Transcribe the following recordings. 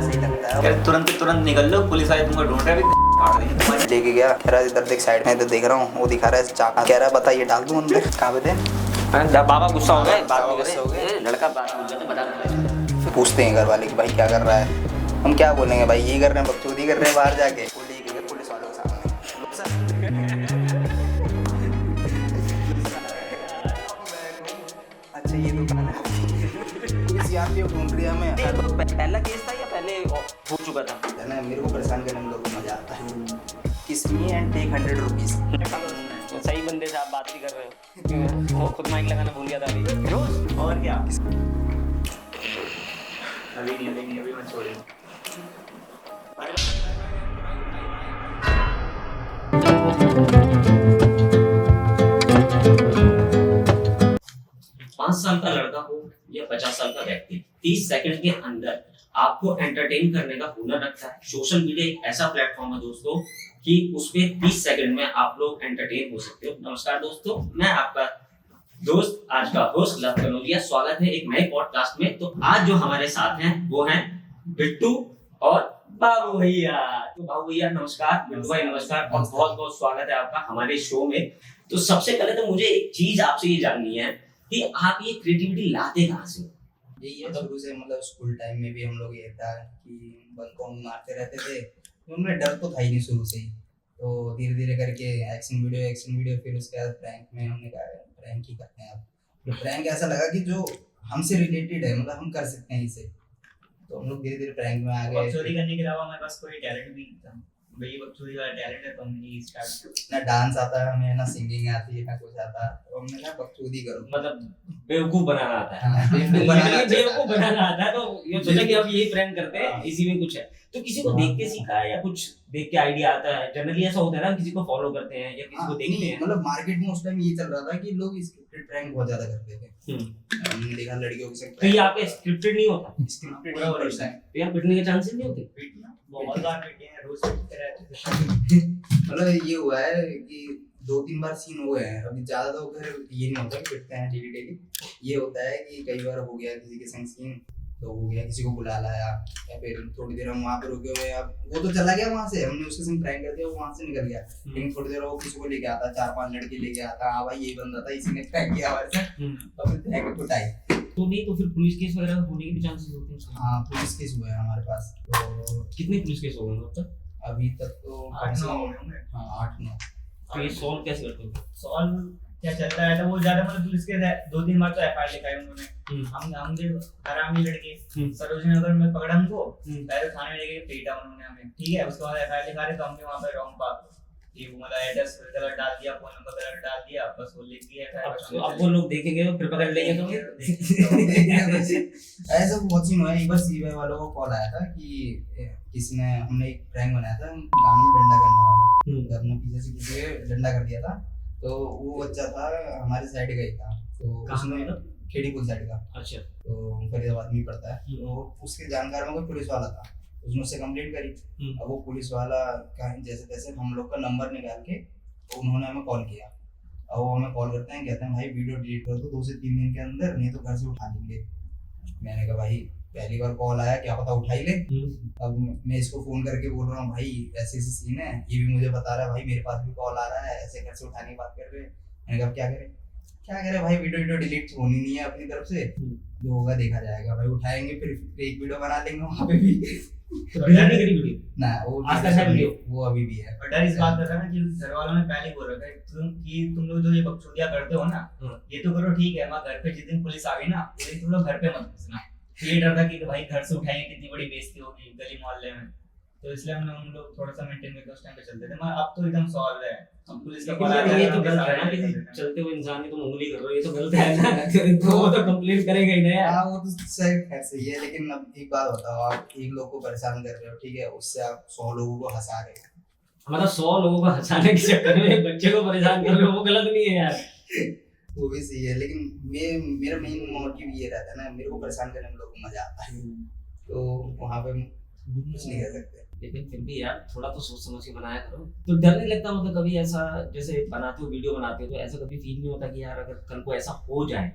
सही लगता है। यार तुरंत निकल लो, पुलिस वाले तुमको ढूंढ रहे हैं, फाड़ देंगे तुम्हारी। लेके गया, कह रहा है इधर देख साइड में, इधर देख रहा हूँ, वो दिखा रहा है चाकू, कह रहा है बताइए डाल दूँ अंदर। कहाँ पे थे? बाबा गुस्सा हो गए, बाबा गुस्सा हो गए। लड़का बात बोल जाते, बता। पूछते हैं घर वाले कि भाई क्या कर रहा है, हम क्या बोलेंगे भाई यही कर रहे हैं, बकचोदी कर रहे हैं बाहर जाके। वो लेके गए पुलिस वालों के सामने। अच्छा ये दुकान है, पुलिस यहाँ पे ढूंढ रही है हमें। तो पहला केस था या पहले हो चुका था? है ना, मेरे को परेशान करने में लोगों को मजा आता है। किस मी एंड टेक 100 रुपीज़। सही बंदे से आप बात भी कर रहे हो। वो खुद माइक लगाना भूल गया था अभी। रोज और क्या? अभी मत छोड़िए। 5 साल का लड़का हो या 50 साल का व्यक्ति, 30 सेकंड के अंदर आपको एंटरटेन करने का हुनर रखता है। सोशल मीडिया एक ऐसा प्लेटफॉर्म है दोस्तों कि उसपे 30 सेकंड में आप लोग एंटरटेन हो सकते हो। नमस्कार दोस्तों, मैं आपका दोस्त आज का होस्ट लव कनौजिया, स्वागत है एक नए पॉडकास्ट में। तो आज जो हमारे साथ हैं वो हैं बिट्टू और बाबू भैया। तो बाबू भैया नमस्कार, बिट्टू भाई नमस्कार और बहुत बहुत स्वागत है आपका हमारे शो में। तो सबसे पहले तो मुझे एक चीज आपसे ये जाननी है कि आप ये क्रिएटिविटी लाते कहाँ से? यही है शुरू से, मतलब स्कूल टाइम में भी हम लोग ये था कि बंक बंक मारते रहते थे, तो उनमें डर तो था ही नहीं शुरू से ही। तो धीरे धीरे करके एक्शन वीडियो, फिर उसके बाद प्रैंक में हमने कहा प्रैंक ही करते हैं अब। तो प्रैंक ऐसा लगा कि जो हमसे रिलेटेड है, मतलब हम कर सकते हैं इसे, तो हम लोग धीरे धीरे प्रैंक में आ गए। बकचोदी करने के अलावा हमारे पास कोई टैलेंट भी नहीं था भाई, बकचोदी का टैलेंट है तो हमने स्टार्ट। ना डांस आता है हमें, ना सिंगिंग आती है, ना कुछ आता, तो हमने कहा बकचोदी करो। मतलब बेवकूफ बनाना आता है। हाँ, बेवकूफ बनाना आता है, तो ये सोचा कि अब यही प्रैंक करते हैं, हाँ। इसी में कुछ है। तो किसी को देख के सीखा है या कुछ देख के आइडिया आता है? जनरली ऐसा होता है ना, किसी को फॉलो करते हैं या किसी को देखते हैं। मतलब मार्केट में उस टाइम ये चल रहा था कि लोग स्क्रिप्टेड प्रैंक बहुत ज्यादा करते थे। हमने देखा लड़कियों के साथ। तो ये आपके स्क्रिप्टेड नहीं होता? स्क्रिप्टेड पूरा नहीं, तो यार पिटने के चांसेस नहीं होते? बहुत बार बैठे हैं, रोज बैठते रहते थे। मतलब ये हुआ है कि 2-3 बार सीन हुए हैं, अभी ज्यादा तो फिर ये नहीं होता कि पिटते हैं डेली। ये होता है कि कई बार हो गया किसी के संग सीन, तो हो गया किसी को बुला लाया, या फिर थोड़ी देर हम वहाँ पे रुके हुए, अब वो तो चला गया वहाँ से, हमने उसके संग प्रैंक कर दिया, वो वहाँ से निकल गया। लेकिन थोड़ी देर वो किसी को लेके आता, 4-5 लड़के लेके आता, हाँ भाई यही बंदा था, इसी ने प्रैंक किया हमारे साथ, तो फिर प्रैंक में कुटाई। तो नहीं तो फिर पुलिस केस वगैरह होने के भी चांसेस होते हैं? हाँ, पुलिस केस हुआ है हमारे पास। तो कितने पुलिस केस हो गए अब तक? अभी तक तो 8-9 हो गए होंगे। हाँ 8-9। तो ये सॉल्व कैसे करते हो? सॉल्व क्या चलता है, तो वो ज्यादा मतलब पुलिस के 2-3 बार तो एफआईआर लिखाई उन्होंने। हम जो हरामी लड़के सरोजनी नगर में पकड़ा हमको, पहले थाने में लेके पीटा उन्होंने हमें, ठीक है। उसके बाद एफआईआर लिखा रहे तो हमने वहां पे रॉन्ग पास ये मतलब एड्रेस गलत डाल दिया, फोन नंबर गलत डाल दिया, बस वो लिख दिया एफआईआर। अब वो लोग देखेंगे फिर पकड़ लेंगे तो ऐसा बहुत सीन हुआ है। एक बार सीबीआई वालों को कॉल आया था कि किसी ने, हमने एक प्रैंक बनाया था, कान में डंडा करने वाला, तो हमने पीछे से किसी के डंडा कर दिया था। तो वो बच्चा था हमारे साइड का ही था, तो उसने खेड़ीपुर साइड का, अच्छा, तो फरीदाबाद में पड़ता है, तो उसके जानकार में कोई पुलिस वाला था, उसने उससे कंप्लेंट करी। अब वो पुलिस वाला जैसे तैसे हम लोग का नंबर निकाल के तो उन्होंने हमें कॉल किया। अब वो हमें कॉल करते हैं, कहते हैं भाई वीडियो डिलीट कर दो 2 से 3 दिन के अंदर, नहीं तो घर से उठा लेंगे। मैंने कहा भाई पहली बार कॉल आया, क्या पता उठा ही ले। अब मैं इसको फोन करके बोल रहा हूँ भाई ऐसे ऐसे सीन है, ये भी मुझे बता रहा है, भाई मेरे पास भी कॉल आ रहा है, ऐसे घर से उठाने की बात कर रहे हैं। मैंने कहा क्या करे भाई, वीडियो डिलीट होनी नहीं है अपनी तरफ से, जो होगा देखा जाएगा भाई, उठाएंगे फिर एक वीडियो बना लेंगे वहाँ पे भी। डर नहीं करी वीडियो ना वो आज का है वीडियो, वो अभी भी है। और डर इस बात का था ना कि घर वालों ने पहले ही बोल रखा है तुम लोग जो ये बकचोदियां करते हो ना, ये तो करो ठीक है, हमारे घर पे जिस दिन पुलिस आ गई ना उस दिन तुम लोग घर पे मत घुसना। ये डर था कि भाई घर से उठाएंगे कितनी बड़ी बेइज्जती होगी गली मोहल्ले में, तो इसलिए हम लोग थोड़ा सा मेंटेन करके उस टाइम पे चलते थे। मगर अब तो एकदम सॉल्व है, हम पुलिस का ये तो गलत है ना, किसी चलते हुए इंसान की तुम उंगली कर रहे हो, ये तो गलत है ना। तो वो तो कंप्लेंट करेगा ही ना यार। हाँ वो तो सही है, लेकिन अब एक बात बताओ, आप एक लोग को परेशान कर रहे हो, ठीक है, उससे आप 100 लोगों को हंसा रहे हो। मतलब 100 लोगों को हंसाने के चक्कर में एक बच्चे को परेशान कर रहे हो, वो गलत नहीं है यार। वो भी सही है, लेकिन मेरा मेन मोटिव ये रहता है ना, मेरे को परेशान करने में लोगों को मजा आता है, तो वहाँ पे कुछ नहीं कर सकते। लेकिन फिर भी यार थोड़ा तो सोच समझ के बनाया करो। तो डर नहीं लगता, मतलब कभी ऐसा जैसे बनाते हो वीडियो बनाते हो तो ऐसा कभी फील नहीं होता कि यार अगर कल को ऐसा हो जाए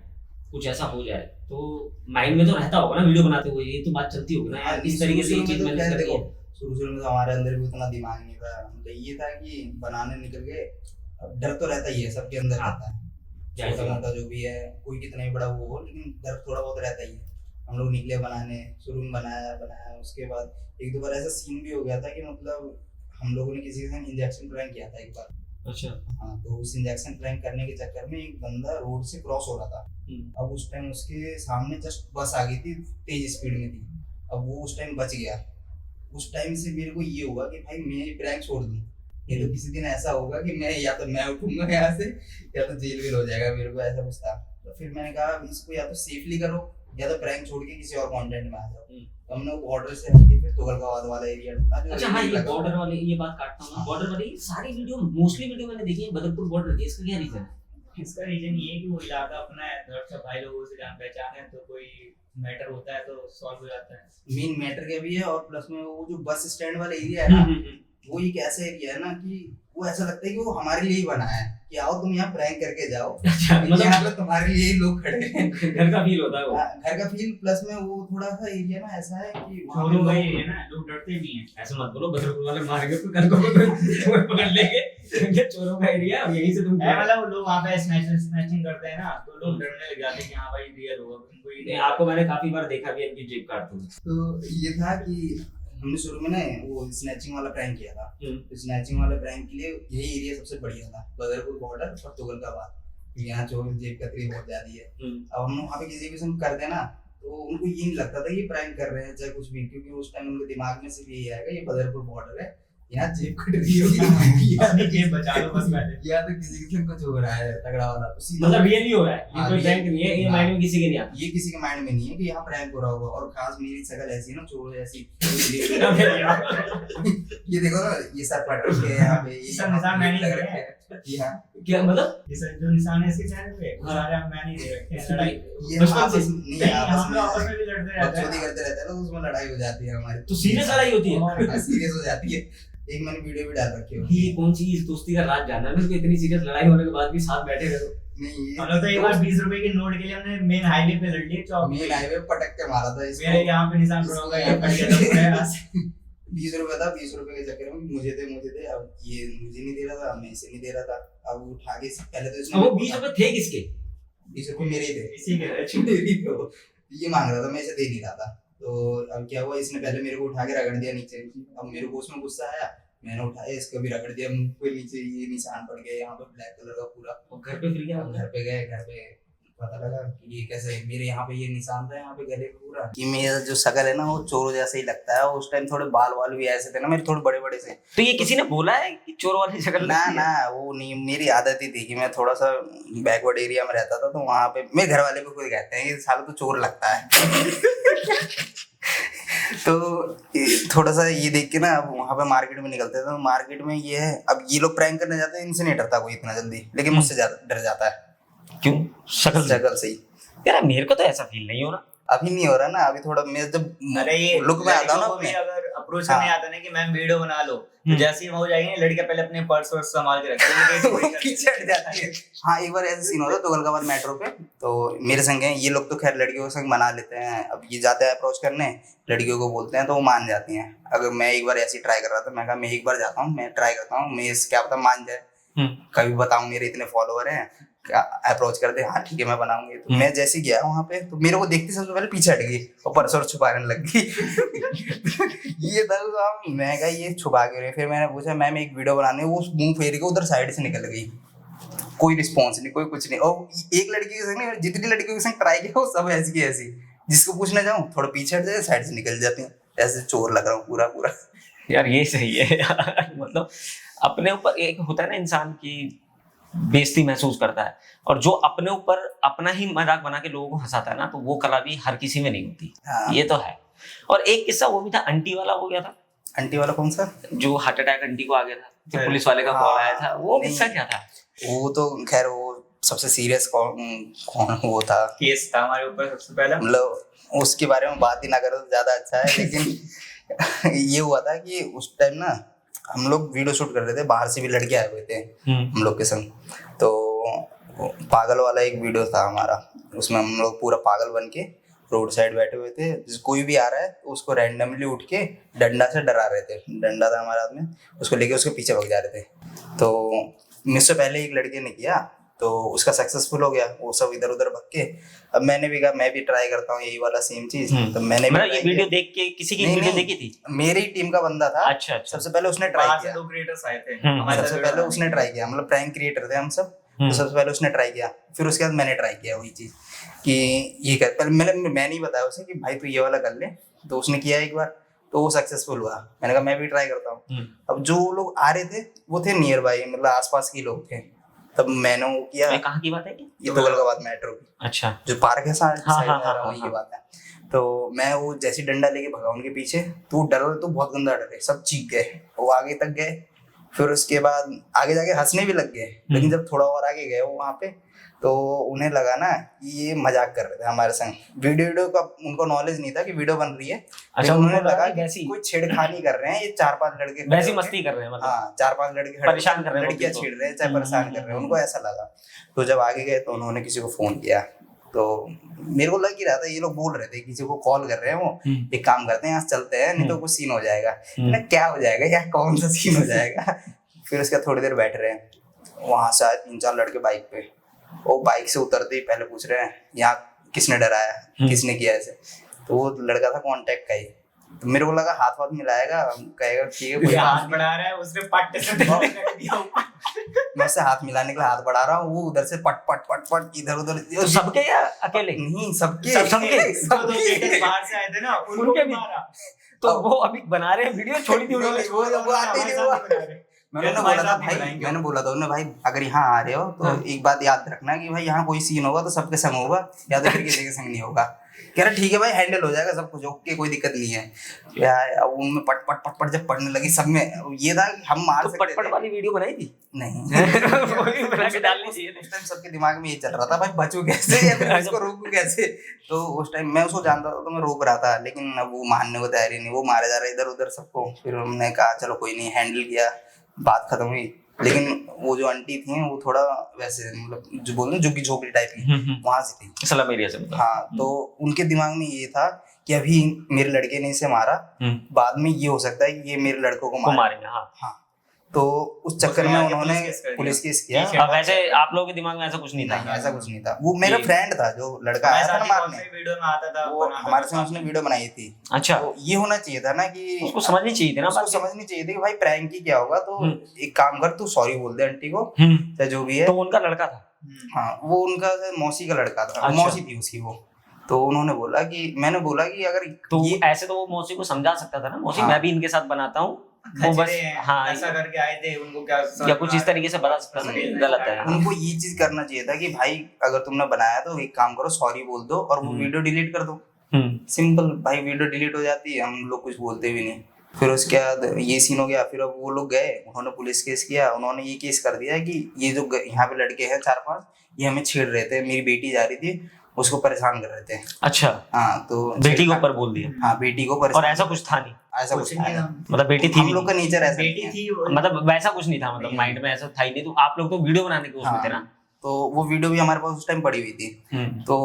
कुछ ऐसा हो जाए तो माइंड में तो रहता होगा ना वीडियो बनाते हुए, ये तो बात चलती होगी ना यार, इस तरीके से ये चीज मैंने करनी है। शुरू में तो हमारे अंदर भी उतना दिमाग नहीं था, मतलब ये था कि बनाने निकल गए। अब डर तो रहता ही है, सबके अंदर हाँ। रहता है, छोटा मोटा जो भी है, कोई कितना ही बड़ा वो हो, लेकिन डर थोड़ा बहुत रहता ही है। हम लोग निकले बनाने, शुरू में बनाया, उसके बाद एक दो बार ऐसा सीन भी हो गया था कि मतलब हम लोगों ने किसी के साथ इंजेक्शन प्रैंक किया था एक बार। अच्छा। हाँ, तो उस इंजेक्शन प्रैंक करने के चक्कर में एक बंदा रोड से क्रॉस हो रहा था। अब उस टाइम उसके सामने जस्ट बस आ गई थी, तेज स्पीड में थी। अब वो उस टाइम बच गया। उस टाइम से मेरे को ये हुआ कि भाई मैं ये प्रैंक छोड़ दूं, ये तो किसी दिन ऐसा होगा कि मैं या तो मैं उठूंगा यहाँ से या तो जेल वेल हो जाएगा मेरे को, ऐसा कुछ था। तो फिर मैंने कहा इसको या तो सेफली करो या तो प्रैंक छोड़ के किसी और कंटेंट में आ जाओ। तो हमने वो बॉर्डर से हटके फिर तुगलकाबाद वाला एरिया ढूंढा जो अच्छा हाँ, ये लगा। बॉर्डर वाले, ये बात काटता हूँ, बॉर्डर वाली सारी वीडियो, मोस्टली वीडियो मैंने देखी है बदरपुर बॉर्डर की, इसका क्या रीजन है? इसका रीजन ये है कि वो इलाका अपना है, घर सब भाई लोगों से जान पहचान है, तो कोई मैटर होता है तो सॉल्व हो जाता है। मेन मैटर क्या भी है, और प्लस में वो जो बस स्टैंड वाला एरिया है ना, वो एक ऐसा एरिया है ना कि वो ऐसा लगता है कि वो हमारे लिए ही बना है कि आओ तुम यहाँ प्रैंक करके जाओ, अच्छा, मतलब यहाँ पे तुम्हारे लिए ही लोग खड़े हैं। घर का फील होता है वो। घर का फील, प्लस में वो थोड़ा सा एरिया ना ऐसा है कि वहाँ पे चोरों का लोग- ये है ना, लोग डरते नहीं है। ऐसे मत बोलो, बदरपुर वाले मारेंगे तो कल को तुम्हें पकड़ लेंगे, ये चोरों का एरिया और यहीं से तुम मतलब लोग वहाँ पे स्नैचिंग करते हैं ना, तो लोग डरने लग जाते हैं कि हाँ भाई रियल होगा, उनको ये नहीं, आपको मैंने काफी बार देखा भी है इनकी जेब काटते हुए। तो ये था कि हमने शुरू में ना वो स्नैचिंग वाला प्रैंक किया था। तो स्नैचिंग वाले प्रैंक के लिए यही एरिया सबसे बढ़िया था, बदरपुर बॉर्डर और तुगलकाबाद। यहाँ चोर जेब कतरी बहुत ज्यादा है। अब हम वहाँ पे किसी के संग कर देना तो उनको ये नहीं लगता था ये प्रैंक कर रहे हैं चाहे कुछ भी, क्योंकि उस टाइम उनके दिमाग में सिर्फ यही आएगा ये बदरपुर बॉर्डर है, यहाँ जेब कट रही होगी अपनी जेब बचा लो बस पहले। या तो किसी के संग कुछ हो रहा है तगड़ा वाला, तो सीधा मतलब रियली हो रहा है, ये हाँ, कोई real- प्रैंक नहीं है, ये हाँ। माइंड में किसी के नहीं आता। ये किसी के माइंड में नहीं है कि यहाँ प्रैंक हो रहा होगा। और खास मेरी शक्ल ऐसी है ना, चोर जैसी। ये देखो ना, ये सर पट रखे हैं यहाँ पे, ये सब निशान मैंने लग ही रखे हैं। ये हाँ, क्या मतलब? ये सब जो निशान है इसके चेहरे पे, वो सारे हम मैंने ही दे रखे हैं। लड़ाई ये बचपन आपस से- नहीं नहीं, आपस हम लोग आपस में भी लड़ते रहते बकचोदी हैं। करते रहते हैं ना, तो उसमें लड़ाई हो जाती है हमारी। तो सीरियस लड़ाई होती है? सीरियस हो जाती है। एक मैंने वीडियो भी डाल रखी है। ये कौन सी इस दोस्ती का राज जानना है मेरे को, इतनी सीरियस लड़ाई होने के बाद भी साथ बैठे रहो। नहीं, हम लोग तो एक बार 20 रुपए के नोट के लिए हमने मेन हाईवे पे लड़ लिए चौक मेन हाईवे पटक के मारा था इसको। मेरे यहाँ पे निशान पड़ा होगा, ये फट गया था पूरा यहाँ से। 20 रुपए था, 20 रुपए के चक्कर में मुझे दे। अब ये मुझे नहीं दे रहा था, मैं इसे नहीं दे रहा था। अब वो उठा के पहले तो इसने वो 20 रुपए थे किसके? 20 रुपए मेरे ही थे, इसी के मेरे ही थे वो। ये मांग रहा था, मैं इसे दे नहीं रहा था। तो अब क्या हुआ, इसने पहले मेरे को उठा के रगड़ दिया नीचे। अब मेरे को उसमें गुस्सा आया, मैंने उठाया इसको भी रगड़ दिया मुंह पे नीचे। ये निशान पड़ गया यहाँ पे ब्लैक कलर का पूरा। और घर पे फिर क्या घर पे गए, घर पे पता लगा कि ये कैसे मेरे यहाँ पे ये निशान था, यहाँ पे गले पे पूरा। कि मेरा जो शकल है ना वो चोर जैसा ही लगता है। उस टाइम थोड़े बाल वाल भी ऐसे थे ना मेरे, थोड़े बड़े बड़े से। तो ये किसी ने बोला है कि चोर वाली शक्ल ना ना, वो नहीं, मेरी आदत ही थी कि मैं थोड़ा सा बैकवर्ड एरिया में रहता था, तो वहाँ पे मेरे घर वाले भी कोई कहते हैं कि साला तो चोर लगता है। तो थोड़ा सा ये देख के ना, अब वहाँ पे मार्केट में निकलते थे, तो मार्केट में ये है, अब ये लोग प्रैंक करने जाते हैं, इनसे नहीं डरता कोई इतना जल्दी, लेकिन मुझसे डर जाता है। क्यों? शक्ल शक्ल से ही। यार मेरे को तो ऐसा फील नहीं हो रहा। अभी नहीं हो रहा ना, अभी थोड़ा मैं जब अरे ये लुक में आता हूँ ना लड़कियों को भी अपने, अगर अप्रोच करने हाँ। आता ना कि मैम वीडियो बना लो, तो जैसे ही वो हो जाएगी ना, लड़कियां पहले अपने पर्स वर्स संभाल के रखती हैं, वो पीछे हट जाती है। हाँ, एक बार ऐसा सीन होता है तुगलकाबाद मेट्रो पे, तो मेरे संग हैं ये लोग, तो खैर लड़कियों के संग मना लेते हैं। अब ये जाते हैं अप्रोच करने, लड़कियों को बोलते हैं तो वो मान जाती हैं। अगर मैं एक बार ऐसे ही ट्राई कर रहा था, मैं कहा मैं एक बार जाता हूँ, मैं ट्राई करता हूँ, मैं क्या पता मान जाए। कभी बताऊँ मेरे इतने फॉलोवर हैं, अप्रोच करते, हाँ ठीक है मैं बनाऊंगी। तो मैं जैसे गया वहां पे, तो मेरे को देखते सबसे पहले पीछे हट गई और पर्स और छुपाने लग गई। ये था तो मैं कहा ये छुपा के रही। फिर मैंने पूछा मैम एक वीडियो बनाने, वो मुंह फेर के उधर साइड से निकल गई। कोई रिस्पॉन्स नहीं, कोई कुछ नहीं। और एक लड़की के संग नहीं, जितनी लड़कियों के संग ट्राई किया वो सब ऐसी की ऐसी, जिसको पूछना चाहूँ थोड़ा पीछे हट जाए, साइड से निकल जाती हैं। ऐसे चोर लग रहा हूँ पूरा पूरा। यार ये सही है यार। मतलब अपने ऊपर एक होता है ना, इंसान की बेइज्जती महसूस करता है, और जो अपने ऊपर अपना ही मजाक बना के लोगों को हंसाता है ना, तो वो कला भी हर किसी में नहीं होती। हाँ। ये तो है। और एक किस्सा वो भी था, आंटी वाला हो गया था, आंटी वाला कौन सा? जो हार्ट अटैक आंटी को आ गया था, तो हाँ। पुलिस वाले का कॉल हाँ। आया था, वो नहीं। किस्सा क्या था? वो तो खैर वो सबसे सीरियस कौन वो था, केस था हमारे ऊपर सबसे पहला। मतलब उसके बारे में बात ही ना करो तो ज्यादा अच्छा है। लेकिन ये हुआ था कि उस टाइम ना हम लोग वीडियो शूट कर रहे थे, बाहर से भी लड़के आए हुए थे हम लोग के संग। तो पागल वाला एक वीडियो था हमारा, उसमें हम लोग पूरा पागल बन के रोड साइड बैठे हुए थे, कोई भी आ रहा है तो उसको रैंडमली उठ के डंडा से डरा रहे थे। डंडा था हमारे हाथ में, उसको लेके उसके पीछे भाग जा रहे थे। तो मुझसे पहले एक लड़के ने किया तो उसका सक्सेसफुल हो गया, वो सब इधर उधर भाग के। अब मैंने भी कहा मैं भी ट्राई करता हूँ यही वाला सेम चीज। तो मैंने भी मतलब ये try वीडियो किया। देख के किसी की नहीं, वीडियो नहीं, देखी थी? मेरी टीम का बंदा था। अच्छा अच्छा। सबसे पहले उसने ट्राई बाहर से किया, 2 क्रिएटर्स आए थे हम्म, हमारे सबसे साथ पहले वीडियो उसने ट्राई किया, मतलब प्रैंक क्रिएटर थे हम सब। तो सबसे पहले उसने ट्राई किया, फिर उसके बाद मैंने ट्राई किया वही चीज कि ये कर। पहले मैं नहीं बताया उसे कि भाई तू ये वाला कर ले, तो उसने किया एक बार तो वो सक्सेसफुल हुआ। मैंने कहा मैं भी ट्राई करता हूँ। अब जो लोग आ रहे थे वो थे नियर बाई, मतलब आसपास के लोग थे। तब मैंने वो किया, ये कहाँ की बात है? ये तुगलकाबाद मेट्रो की अच्छा। जो पार्क है साइड हाँ, में हाँ, आ रहा हाँ, वहीं की हाँ। बात है। तो मैं वो जैसी डंडा लेके भगा उनके पीछे, तो डर तो बहुत गंदा डरे, सब चीख गए, वो आगे तक गए। फिर उसके बाद आगे जाके हंसने भी लग गए। लेकिन जब थोड़ा और आगे गए वो वहां पे, तो उन्हें लगा ना कि ये मजाक कर रहे थे हमारे संग। वीडियो का उनको नॉलेज नहीं था कि वीडियो बन रही है। अच्छा, लेकिन उन्हें उनको लगा कि कि वैसी कोई छेड़खानी कर रहे हैं, ये 4-5 लड़के खड़े वैसी होके। मस्ती कर रहे हैं मतलब। हाँ, 4-5 लड़के खड़े परेशान होके कर रहे हैं लड़कियां वो छेड़ रहे हैं, चाहे हम्म, परेशान कर रहे हैं, उनको ऐसा लगा। तो जब आगे गए तो उन्होंने किसी को फोन किया, तो मेरे को लग ही रहा था ये लोग बोल रहे थे किसी को कॉल कर रहे हैं वो, एक काम करते हैं यहाँ से चलते हैं, नहीं तो कुछ सीन हो जाएगा। ना क्या हो जाएगा यार, कौन सा सीन हो जाएगा। फिर उसके थोड़ी देर बैठ रहे हैं, वहां से आए 3-4 लड़के बाइक पे। वो बाइक से उतरते ही पहले पूछ रहे हैं यहाँ किसने डराया, किसने किया ऐसे। तो वो लड़का था कांटेक्ट का ही, तो मेरे को लगा हाथ वाथ मिलाएगा, कहेगा ठीक है कोई बात हाथ नहीं। बढ़ा रहा है, उसने पट से कर दिया ऊपर। मैं उससे हाथ मिलाने के लिए हाथ बढ़ा रहा हूँ, वो उधर से पट पट पट पट इधर उधर। तो सबके या अकेले? नहीं, सबके सबके जो 2 क्रिएटर्स बाहर से आए थे ना उनको उनके भी भी? मारा। तो वो अभी बना रहे हैं वीडियो, छोड़ी थी उन्होंने? वो आते ही नहीं हुआ। मैंने बोला था भाई, मैंने बोला था उन्हें भाई अगर यहाँ आ रहे हो तो एक बात याद रखना कि भाई यहाँ कोई सीन होगा तो सबके संग होगा, या तो फिर किसी के संग नहीं होगा। कह रहा ठीक है भाई, हैंडल हो जाएगा सब कुछ, ओके कोई दिक्कत नहीं है यार। अब उनमें पट पट पट पट जब पढ़ने लगी सब में, ये था कि हम मार तो सकते पटपट थे। वाली वीडियो बनाई थी? नहीं। वो भी बना के डालनी चाहिए थी। उस टाइम सबके दिमाग में ये चल रहा था भाई बचूं कैसे या फिर इसको रोकूं कैसे। तो उस टाइम मैं उसको जानता था तो मैं रोक रहा था, लेकिन अब वो मानने को तैयार ही नहीं, वो मारे जा रहा है इधर उधर सबको। फिर हमने कहा चलो कोई नहीं, हैंडल किया, बात खत्म हुई। लेकिन वो जो आंटी थी वो थोड़ा वैसे मतलब जो बोलते हैं झुग्गी झोपड़ी टाइप की, वहां से थी, स्लम एरिया से मतलब। हाँ। तो उनके दिमाग में ये था कि अभी मेरे लड़के ने इसे मारा, बाद में ये हो सकता है कि ये मेरे लड़कों को मारेंगे। हाँ हाँ। तो उस चक्कर में उन्होंने पुलिस केस किया। अब वैसे आप लोगों के दिमाग में ऐसा कुछ नहीं था? नहीं, ऐसा कुछ नहीं था। वो मेरा फ्रेंड था जो लड़का आया था ना मारने, वीडियो में आता था, वो हमारे साथ उसने वीडियो बनाई थी। अच्छा, तो ये होना चाहिए था ना कि उसको समझनी चाहिए थी ना, उसको समझनी चाहिए थी कि भाई प्रैंक ही क्या होगा। तो एक काम कर, तू सॉरी बोल दे आंटी को, चाहे जो भी है। तो उनका लड़का था? हाँ, वो उनका मौसी का लड़का था। अच्छा। मौसी थी उसकी वो। तो उन्होंने बोला कि, मैंने बोला कि अगर तो ये ऐसे तो वो मौसी को समझा सकता था ना, मौसी हाँ। मैं भी इनके साथ बनाता हूँ, वो बस हाँ ऐसा करके आए थे, उनको क्या या कुछ इस तरीके से बता सकता था कि गलत है। उनको ये चीज करना चाहिए था कि भाई अगर तुमने बनाया तो एक काम करो, सॉरी बोल दो और वो वीडियो डिलीट कर दो। सिंपल भाई, वीडियो डिलीट हो जाती है, हम लोग कुछ बोलते भी नहीं। फिर उसके बाद ये सीन हो गया। फिर अब वो लोग गए, उन्होंने पुलिस केस किया। उन्होंने ये केस कर दिया कि ये जो यहाँ पे लड़के हैं 4-5, ये हमें छेड़ रहे थे, मेरी बेटी जा रही थी, उसको परेशान कर रहे थे। अच्छा, हाँ, तो बेटी के ऊपर बोल दिया? हाँ, बेटी को और परेशान। ऐसा कुछ था नहीं? ऐसा कुछ नहीं था, मतलब बेटी थी हम लोग का नेचर ऐसा बेटी नहीं है। थी, मतलब वैसा कुछ नहीं था, मतलब माइंड में ऐसा था ही नहीं। तो आप लोग तो वीडियो बनाने के उसमें थे ना? तो वो वीडियो भी हमारे पास उस टाइम पड़ी हुई थी। तो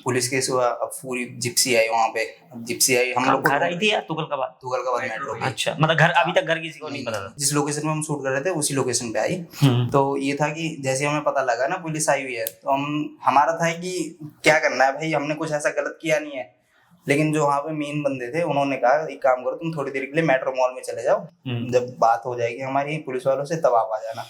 पुलिस केस हुआ। अब पूरी जिप्सी आई वहाँ पे। अब जिप्सी आई, हम लोग को घर आई थी या तुगलकाबाद? तुगलकाबाद मेट्रो पे। अच्छा, मतलब घर अभी तक घर किसी को नहीं पता था? जिस लोकेशन में हम शूट कर रहे थे उसी लोकेशन पे आई। तो ये था कि जैसे हमें पता लगा ना पुलिस आई हुई है, तो हमारा था कि क्या करना है भाई, हमने कुछ ऐसा गलत किया नहीं है। लेकिन जो वहाँ पे मेन बंदे थे उन्होंने कहा एक काम करो, तुम थोड़ी देर के लिए मेट्रो मॉल में चले जाओ, जब बात हो जाएगी हमारी पुलिस वालों से तब आप आ जाना।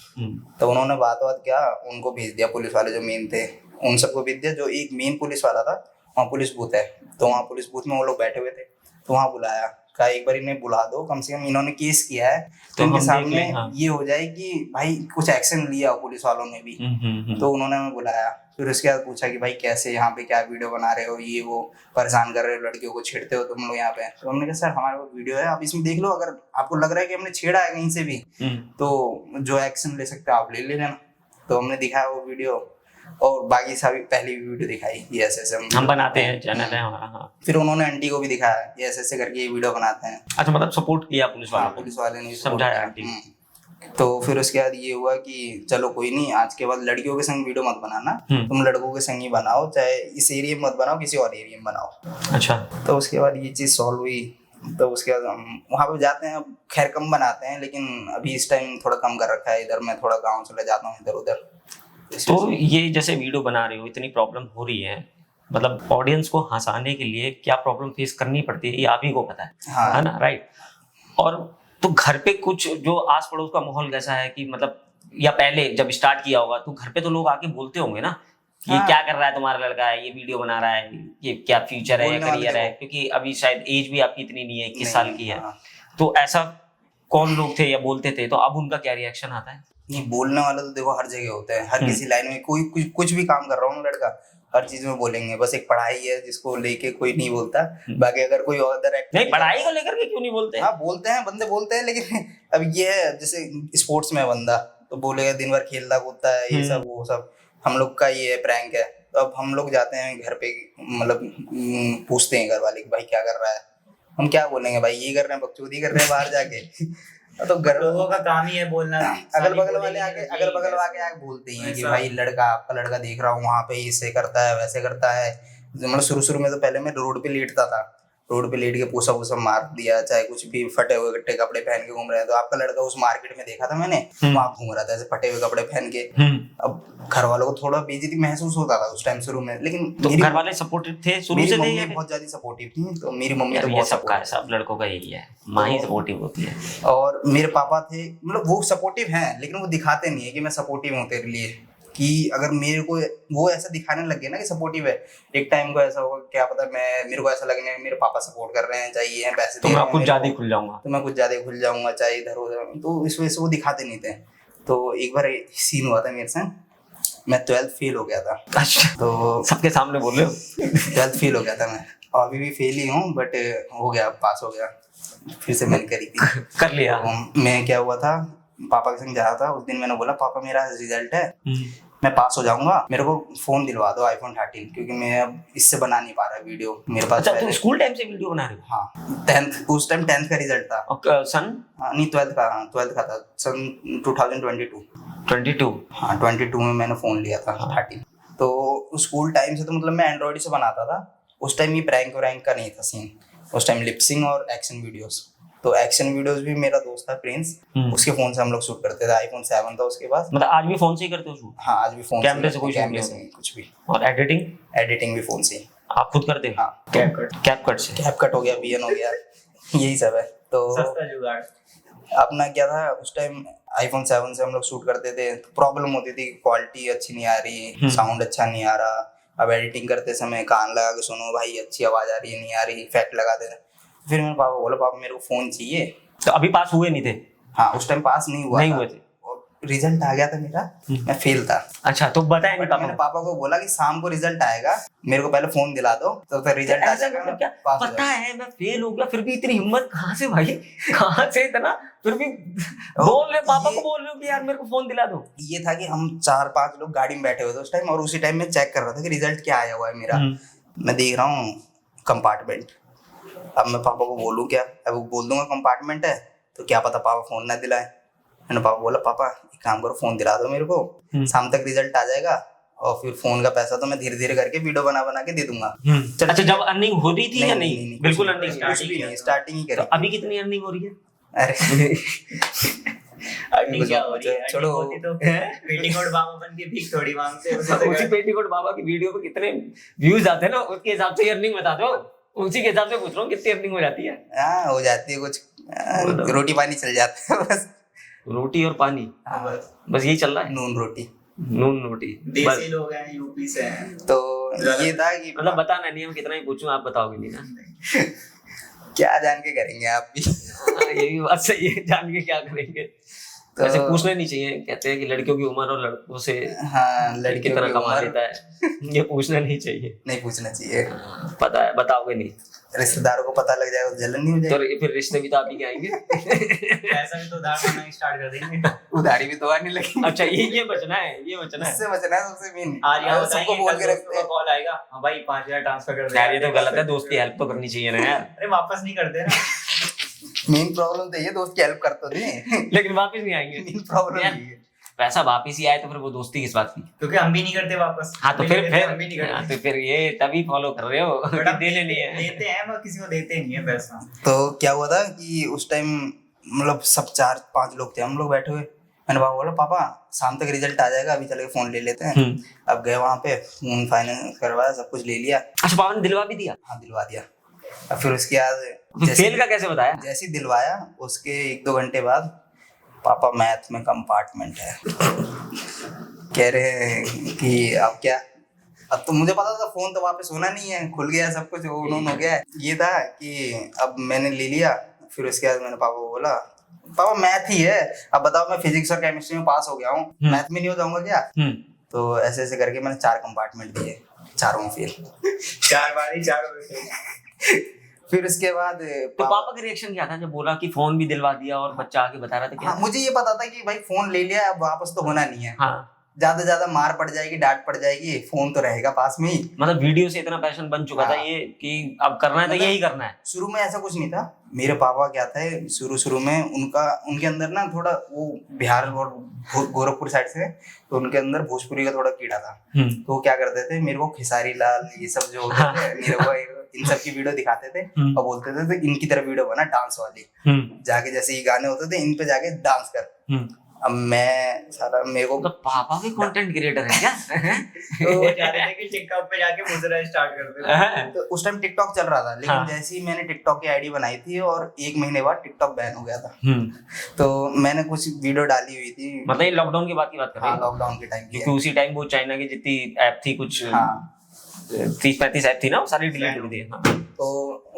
तो उन्होंने बात किया, उनको भेज दिया, पुलिस वाले जो मेन थे उन सबको भेज दिया। जो एक मेन पुलिस वाला था, वहाँ पुलिस बूथ है, तो वहाँ पुलिस बूथ में वो लोग बैठे हुए थे, तो वहाँ बुलाया, कहा एक बार इन्हें बुला दो, कम से कम इन्होंने केस किया है तो इनके सामने ये हो जाए कि भाई कुछ एक्शन लिया पुलिस वालों ने भी। तो उन्होंने हमें बुलाया। फिर उसके बाद पूछा कि भाई कैसे यहाँ पे क्या वीडियो बना रहे हो, ये वो परेशान कर रहे हो, लड़कियों को छेड़ते हो तुम लोग यहाँ पे। तो हमने कहा सर हमारे पास वीडियो है, आप इसमें देख लो, अगर आपको लग रहा है कि हमने छेड़ा है कहीं से भी तो जो एक्शन ले सकते हो आप ले लेना। तो हमने दिखाया वो वीडियो, और बाकी सभी पहली वीडियो दिखाई, ये ऐसे हम बनाते हैं, चैनल है हमारा। हाँ। फिर उन्होंने आंटी को भी दिखाया, ये ऐसे करके ये वीडियो बनाते हैं। अच्छा, मतलब सपोर्ट किया पुलिस वालों को? पुलिस वाले ने समझाया आंटी? तो फिर उसके बाद ये हुआ कि चलो कोई नहीं, आज के बाद लड़कियों के संग वीडियो मत बनाना, तुम लड़कों के संग ही बनाओ, चाहे इस एरिया में मत बनाओ, किसी और एरिया में बनाओ। अच्छा। तो उसके बाद ये चीज़ सॉल्व हुई। तो उसके बाद हम वहाँ पे जाते हैं, अब खैर कम बनाते हैं, लेकिन अभी इस टाइम थोड़ा कम कर रखा है। इधर मैं थोड़ा गाँव चले जाता हूँ इधर उधर। तो ये जैसे वीडियो बना रहे हो, इतनी प्रॉब्लम हो रही है, मतलब ऑडियंस को हंसाने के लिए क्या प्रॉब्लम फेस करनी पड़ती है ये आप ही को पता है, हाँ। है ना, राइट। और तो घर पे कुछ जो आस पड़ोस का माहौल कैसा है कि मतलब, या पहले जब स्टार्ट किया होगा तो घर पे तो लोग आके बोलते होंगे ना कि ये हाँ। क्या कर रहा है तुम्हारा लड़का, है ये वीडियो बना रहा है, ये क्या फ्यूचर है या बोलने वाले करियर है, देखो। क्योंकि अभी शायद एज भी आपकी इतनी नहीं है, 21 नहीं, साल की है। हाँ। तो ऐसा कौन लोग थे या बोलते थे, तो अब उनका क्या रिएक्शन आता है? नहीं, बोलने वाला तो देखो हर जगह होता है, हर किसी लाइन में कोई कुछ भी काम कर रहा हूँ लड़का, हर चीज में बोलेंगे। बस एक पढ़ाई है जिसको लेके कोई नहीं बोलता, बाकी अगर कोई अदर नहीं, पढ़ाई को लेकर के क्यों नहीं बोलते? हाँ बोलते हैं, बंदे बोलते हैं, लेकिन अब ये है जैसे स्पोर्ट्स में बंदा तो बोलेगा दिन भर खेलता कूदता है, ये सब वो सब। हम लोग का ये प्रैंक है, तो अब हम लोग जाते हैं घर पे, मतलब पूछते हैं घर वाले कि भाई क्या कर रहा है। हम क्या बोलेंगे, भाई ये कर रहे हैं, बकचोदी कर रहे हैं बाहर जाके। तो घर लोगों का काम ही है बोलना। अगल बगल वाले आके बोलते हैं कि भाई लड़का, आपका लड़का देख रहा हूँ वहाँ पे इससे करता है वैसे करता है। मतलब शुरू में तो पहले मैं रोड पे लेटता था, रोड पे लेट के पूसा वूसा मार दिया, चाहे कुछ भी फटे हुए गट्टे कपड़े पहन के घूम रहे हैं। तो आपका लड़का उस मार्केट में देखा था मैंने, वहाँ घूम रहा था ऐसे फटे हुए कपड़े पहन के। अब घर वालों को थोड़ा बेइज्जती महसूस होता था उस टाइम शुरू में, लेकिन तो घर वाले सपोर्टिव थे शुरू से? मेरी मम्मी बहुत ज्यादा सपोर्टिव थी, तो मेरी मम्मी तो ये बहुत सबका है, सब लड़कों का यही है, माँ ही सपोर्टिव होती है। और मेरे पापा थे, मतलब वो सपोर्टिव हैं, लेकिन वो दिखाते नहीं है कि मैं सपोर्टिव हूँ तेरे लिए। कि अगर मेरे को वो ऐसा दिखाने लग गए ना कि सपोर्टिव है, एक टाइम को ऐसा होगा, क्या पता मेरे को ऐसा लगने मेरे पापा सपोर्ट कर रहे हैं, चाहिए पैसे तो मैं कुछ ज्यादा खुल जाऊंगा, तो मैं कुछ ज्यादा खुल जाऊंगा, चाहे इधर उधर। तो इस वजह से वो दिखाते नहीं थे। तो एक बार सीन हुआ था मेरे साथ, मैं 12th फेल हो गया था। अच्छा, तो सबके सामने बोल रहे हो? 12th फेल हो गया था मैं, और अभी भी फेल ही हूँ, बट हो गया, पास हो गया। फिर से मैंने करी थी, कर लिया। तो मैं क्या हुआ था, पापा के संग जा रहा था उस दिन, मैंने बोला पापा मेरा रिजल्ट है, मैं पास हो जाऊंगा, मेरे को फोन दिलवा दो iPhone 13, क्योंकि मैं अब इससे बना नहीं पा रहा वीडियो मेरे पास। अच्छा, तो स्कूल टाइम से वीडियो बना रहे हो? हाँ, 10th उस टाइम 10th का रिजल्ट था। सन? नहीं 12th का था, सन 2022। हाँ 22 में मैंने फोन लिया था 13। तो स्कूल टाइम से तो मतलब मैं एंड्रॉइड से बनाता था। उस टाइम ये प्रैंक वैंक का नहीं था सीन, उस टाइम लिपसिंग और एक्शन वीडियोस। तो एक्शन वीडियोस भी मेरा दोस्त था प्रिंस, उसके फोन से हम लोग शूट करते थे। iPhone 7 था उसके पास। मतलब आज भी फोन से ही करते हो शूट? हाँ आज भी फोन से, कैमरे से कोई कैमरे से नहीं, कुछ भी। और एडिटिंग भी फोन से आप खुद करते हो? हाँ, कैपकट से। कैपकट हो गया, VN हो गया, यही सब है। तो सस्ता जुगाड़। अपना क्या था उस टाइम, iPhone 7 से हम लोग शूट करते थे। तो प्रॉब्लम होती थी, क्वालिटी अच्छी नहीं आ रही, साउंड अच्छा नहीं आ रहा। अब एडिटिंग करते समय कान लगा के सुनो, भाई अच्छी आवाज आ रही है नहीं आ रही, इफेक्ट लगाते थे। फिर मेरे पापा बोला, पापा मेरे को फोन चाहिए। तो अभी पास हुए नहीं थे? हाँ उस टाइम पास नहीं हुए थे, रिजल्ट आ गया था मेरा, मैं फेल था। अच्छा, तो बताया नहीं मैंने पापा को बोला कि शाम को रिजल्ट आएगा, मेरे को पहले फोन दिला दो, तो फिर रिजल्ट आ जाएगा। मतलब क्या पता है मैं फेल हो गया, फिर भी इतनी हिम्मत कहाँ से भाई, कहाँ से इतना, फिर भी बोल रहे पापा को, बोल रहे हो कि यार मेरे को फोन दिला दो। ये था कि हम 4-5 लोग गाड़ी में बैठे हुए थे उस टाइम, और उसी टाइम में चेक कर रहा था कि रिजल्ट क्या आया हुआ है मेरा। मैं देख रहा हूँ कंपार्टमेंट। अब मैं पापा को बोलूँ क्या, अब बोल दूंगा कंपार्टमेंट है, तो क्या पता पापा फोन ना दिलाए। मैंने पापा बोला, पापा एक काम करो, फोन दिला दो मेरे को, शाम तक रिजल्ट आ जाएगा, और फिर फोन का पैसा तो मैं धीरे धीरे करके वीडियो बना के दे दूंगा। अच्छा, जब अर्निंग हो रही थी या नहीं? बिल्कुल अर्निंग स्टार्टिंग ही करी। तो अभी कितनी अर्निंग हो रही है? अरे अर्निंग क्या हो रही है, छोड़ो, होती तो पेटीकोट बाबा बन के भीख थोड़ी मांगते। उसी पेटीकोट बाबा की वीडियो पे कितने व्यूज आते हैं ना, उसके हिसाब से अर्निंग बता दो, उसी के हिसाब से पूछ रहा हूँ कितनी अर्निंग हो जाती है। हाँ हो जाती है कुछ, रोटी पानी चल जाता है बस। रोटी और पानी, बस यही चल रहा है। नून रोटी। देसी लोग हैं, यूपी से हैं। तो ये था कि मतलब बताना नहीं, हम कितना ही पूछूं आप बताओगे नहीं ना। क्या जान के करेंगे आप भी। ये भी बात सही है, जान के क्या करेंगे। तो ऐसे पूछना नहीं चाहिए, कहते हैं कि लड़कियों की उम्र और लड़कों से हाँ लड़की की तरह कमा लेता है, ये पूछना नहीं चाहिए। नहीं पूछना चाहिए, पता है बताओगे नहीं, रिश्तेदारों को पता लग जाएगा, जलन नहीं हो जाएगी। तो फिर रिश्ते भी तो आप ही के आएंगे। पैसा भी तो उधार देना स्टार्ट कर देंगे, उधारी भी तो आने लगेगी। अच्छा ये बचना है, इससे बचना है सबसे मेन। आज सबको बोल के रखते हैं, कॉल आएगा, हाँ भाई 5,000 ट्रांसफर कर दे। यार ये तो गलत है, दोस्त की हेल्प तो करनी चाहिए ना यार। अरे वापस नहीं करते ना। मेन प्रॉब्लम तो ये दोस्त की हेल्प करते थे। लेकिन वापस नहीं आएंगे। मेन प्रॉब्लम यार, ये है। पैसा वापस ही आए तो फिर वो दोस्ती किस बात की? क्योंकि हम भी नहीं करते वापस। हाँ तो हम फिर भी नहीं करते, हम भी नहीं हाँ, करते। तो फिर ये तभी फॉलो कर रहे हो कि बट हम देने नहीं है। देते हैं, मगर किसी को देते नहीं है पैसा। तो क्या हुआ था कि उस टाइम मतलब सब 4-5 लोग थे, हम लोग बैठे हुए। मैंने पापा बोला पापा शाम तक रिजल्ट आ जाएगा, अभी चल के फोन ले लेते हैं। अब गए वहाँ पे, फोन फाइनेंस करवाया, सब कुछ ले लिया। अच्छा, पापा ने दिलवा भी दिया? हाँ दिलवा दिया। अब फिर उसके बाद फेल का कैसे बताया? जैसे ही दिलवाया उसके 1-2 घंटे बाद पापा मैथ में कंपार्टमेंट है। कह रहे हैं कि अब क्या। अब तो मुझे पता था फोन तो वापस होना नहीं है, खुल गया सब कुछ, उन्होंने हो गया। ये था कि अब मैंने ले लिया। फिर उसके बाद मैंने पापा को बोला पापा मैथ ही है, अब बताओ मैं फिजिक्स और केमिस्ट्री में पास हो गया हूँ, मैथ में नहीं हो जाऊंगा क्या? तो ऐसे ऐसे करके मैंने 4 कंपार्टमेंट दिए, चारों में फेल। 4 बार ही 4 हो। फिर उसके बाद तो पापा का रिएक्शन क्या था जब बोला कि फोन भी दिलवा दिया और बच्चा आके बता रहा था क्या? हाँ, मुझे ये पता था कि भाई फोन ले लिया, अब वापस तो होना नहीं है। हाँ, ज्यादा से ज्यादा मार पड़ जाएगी, डांट पड़ जाएगी, फोन तो रहेगा पास में ही। मतलब वीडियो से इतना पैशन बन चुका था हाँ। ये कि अब करना है तो मतलब यही करना है। शुरू में ऐसा कुछ नहीं था। मेरे पापा क्या था, शुरू में उनके अंदर ना थोड़ा वो बिहार और गोरखपुर साइड से, तो उनके अंदर भोजपुरी का थोड़ा कीड़ा था। तो वो क्या करते थे, मेरे को खेसारी लाल ये सब जो होते थे, मेरे को इन सब की वीडियो दिखाते थे और बोलते थे तो इनकी तरह वीडियो बना डांस वाली, जाके जैसे ये गाने होते थे इन पे जाके डांस कर। अब मैं सारा मेरे को तो पापा भी कंटेंट क्रिएटर है क्या? तो वो चाहते थे कि टिकटॉक पे जाके मुजरा स्टार्ट कर दे। तो उस टाइम टिकटॉक चल रहा था, लेकिन हाँ। जैसे ही मैंने टिकटॉक की आईडी बनाई थी और 1 महीने बाद टिकटॉक बैन हो गया था। तो मैंने कुछ वीडियो डाली हुई थी, मतलब ये लॉकडाउन की बात कर रहे हाँ हो? लॉकडाउन के टाइम की क्योंकि उसी टाइम वो चाइना की जितनी ऐप थी, कुछ हाँ 30-35 ऐप थी ना, वो सारी डिलीट हो गई। हाँ। तो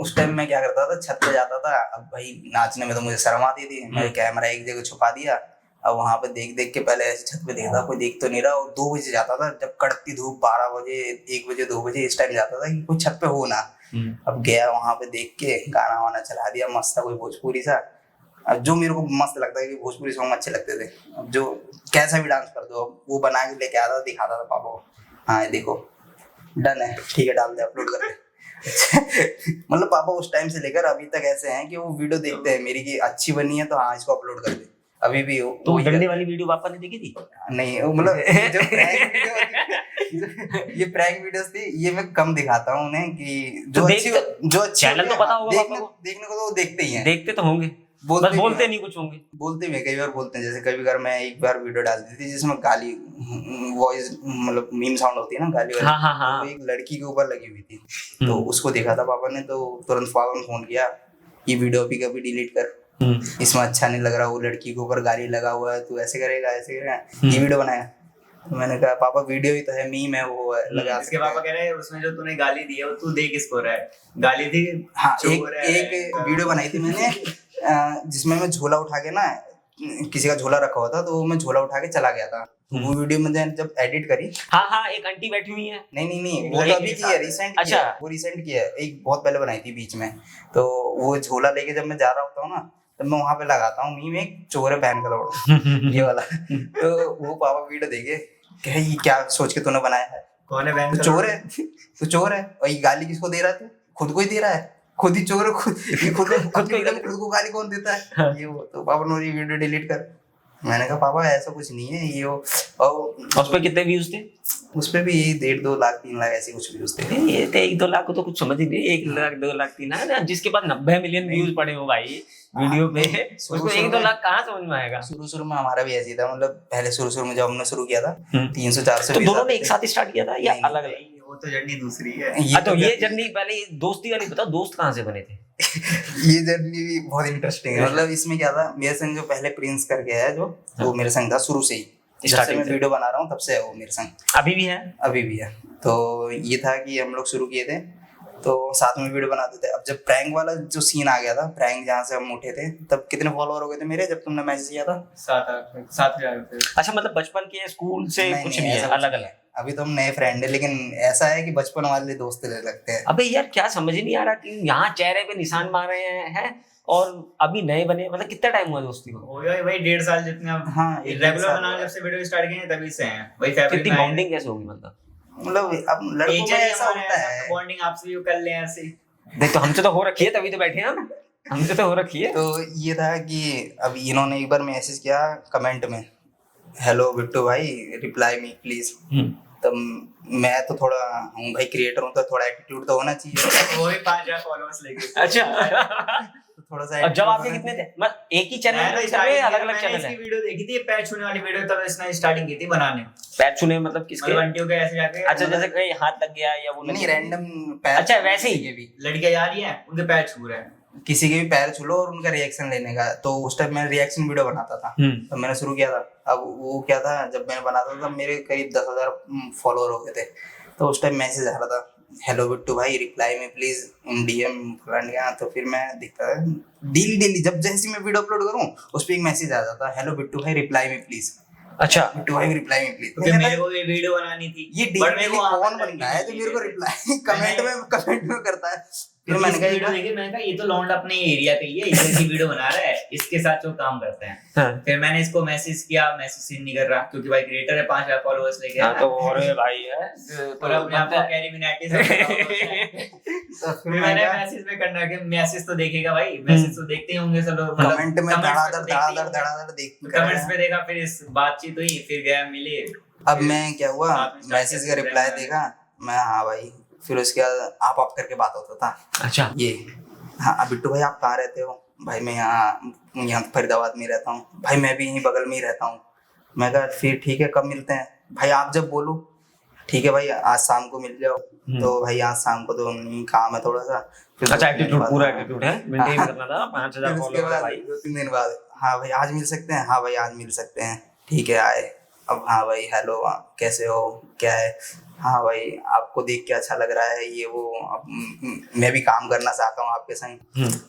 उस टाइम मैं क्या करता था, छत पे जाता था। अब भाई नाचने में तो मुझे शर्म आती थी, मैं कैमरा एक जगह छुपा दिया। अब वहां पे देख के पहले ऐसे छत पे देखता, कोई देख तो नहीं रहा, और 2 बजे जाता था, जब कड़कती धूप 12 बजे 1 बजे 2 बजे इस टाइम जाता था कि कोई छत पे हो ना। अब गया वहां पे, देख के गाना वाना चला दिया मस्त था कोई भोजपुरी सा। अब जो मेरे को मस्त लगता है कि भोजपुरी सॉन्ग अच्छे लगते थे, अब जो कैसा भी डांस कर दो, वो बना के लेके आता, दिखाता था पापा को, हाँ ये देखो डन है, ठीक है डाल दे, अपलोड कर दे। मतलब पापा उस टाइम से लेकर अभी तक ऐसे हैं कि वो वीडियो देखते हैं मेरी की अच्छी बनी है तो हाँ इसको अपलोड कर दे, अभी भी तो डंडे वाली वीडियो पापा ने देखी थी? नहीं मतलब जो प्रैंक वीडियो ये प्रैंक वीडियोस थी, ये मैं कम दिखाता हूँ उन्हें कि जो अच्छी चैनल तो पता होगा पापा को, देखने को तो वो देखते ही हैं, देखते तो होंगे, बोलते नहीं कुछ होंगे। बोलते भी कई बार बोलते हैं, जैसे कभी बार मैं एक बार वीडियो डाल दी थी जिसमें गाली वॉइस मतलब मीम साउंड होती है ना गाली वाली, हाँ। तो एक लड़की के ऊपर लगी हुई थी, तो उसको देखा था पापा ने, तो तुरंत पापा ने फोन किया ये वीडियो अभी कभी डिलीट कर, इसमें अच्छा नहीं लग रहा, वो लड़की के ऊपर गाली लगा हुआ है, तू ऐसे करेगा ये वीडियो बनाया। तो मैंने कहा पापा वीडियो ही तो है, मीम है, वो है लगा। इसके पापा कह रहे हैं उसमें जो तूने गाली दी है वो तू देख किसको रहा है, गाली थी। हाँ एक वीडियो बनाई थी मैंने जिसमें मैं झोला उठा के ना, किसी का झोला रखा हुआ था तो मैं झोला उठा के चला गया था, वो वीडियो मैंने जब एडिट करी, हाँ एक आंटी बैठी हुई है, नहीं वो तो अभी की है, रिसेंट अच्छा वो रिसेंट की है, एक बहुत पहले बनाई थी बीच में। तो वो झोला लेके जब मैं जा रहा होता हूँ ना, तब मैं वहां पे लगाता हूँ मीम, एक चोर है बहन का लौड़ा ये वाला। तो वो पापा वीडियो देखे, कहे ये क्या सोच के तूने बनाया है, कौन है बहन? चोर है, तू चोर है, और ये गाली किसको दे रहा है, तू खुद को ही दे रहा है, खुद ही चोर है, खुद को गाली कौन देता है ये वो। तो पापा ने ये वीडियो डिलीट कर। मैंने कहा पापा ऐसा कुछ नहीं है ये वो। और उस पर कितने व्यूज थे? उस पे भी 1.5-2 लाख 3 लाख ऐसे कुछ व्यूज थे। ये 1-2 लाख को तो कुछ समझ ही नहीं, 1 लाख 2 लाख 3 लाख, जिसके पास 90 मिलियन व्यूज पड़े हो भाई वीडियो पे, उसको 1-2 लाख कहाँ समझ में आएगा? शुरू में हमारा भी ऐसे ही था, मतलब पहले शुरू में जब हमने शुरू किया था 300-400। तो दोनों ने एक साथ स्टार्ट किया था या अलग अलग? वो तो जर्नी दूसरी है। तो ये जर्नी पहले दोस्ती वाली बताओ, दोस्त कहाँ से बने थे? ये जर्नी भी बहुत इंटरेस्टिंग है। मतलब इसमें क्या था, मेरे संग जो पहले प्रिंस करके है जो, वो मेरे संग था शुरू से ही, जब से मैं वीडियो बना रहा हूँ तब से है वो मेरे संग, अभी भी है। तो ये था कि हम लोग शुरू किए थे तो साथ में वीडियो बनाते थे। अब जब प्रैंक वाला जो सीन आ गया था, प्रैंक जहाँ से हम उठे थे, तब कितने फॉलोअर हो गए थे मेरे जब तुमने मैसेज किया था? 7,000। अच्छा, मतलब बचपन के स्कूल से कुछ नहीं है, अलग अलग? अभी तो हम नए फ्रेंड है, लेकिन ऐसा है कि बचपन वाले दोस्त लगते हैं। अबे यार क्या समझ ही नहीं आ रहा कि यहाँ चेहरे पे निशान मार रहे हैं और अभी नए बने, मतलब कितना टाइम हुआ दोस्ती को? वही 1.5 साल जितने अब हाँ रेगुलर बनाने जब से वीडियो स्टार्ट किए तभी से हैं। वही फैमिली कितनी बॉन्डिंग कैसे होगी? मतलब अब लड़कों में ऐसा होता है बॉन्डिंग आपसे भी कर ले ऐसे। देख तो हमसे तो हो रखी है, तभी तो बैठे हैं हम। हमसे तो हो रखी है। तो ये था कि अब इन्होंने एक बार मैसेज किया कमेंट में, हेलो बिट्टू भाई रिप्लाई मी प्लीज। तब मैं तो थोड़ा हूँ भाई, क्रिएटर हूँ तो थोड़ा एटीट्यूड तो होना चाहिए। वो भी 5,000 फॉलोअर्स लेके। अच्छा तो थोड़ा सा अब जब attitude आपके होना कितने थे? चाहिए। मैं एक ही चैनल मैं में तो कर रहे हैं, starting अलग अलग मैंने चैनल इसकी है? वीडियो देखी थी, पैर छूने वाली वीडियो, तब इसने स्टार्टिंग की थी बनाने। पैर छूने मतलब किसके? मतलब आंटियों के ऐसे जाके, अच्छा जैसे कहीं हाथ लग गया या वो लग नहीं गया? रैंडम पैर, अच्छा, वैसे ही? किसी के भी लड़कियां जा रही हैं, उनके पैर छू रहे हैं। किसी के भी पैर छू लो और उनका रिएक्शन लेने का। तो उस टाइम मैं रिएक्शन वीडियो बनाता था, तो मैंने शुरू किया था। अब वो क्या था, जब मैं बनाता था तब मेरे करीब 10,000 फॉलोअर हो गए थे। तो उस टाइम मैसेज आ रहा था, हेलो बिट्टू भाई रिप्लाई में प्लीज इन डीएम फलान गया। तो फिर मैं दिखता है डेली जब जैसे मैं वीडियो अपलोड करूँ उस पर एक मैसेज आ जाता, हेलो बिट्टू भाई रिप्लाई में प्लीज, अच्छा बिट्टू भाई रिप्लाई में प्लीज। क्योंकि मेरे को ये वीडियो बनानी थी, ये but मेरे डेली को कौन आदत बन गया है जो लगी मेरे को थी। रिप्लाई कमेंट में करता है। फिर फिर मैंने कहा वीडियो देखी, मैंने कहा ये तो लौंडा अपने एरिया का ही है, इधर की वीडियो बना रहा है, इसके साथ जो काम करते हैं। हाँ। फिर मैंने इसको मैसेज किया, मैसेज सीन नहीं कर रहा क्योंकि भाई क्रिएटर है, 5,000 फॉलोअर्स लेके हाँ आया। तो और भाई है और अपने आप को कैरिमिनाटी से तो फिर फिर मैंने मैसेज में करना कि मैसेज तो देखेगा भाई, मैसेज तो देखते ही होंगे सब लोग, कमेंट में धड़ाधड़ देख कमेंट्स पे देखा, फिर इस बातचीत हुई, फिर गया मिले। अब मैं क्या हुआ, साथ में मैसेज का start रिप्लाई किया। देखा मैं, हाँ भाई। फिर उसके बाद आप करके बात होता था। अच्छा ये हाँ बिट्टू भाई आप कहाँ रहते हो? भाई मैं यहाँ फरीदाबाद में रहता हूँ। भाई मैं भी यहीं बगल में ही रहता हूँ। मैं कहा फिर ठीक है, कब मिलते हैं? भाई आप जब बोलो। ठीक है भाई आज शाम को मिल जाओ। तो भाई आज शाम को तो काम है थोड़ा सा। फिर अच्छा 2-3 दिन एटीट्यूड, बाद, पूरा हाँ। एटीट्यूड है, मेंटेन करना था। 5,000 फिर उसके फॉलोअर बाद भाई। 2-3 दिन बाद, हाँ भाई आज मिल सकते हैं? हाँ भाई आज मिल सकते हैं। ठीक है आए। अब हाँ भाई हेलो कैसे हो, क्या है? हाँ भाई आपको देख के अच्छा लग रहा है ये वो। अब मैं भी काम करना चाहता हूँ आपके संग।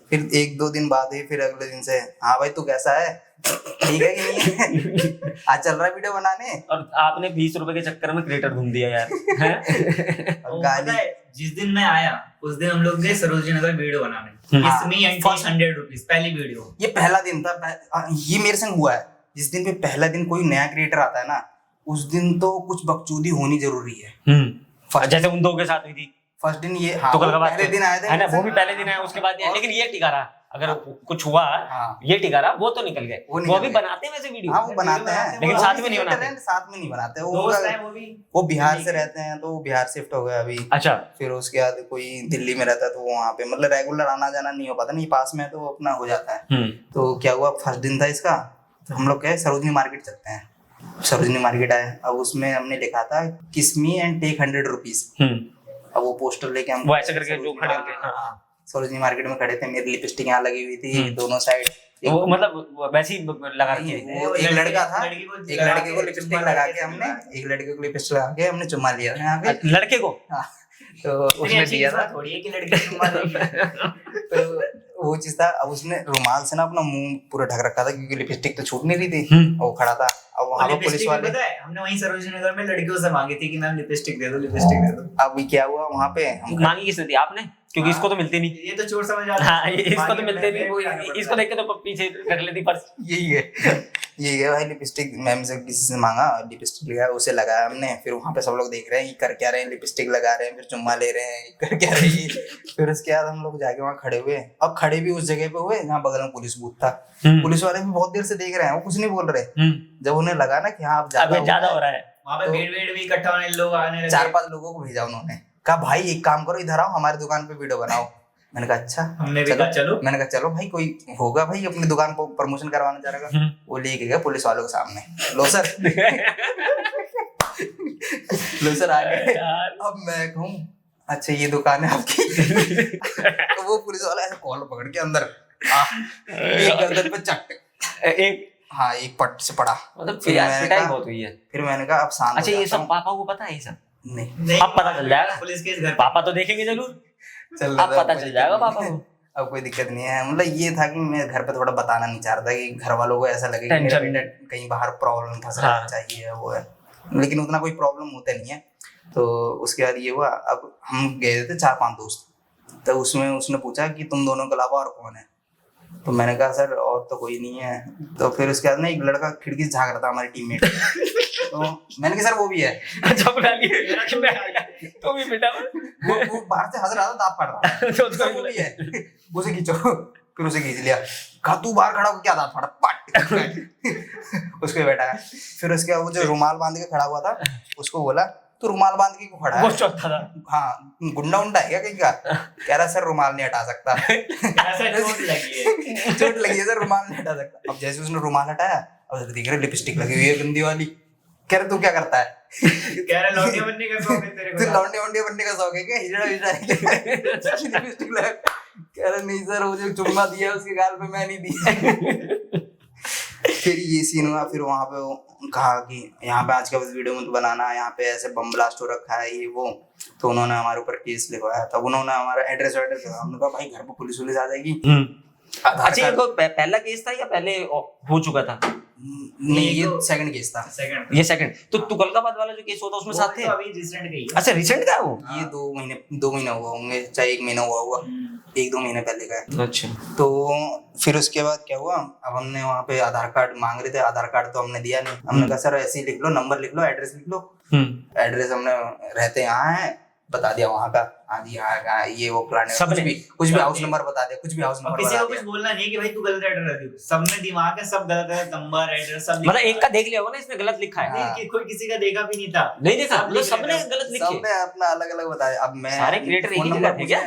फिर 1-2 दिन बाद ही फिर अगले दिन से, हाँ भाई तू कैसा है, ठीक है कि नहीं है? आज चल रहा है वीडियो बनाने। और आपने 20 रुपए के चक्कर में क्रिएटर घूम दिया यार। वो पता गाली है, जिस दिन मैं आया उस दिन हम लोग गए सरोजनी नगर वीडियो बनाने, हाँ। इसमें एंड 100 रुपीज पहली वीडियो। ये पहला दिन था। ये मेरे संग हुआ है। जिस दिन पे पहला दिन कोई नया क्रिएटर आता है ना, उस दिन तो कुछ बकचोदी होनी जरूरी है। जैसे उन दो के साथ हुई थी फर्स्ट दिन ये, हाँ तो कल का वो बात पहले दिन आए थे है ना, मेरे वो भी संग। पहले दिन आया, उसके बाद नहीं आया। और- लेकिन ये टिका रहा, अगर कुछ हुआ हाँ। ये टिका रहा, वो तो निकल गए। वो वो निकल अभी गए। बनाते हैं वैसे वीडियो। हाँ वो बनाते हैं लेकिन वो साथ भी में नहीं creator बनाते। हैं, साथ में नहीं बनाते। वो दोस्त उनका- है वो भी। वो बिहार से रहते हैं तो वो बिहार शिफ्ट हो गया अभी। अच्छा फिर उसके बाद कोई दिल्ली में रहता है तो वो वहाँ पे मतलब रेगुलर आना जाना नहीं हो पाता। नहीं पास में है तो वो अपना हो जाता है। तो क्या हुआ, फर्स्ट दिन था इसका, तो हम लोग गए सरोजनी मार्केट चलते हैं। सरोजनी मार्केट आए। अब उसमें हमने लिखा था किस मी एंड टेक 100 रुपीज। अब वो पोस्टर लेके हम वो ऐसे करके जो खड़े होते हैं, हाँ। सरोजनी मार्केट में खड़े थे। मेरी लिपस्टिक यहाँ लगी हुई थी दोनों साइड। वो मतलब वैसे ही लगा रखी थी। वो एक लड़का था, लड़की को एक लड़के को लिपस्टिक लगा के हमने, एक लड़के को लिपस्टिक लगा के हमने चुम्मा लिया था यहाँ पे। लड़के को हाँ, तो उसने दिया था। थोड़ी है कि लड़की चुम्मा देगी। तो वो चीज था। अब उसने रुमाल से ना अपना मुंह पूरा ढक रखा था क्योंकि लिपस्टिक तो छूट नहीं रही थी। वो खड़ा था। अब वहाँ पे पुलिस लिपस्टिक वाले, पता है, हमने वहीं सरोजनी नगर में लड़कियों से मांगी थी कि मैम लिपस्टिक दे दो, लिपस्टिक दे दो। अब क्या हुआ वहाँ पे हम मांगी किसने थी? आपने? क्योंकि इसको तो मिलती नहीं। ये तो चोर समझ आता है। हाँ इसको तो मिलते नहीं। वो मांगे इसको देख के तो पीछे रख लेती पर्स। यही है यही है भाई। लिपस्टिक मैम से किसी से मांगा, लिपस्टिक लगाया, उसे लगाया हमने। फिर वहाँ पे सब लोग देख रहे हैं ये कर क्या रहे हैं, लिपस्टिक लगा रहे हैं, फिर चुम्मा ले रहे हैं, ये कर क्या रहे हैं। फिर उसके बाद हम लोग जाके वहाँ खड़े हुए। अब खड़े भी उस जगह पे हुए जहाँ बगल में पुलिस बूथ था। पुलिस वाले भी बहुत देर से देख रहे हैं, वो कुछ नहीं बोल रहे। जब उन्हें लगा ना कि हाँ अब ज्यादा हो रहा है, वहाँ पे तो- भीड़ भी इकट्ठा होने, लोग आने लगे। 4-5 लोगों को भेजा उन्होंने। कहा भाई एक काम करो इधर आओ हमारी दुकान पे वीडियो बनाओ। मैंने कहा अच्छा। हमने भी कहा चलो। मैंने कहा चलो भाई कोई होगा भाई अपनी दुकान को प्रमोशन करवाना चाह रहा। वो लेके गया पुलिस वालों के सामने। लो सर लो सर आ गए। अब मैं कहूँ अच्छा ये दुकान है आपकी। तो वो पुलिस वाला ऐसे कॉलर पकड़ के अंदर एक गर्दन पे चट, एक हाँ एक पट से पड़ा। मतलब फिर मैंने पिटाई कहा- बहुत हुई है। फिर मैंने कहा अब शांत हो अच्छा ये जाता सब हूँ। पापा को पता है? ये सब नहीं नहीं, अब पता चल जाएगा। पुलिस केस घर पापा तो देखेंगे जरूर, चल अब रहा था, पता कोई चल दिक्कत जाएगा नहीं पापा है। को। अब कोई दिक्कत नहीं है। मतलब ये था कि मैं घर पे थोड़ा बताना नहीं चाह रहा था कि घर वालों को ऐसा लगे कि मेरा टेंशन। बेटा कहीं बाहर प्रॉब्लम फंस रहा है, हाँ। चाहिए वो है। लेकिन उतना कोई प्रॉब्लम होता नहीं है। तो उसके बाद ये हुआ, अब हम गए थे 4-5 दोस्त। तो उसमें उसने पूछा कि तुम दोनों के अलावा और कौन है? तो मैंने कहा सर और तो कोई नहीं है। तो फिर उसके बाद ना एक लड़का खिड़की से झाँक रहा था हमारे टीममेट। तो मैंने कहा सर वो भी है। अच्छा बुला लिए तो भी बेटा वो बाहर से हंस रहा था, दांत फाड़ रहा था। तो सर वो भी है, उसे खींचो। फिर उसे खींच लिया, कहा तू बाहर खड़ा हो क्या दांत फाड़ा, पट उसको बैठा। फिर उसके बाद वो जो रुमाल बांध के खड़ा हुआ था उसको बोला तू रुमाल बांध के क्यों खड़ा वो है? चौथा था। हाँ गुंडा उंडा है क्या कहीं का? कह रहा सर रुमाल नहीं हटा सकता। ऐसा चोट लगी है। चोट लगी है सर, रुमाल नहीं हटा सकता। अब जैसे उसने रुमाल हटाया, अब देख रहे लिपस्टिक लगी हुई है गंदी वाली। कह रहे तू क्या करता है? कह रहा लौंडिया बनने का शौक है तेरे तू को। लौंडे वोंडे बनने का शौक है क्या? हिजड़ा हिजड़ा लिपस्टिक लगा। कह रहा नहीं सर, वो जो चुम्मा दिया उसके गाल पे मैं नहीं दिया। फिर ये सीन हुआ। फिर वहां पे वो कहा कि यहाँ पे आज का वीडियो मत बनाना, यहाँ पे ऐसे बम ब्लास्ट हो रखा है ये वो। तो उन्होंने हमारे ऊपर केस लिखवाया। तब उन्होंने हमारा एड्रेस वैड्रेस लिखा। हमने कहा भाई घर पे पुलिस वुलिस आ जाएगी। आधार अच्छा, ये कार्ड- तो पहला केस था या पहले हो चुका था? नहीं ये तो- सेकंड केस था। सेकंड ये सेकंड। तो तुगलकाबाद वाला जो केस होता उसमें साथ थे? तो अभी रिसेंट गई है। अच्छा, रिसेंट का है वो? ये 2 महीने हुआ होंगे, चाहे 1 महीना हुआ होगा, 1-2 महीने पहले का है। अच्छा। तो फिर उसके बाद क्या हुआ, अब हमने वहाँ पे आधार कार्ड मांग रहे थे, आधार कार्ड तो हमने दिया नहीं। हमने कहा सर ऐसे ही लिख लो, नंबर लिख लो, एड्रेस लिख लो। एड्रेस हमने रहते यहाँ है बता दिया वहाँ का, हाँ जी यहाँ का ये वो प्लान है, सबने? कुछ भी हाउस नंबर बता दिया, कुछ भी हाउस अब नंबर किसी बता को कुछ दिया। बोलना नहीं है कि भाई तू गलत एड्रेस रख दी। सबने दिमाग है, सब गलत है, नंबर एड्रेस सब मतलब एक का देख लिया होगा ना इसने गलत लिखा है? हाँ। नहीं, कोई किसी का देखा भी नहीं था। नहीं देखा, सब मतलब लिख सबने रहे थे। गलत लिखे। सबने अपना अलग अलग बताया। अब मैं सारे creator एक ही जगह थे क्या?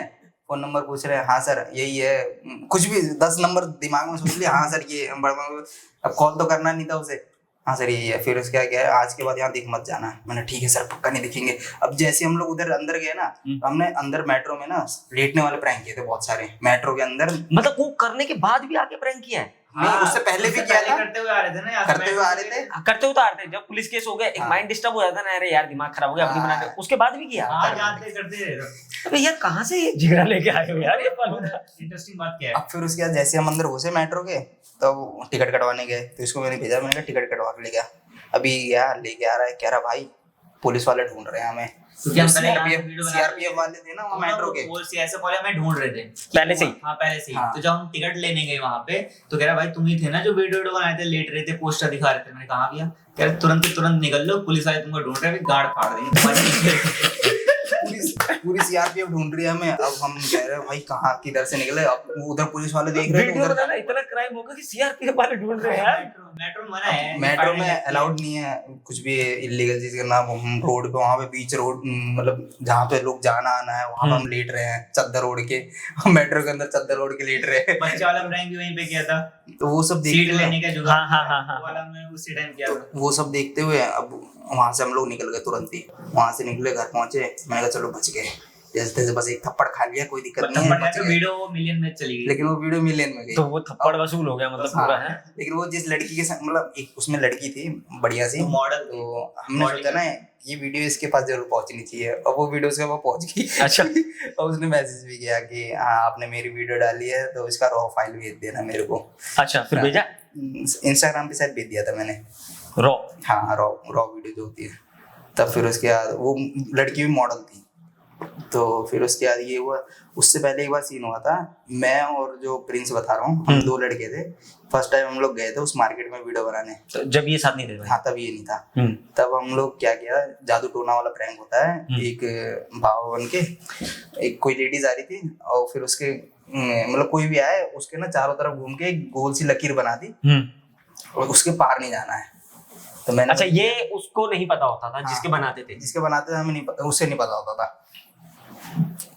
फोन नंबर पूछ रहे हैं, हाँ सर यही है, कुछ भी 10 नंबर दिमाग में सोच लिया, हाँ सर ये अब कॉल तो करना नहीं था उसे, हाँ सर यही है। फिर उसके क्या है, आज के बाद यहाँ दिख मत जाना। मैंने ठीक है सर पक्का नहीं दिखेंगे। अब जैसे हम लोग उधर अंदर गए ना, हमने अंदर मेट्रो में ना लेटने वाले प्रैंक किए थे बहुत सारे मेट्रो के अंदर। मतलब वो करने के बाद भी आके प्रैंक किया है? नहीं उससे पहले भी किया था, करते हुए आ रहे थे ना, यहाँ से करते हुए आ रहे थे। करते हुए तो आ रहे थे, जब पुलिस केस हो गया एक हाँ। माइंड डिस्टर्ब हो जाता है ना, अरे यार दिमाग खराब हो गया, अब नहीं हाँ। बनाने, उसके बाद भी किया? हाँ, जानते करते रहे थे। अबे यार कहाँ से ये जिगरा लेके आए हो यार, ये फालूदा। इंटरेस्टिंग बात क्या है? अब फिर उसके बाद जैसे हम अंदर घुसे मेट्रो के, तब टिकट कटवाने गए। तो इसको मैंने भेजा, मैंने कहा टिकट कटवा के ले गया। अभी गया लेके आ रहा है, कह रहा भाई पुलिस वाले ढूंढ रहे हैं हमें। क्योंकि हम पहले यहाँ पे वीडियो बना रहे थे। सीआरपीएफ वाले थे ना वहाँ मेट्रो के। वो सीएसएफ वाले हमें ढूंढ रहे थे पहले से ही? हाँ पहले से ही। हाँ। तो जब हम टिकट लेने गए वहाँ पे, तो कह रहा भाई तुम ही थे ना जो वीडियो बनाए थे, लेट रहे थे, पोस्टर दिखा रहे थे। मैंने कहा भैया, कह रहे तुरंत के तुरंत निकल लो, पुलिस वाले तुमको ढूंढ रहे हैं, गार्ड फाड़ देंगे तुम्हारे। पूरी सीआरपीएफ ढूंढ रही है हमें। अब हम कह रहे हैं भाई कहाँ किधर से निकले, अब उधर पुलिस वाले देख रहे हैं वीडियो उधर। बनाना इतना क्राइम होगा कि सीआरपीएफ वाले ढूंढ रहे हैं यार। मेट्रो में मना है, मेट्रो में अलाउड नहीं है कुछ भी इलीगल चीज करना। हम रोड पे, वहाँ पे बीच रोड, मतलब जहाँ पे लोग जाना आना है वहाँ पे हम लेट रहे हैं चद्दर ओढ़ के। मेट्रो के अंदर चद्दर ओढ़ के लेट रहे हैं। बच्चे वाला प्रैंक भी वहीं पे किया था, तो वो सब सीट देखते हुए, लेने का जो हाँ, हाँ, हाँ, हाँ। वो वाला मैं उसी टाइम किया तो था। वो सब देखते हुए अब वहां से हम लोग निकल गए तुरंत ही। वहां से निकले, घर पहुंचे, मैंने कहा चलो बच गए जैसे तैसे, बस एक थप्पड़ खा लिया, कोई दिक्कत नहीं है, बच गए। वीडियो मिलियन में चली गई। लेकिन वो वीडियो मिलियन में गई। तो वो थप्पड़ वसूल हो गया मतलब हाँ, पूरा है। लेकिन वो जिस लड़की के संग, मतलब एक उसमें लड़की थी बढ़िया सी, मॉडल तो हमने सोचा ना ये वीडियो इसके पास जरूर पहुंचनी चाहिए, और वो वीडियो उसके पास पहुंच गई। अच्छा। और उसने मैसेज भी किया कि हाँ आपने मेरी वीडियो डाली है तो इसका रॉ फाइल भेज देना मेरे को। अच्छा, फिर भेजा? इंस्टाग्राम पे शायद भेज दिया था मैंने। रॉ? हाँ रॉ वीडियो जो होती है। तब फिर उसके बाद वो लड़की भी मॉडल थी। तो फिर उसके बाद ये हुआ। उससे पहले एक बार सीन हुआ था, मैं और जो प्रिंस बता रहा हूँ, हम 2 लड़के थे। फर्स्ट टाइम हम लोग गए थे उस मार्केट में वीडियो बनाने। तो जब ये साथ नहीं थे भाई? हाँ तब ये नहीं था। तब हम लोग क्या किया, जादू टोना वाला प्रैंक होता है। एक भाव बन के एक कोई लेडीज आ रही थी, और फिर उसके मतलब कोई भी आए उसके ना चारों तरफ घूम के एक गोल सी लकीर बना दी, और उसके पार नहीं जाना है। तो मैंने, अच्छा, ये उसको नहीं पता होता था जिसके बनाते थे? जिसके बनाते थे हमें नहीं पता, उससे नहीं पता होता था।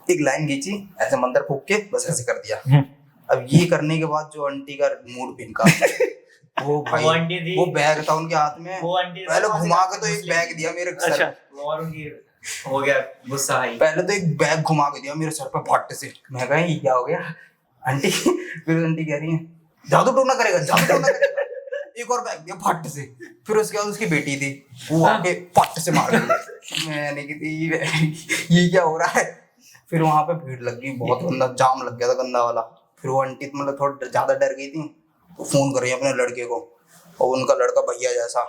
एक लाइन खींची, ऐसे मंदिर फूक के बस ऐसे कर दिया। अब ये करने के बाद जो आंटी का मूड पिनका, वो भाई, वो आंटी थी, वो बैग था उनके हाथ में, वो आंटी पहले घुमा के तो एक बैग दिया मेरे सर। अच्छा। और उनकी हो गया गुस्सा आई। पहले तो एक बैग घुमा के दिया मेरे सर पे फट से। मैं कहा ये क्या हो गया आंटी? फिर आंटी कह रही है जादू टोना करेगा, जादू टोना करेगा। एक और बैग दिया फट से। फिर उसके बाद उसकी बेटी थी, वो आके फट से मार दी। मैंने कहा ये क्या हो रहा है? फिर वहां पे भीड़ लग गई, बहुत गंदा जाम लग गया था, गंदा वाला। फिर वो आंटी मतलब थोड़ा ज्यादा डर गई थी, तो फोन कर रही है अपने लड़के को, और उनका लड़का भैया जैसा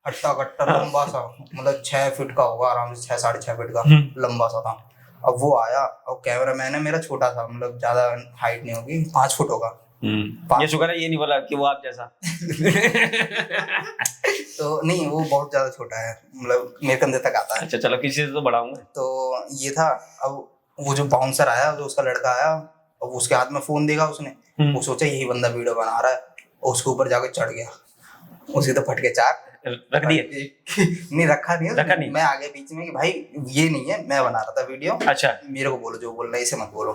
हट्टा कट्टा लंबा सा, मतलब 6 फीट का होगा आराम से, 6-6.5 फीट का लंबा सा था। अब वो आया, और कैमरा मैन है मेरा छोटा था, मतलब ज्यादा हाइट नहीं होगी, 5 फुट होगा। ये शुक्र है ये नहीं बोला कि वो आप जैसा। तो नहीं, वो बहुत ज्यादा छोटा है, मतलब मेरे कंधे तक आता है। अच्छा चलो, किसी से तो बड़ा हूँ। तो ये था। अब वो जो बाउंसर आया, जो उसका लड़का आया, अब उसके हाथ में फोन देखा उसने, वो सोचा यही बंदा वीडियो बना रहा है, और उसके ऊपर जाके चढ़ गया, उसे तो फटके चार रख दिए? नहीं रखा नहीं, रखा नहीं। मैं आगे बीच में कि भाई ये नहीं है, मैं बना रहा था वीडियो, अच्छा। मेरे को बोलो जो बोलना है, इसे मत बोलो।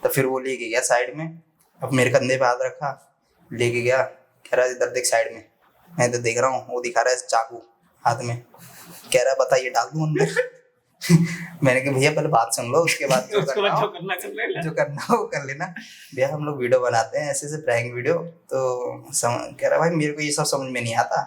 तो फिर वो लेके गया साइड में, अब मेरे कंधे पे हाथ रखा, लेके गया, कह रहा है इधर देख साइड में, मैं तो देख रहा हूँ, वो दिखा रहा है चाकू हाथ में, कह रहा है बताइए डाल दूं अंदर। मैंने कहा भैया पहले बात सुन लो, उसके बाद जो उसके करना बाद हो, जो करना कर लेना। जो करना हो वो कर लेना। भैया हम लोग वीडियो बनाते हैं ऐसे ऐसे प्रैंक वीडियो, तो कह रहा भाई मेरे को ये सब समझ में नहीं आता,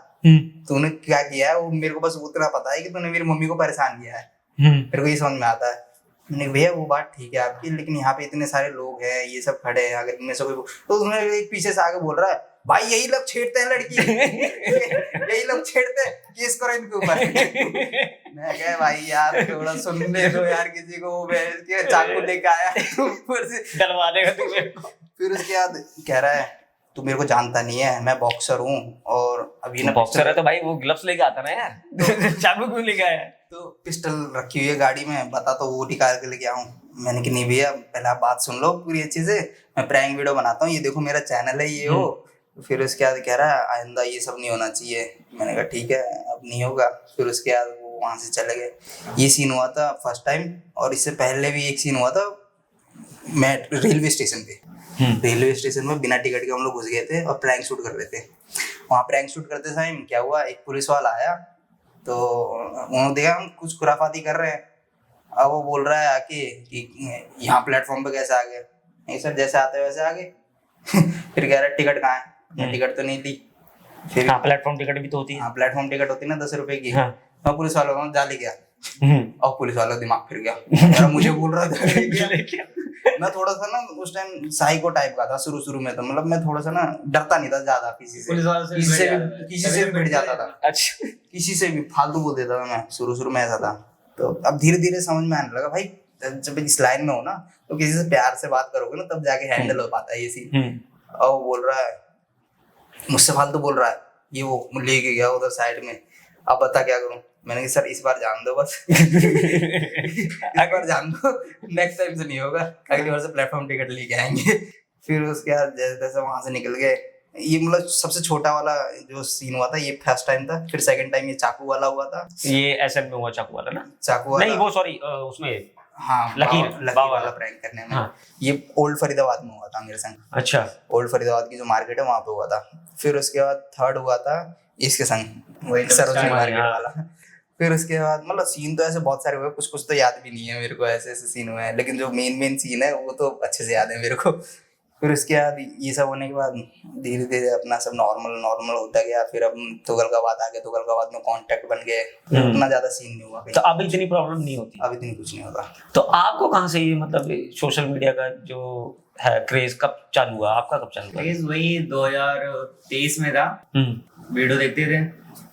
तूने क्या किया है, वो मेरे को बस उतना पता है कि तूने मेरी मम्मी को परेशान किया है, मेरे को ये समझ में आता है। मैंने कहा, भैया वो बात ठीक है आपकी, लेकिन यहाँ पे इतने सारे लोग हैं, ये सब खड़े हैं, अगर इनमें से कोई, तो उसमें एक पीछे से आगे बोल रहा है भाई यही लोग छेड़ते हैं लड़की, यही लोग छेड़ते हैं, केस करो इनके ऊपर। मैं कहा भाई यार थोड़ा सुनने दो यार, किसी को वो इसके चाकू लेके आया ऊपर से डलवा देगा तू मेरे को। फिर उसके बाद कह रहा है तू मेरे को जानता नहीं है, मैं बॉक्सर हूँ, और अभी ना बॉक्सर है तो भाई वो ग्लव्स लेके आता ना यार, चाकू क्यों लेके आया? तो पिस्टल रखी हुई है गाड़ी में, बता तो वो निकाल के लेके आऊँ। मैंने कहा नहीं भैया पहले आप बात सुन लो पूरी अच्छे से, मैं प्रैंक वीडियो बनाता हूँ, ये देखो मेरा चैनल है ये हो। फिर उसके बाद कह रहा है आइंदा ये सब नहीं होना चाहिए। मैंने कहा ठीक है अब नहीं होगा। फिर उसके बाद वो वहाँ से चले गए। ये सीन हुआ था फर्स्ट टाइम, और इससे पहले भी एक सीन हुआ था, मैं रेलवे स्टेशन पे, रेलवे स्टेशन में बिना टिकट के हम लोग घुस गए थे और प्रैंक शूट कर रहे थे। वहाँ प्रैंक शूट करते टाइम क्या हुआ, एक पुलिस वाला आया, तो उन्होंने देखा हम कुछ खुराफाती कर रहे हैं। अब वो बोल रहा है आके कि यहाँ प्लेटफॉर्म पे कैसे आ गए? नहीं सर जैसे आते वैसे आ गए। फिर कह रहा है टिकट कहाँ है? मैं टिकट तो नहीं ली। फिर हाँ प्लेटफॉर्म टिकट भी तो होती है। हाँ प्लेटफॉर्म टिकट होती है ना 10 रुपए की। हाँ। मैं पुलिस वालों को जा ले गया, और पुलिस वाला दिमाग फिर गया, मुझे बोल रहा था मैं थोड़ा सा ना उस टाइम साइको टाइप का था शुरू में, तो मतलब मैं थोड़ा सा ना डरता नहीं था ज्यादा किसी से, किसी से भी भिड़ जाता था। अच्छा। किसी से भी फालतू बोल देता था मैं, शुरू में ऐसा था। तो अब धीरे धीरे समझ में आने लगा भाई जब इस लाइन में हो ना तो किसी से प्यार से बात करोगे ना तब जाके हैंडल हो पाता है ये सीन। और वो बोल रहा है मुझसे फालतू बोल रहा है, ये वो लेके गया उधर साइड में, अब बता क्या करूं? मैंने कहा सर इस बार जान दो बस। इस बार जान दो, नेक्स्ट टाइम से नहीं होगा, अगली बार से प्लेटफॉर्म टिकट लेके आएंगे। फिर उसके बाद जैसे तैसे वहां से निकल गए। ये मतलब सबसे छोटा वाला जो सीन हुआ था ये फर्स्ट टाइम था। फिर सेकंड टाइम ये चाकू वाला हुआ था। ये एसएन में हुआ चाकू वाला ना? चाकू वाला नहीं वो सॉरी उसमें हाँ लकीर वाला प्रैंक करने में। हाँ। ये ओल्ड फरीदाबाद में हुआ था मेरे संग। अच्छा। ओल्ड फरीदाबाद की जो मार्केट है वहां पे हुआ था। फिर उसके बाद थर्ड हुआ था इसके संग, वही सरोजनी मार्केट वाला। फिर उसके बाद मतलब सीन तो ऐसे बहुत सारे हुए, कुछ कुछ तो याद भी नहीं है मेरे को, ऐसे ऐसे सीन हुए हैं, लेकिन जो मेन सीन है वो तो अच्छे से याद है मेरे को। फिर उसके बाद ये सब होने के बाद धीरे धीरे अपना सब नॉर्मल होता गया। फिर अब तुगलकाबाद आ गए, तुगलकाबाद में कांटेक्ट बन गए, उतना ज्यादा सीन नहीं हुआ। तो अब इतनी प्रॉब्लम नहीं होती? अब इतनी कुछ नहीं होता। तो आपको कहाँ से ये मतलब सोशल मीडिया का जो है क्रेज कब चालू हुआ? आपका कब चालू हुआ? क्रेज वही 2023 में था। वीडियो देखते थे,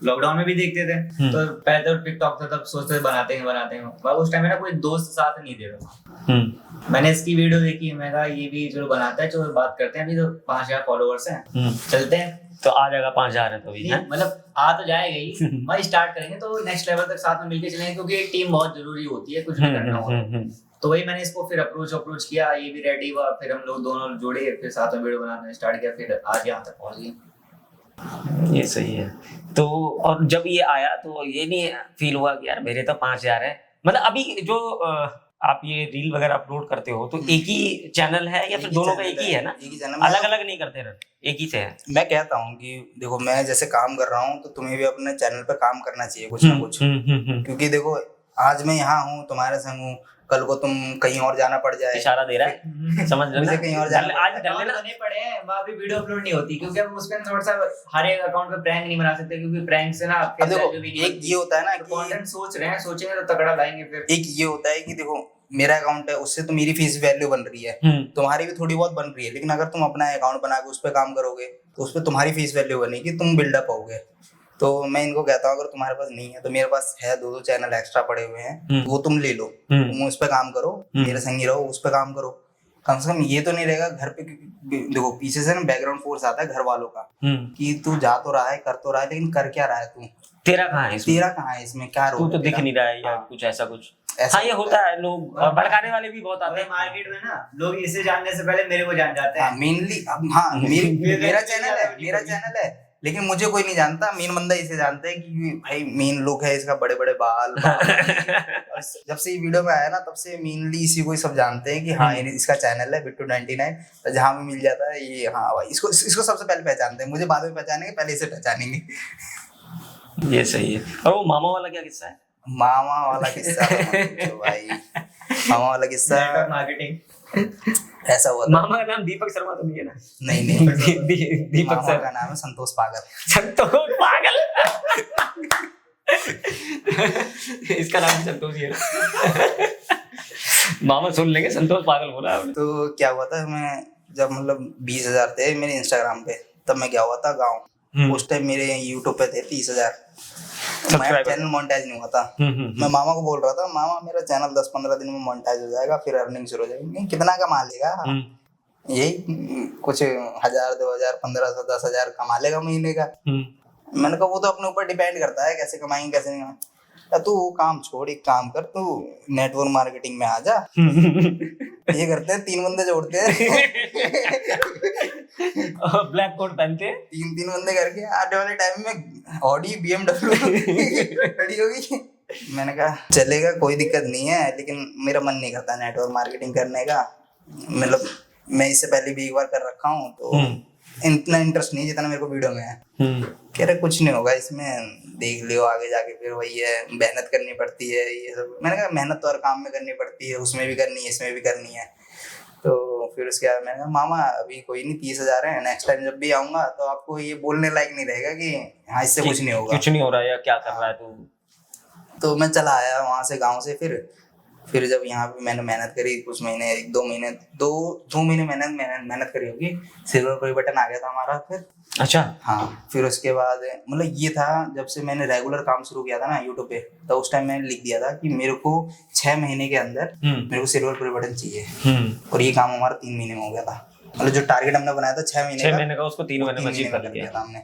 लॉकडाउन में भी देखते थे। तो पहले तो टिकटॉक था, तब सोचते थे बनाते हैं पर उस टाइम में ना कोई दोस्त साथ नहीं दे रहा। मैंने इसकी वीडियो देखी, मैं कहा ये भी जो बनाता है जो बात करते हैं, अभी तो 5000 फॉलोअर्स हैं, चलते हैं। तो आ जाएगा 5000 है तो भी मतलब आ तो जाएगा ही। भाई स्टार्ट करेंगे तो नेक्स्ट लेवल तक साथ में मिलके चलेंगे, क्योंकि एक टीम बहुत जरूरी होती है कुछ भी करना हो। तो वही मैंने इसको फिर अप्रोच किया, ये भी रेडी हुआ, फिर हम लोग दोनों जुड़े, फिर साथ में वीडियो बनाना स्टार्ट किया, फिर आज यहाँ तक पहुंच गए। ये सही है। तो और जब ये आया तो ये नहीं फील हुआ कि यार मेरे तो 5000 है? मतलब अभी जो आप ये रील वगैरह अपलोड करते हो तो एक ही चैनल है या फिर दोनों का एक ही है ना? एक ही चैनल, अलग अलग नहीं करते रहे, एक ही से है? मैं कहता हूँ कि देखो मैं जैसे काम कर रहा हूँ तो तुम्हें भी अपने चैनल पे काम करना चाहिए कुछ ना कुछ। क्योंकि देखो आज मैं यहाँ हूँ तुम्हारे संग हूँ, कल को तुम कहीं और जाना पड़ जाए। इशारा दे रहा है, समझ रहे मुझे कहीं और जाना आज डलने ना नहीं पड़े हैं, वहाँ भी वीडियो अपलोड नहीं होती, क्योंकि हम उसमें थोड़ा सा हर एक अकाउंट पे प्रैंक नहीं बना सकते, क्योंकि प्रैंक से ना अब देखो एक ये होता है ना कि कंटेंट सोचेंगे तो तगड़ा लाएंगे। फिर एक ये होता है कि देखो मेरा अकाउंट है, उससे तो मेरी फेस वैल्यू बन रही है, तुम्हारी भी थोड़ी बहुत बन रही है, लेकिन अगर तुम अपना अकाउंट बना के उस पर काम करोगे तो उस पर तुम्हारी फेस वैल्यू बनेगी, तुम बिल्डअप होगे। तो मैं इनको कहता हूँ अगर तुम्हारे पास नहीं है तो मेरे पास है 2 चैनल एक्स्ट्रा पड़े हुए हैं, वो तुम ले लो, तुम उस पर काम करो, मेरे संग ही रहो, उस पर काम करो। कम से कम ये तो नहीं रहेगा घर पे, देखो पीछे से ना बैकग्राउंड फोर्स आता है घर वालों का कि तू जा तो रहा है कर तो रहा है, लेकिन कर क्या रहा है तू, तेरा कहाँ है इसमें? तेरा कहाँ है इसमें, क्या तू रोल तो है दिख तेरा? नहीं रहा है या कुछ ऐसा कुछ ऐसा हाँ ये होता है, लोग भड़काने वाले भी बहुत आते अबे हैं। मार्केट में ना लोग इसे जानने से पहले मेरे को जान जाते हैं। मेनली अब हाँ मेरा चैनल है लेकिन मुझे कोई नहीं जानता, मेन बंदा इसे जानता है कि भाई मेन लुक है इसका, बड़े बड़े बाल और जब से ये वीडियो में आया ना तब से मेनली इसी को ही सब जानते हैं कि हाँ इसका चैनल है बिट्टू 99, तो जहाँ भी मिल जाता है ये हाँ भाई इसको सबसे पहले पहचानते हैं, मुझे बाद में पहचानेंगे, पहले इसे पहचानेंगे। ये सही है। और वो मामा वाला क्या किस्सा है? मामा वाला किस्सा तो भाई मामा वाला किस्सा नेटवर्क मार्केटिंग। ऐसा हुआ था। मामा का नाम दीपक शर्मा तो नहीं है ना? नहीं दीपक मामा सर का नाम है संतोष पागल। संतोष पागल। इसका नाम भी संतोष ही है ना? मामा सुन लेंगे, संतोष पागल बोला आपने। तो क्या हुआ था, मैं जब मतलब 20,000 थे मेरे इंस्टाग्राम पे, तब मैं गया हुआ था गाँव। उस टाइम मेरे यूट्यूब पे थे 30,000, मेरा चैनल मोनेटाइज नहीं हुआ था। मैं मामा को बोल रहा था, मामा मेरा चैनल 10-15 दिन में मोनेटाइज हो जाएगा, फिर अर्निंग शुरू हो जाएगी। कितना कमा लेगा? यही कुछ 1,000, 2,000, 1,500, 10,000 कमा लेगा महीने का। मैंने कहा वो तो अपने ऊपर डिपेंड करता है कैसे कमाएंगे कैसे नहीं कमाएंगे। तू वो काम छोड़, एक काम कर, तू नेटवर्क मार्केटिंग में आ जा। ये करते हैं 3 बंदे जोड़ते हैं ब्लैक कोट पहनते हैं, 3 बंदे करके आने वाले टाइम में ऑडी BMW खड़ी होगी। मैंने कहा चलेगा, कोई दिक्कत नहीं है, लेकिन मेरा मन नहीं करता नेटवर्क मार्केटिंग करने का। मतलब मैं इससे पहले भी एक बार कर रखा हूँ, तो इतना इंटरेस्ट नहीं जितना मेरे को वीडियो में है। कह रहे कुछ नहीं होगा इसमें, देख लियो आगे जाके, फिर वही है मेहनत करनी पड़ती है ये सब। मैंने कहा मेहनत तो हर काम में करनी पड़ती है, उसमें भी करनी है इसमें भी करनी है। तो फिर उसके बाद मैंने कहा मामा अभी कोई नहीं, 30,000 है, नेक्स्ट टाइम जब भी आऊंगा तो आपको ये बोलने लायक नहीं रहेगा कि हाँ इससे कुछ नहीं होगा, कुछ नहीं हो रहा है या क्या कर रहा है तू। तो मैं चला आया वहां से गाँव से। फिर जब यहाँ पे मैंने मेहनत करी कुछ महीने, 1-2 महीने, 2 महीने मेहनत करी होगी, सिल्वर प्ले बटन आ गया था हमारा फिर। अच्छा हाँ, फिर उसके बाद मतलब ये था जब से मैंने रेगुलर काम शुरू किया था ना यूट्यूब पे, तो उस टाइम मैंने लिख दिया था कि मेरे को 6 महीने के अंदर मेरे को सिल्वर प्ले बटन चाहिए। और ये काम हमारा 3 महीने में हो गया था। मतलब जो टारगेट हमने बनाया था 6 महीने का, उसको 3 महीने में अचीव कर दिया था हमने।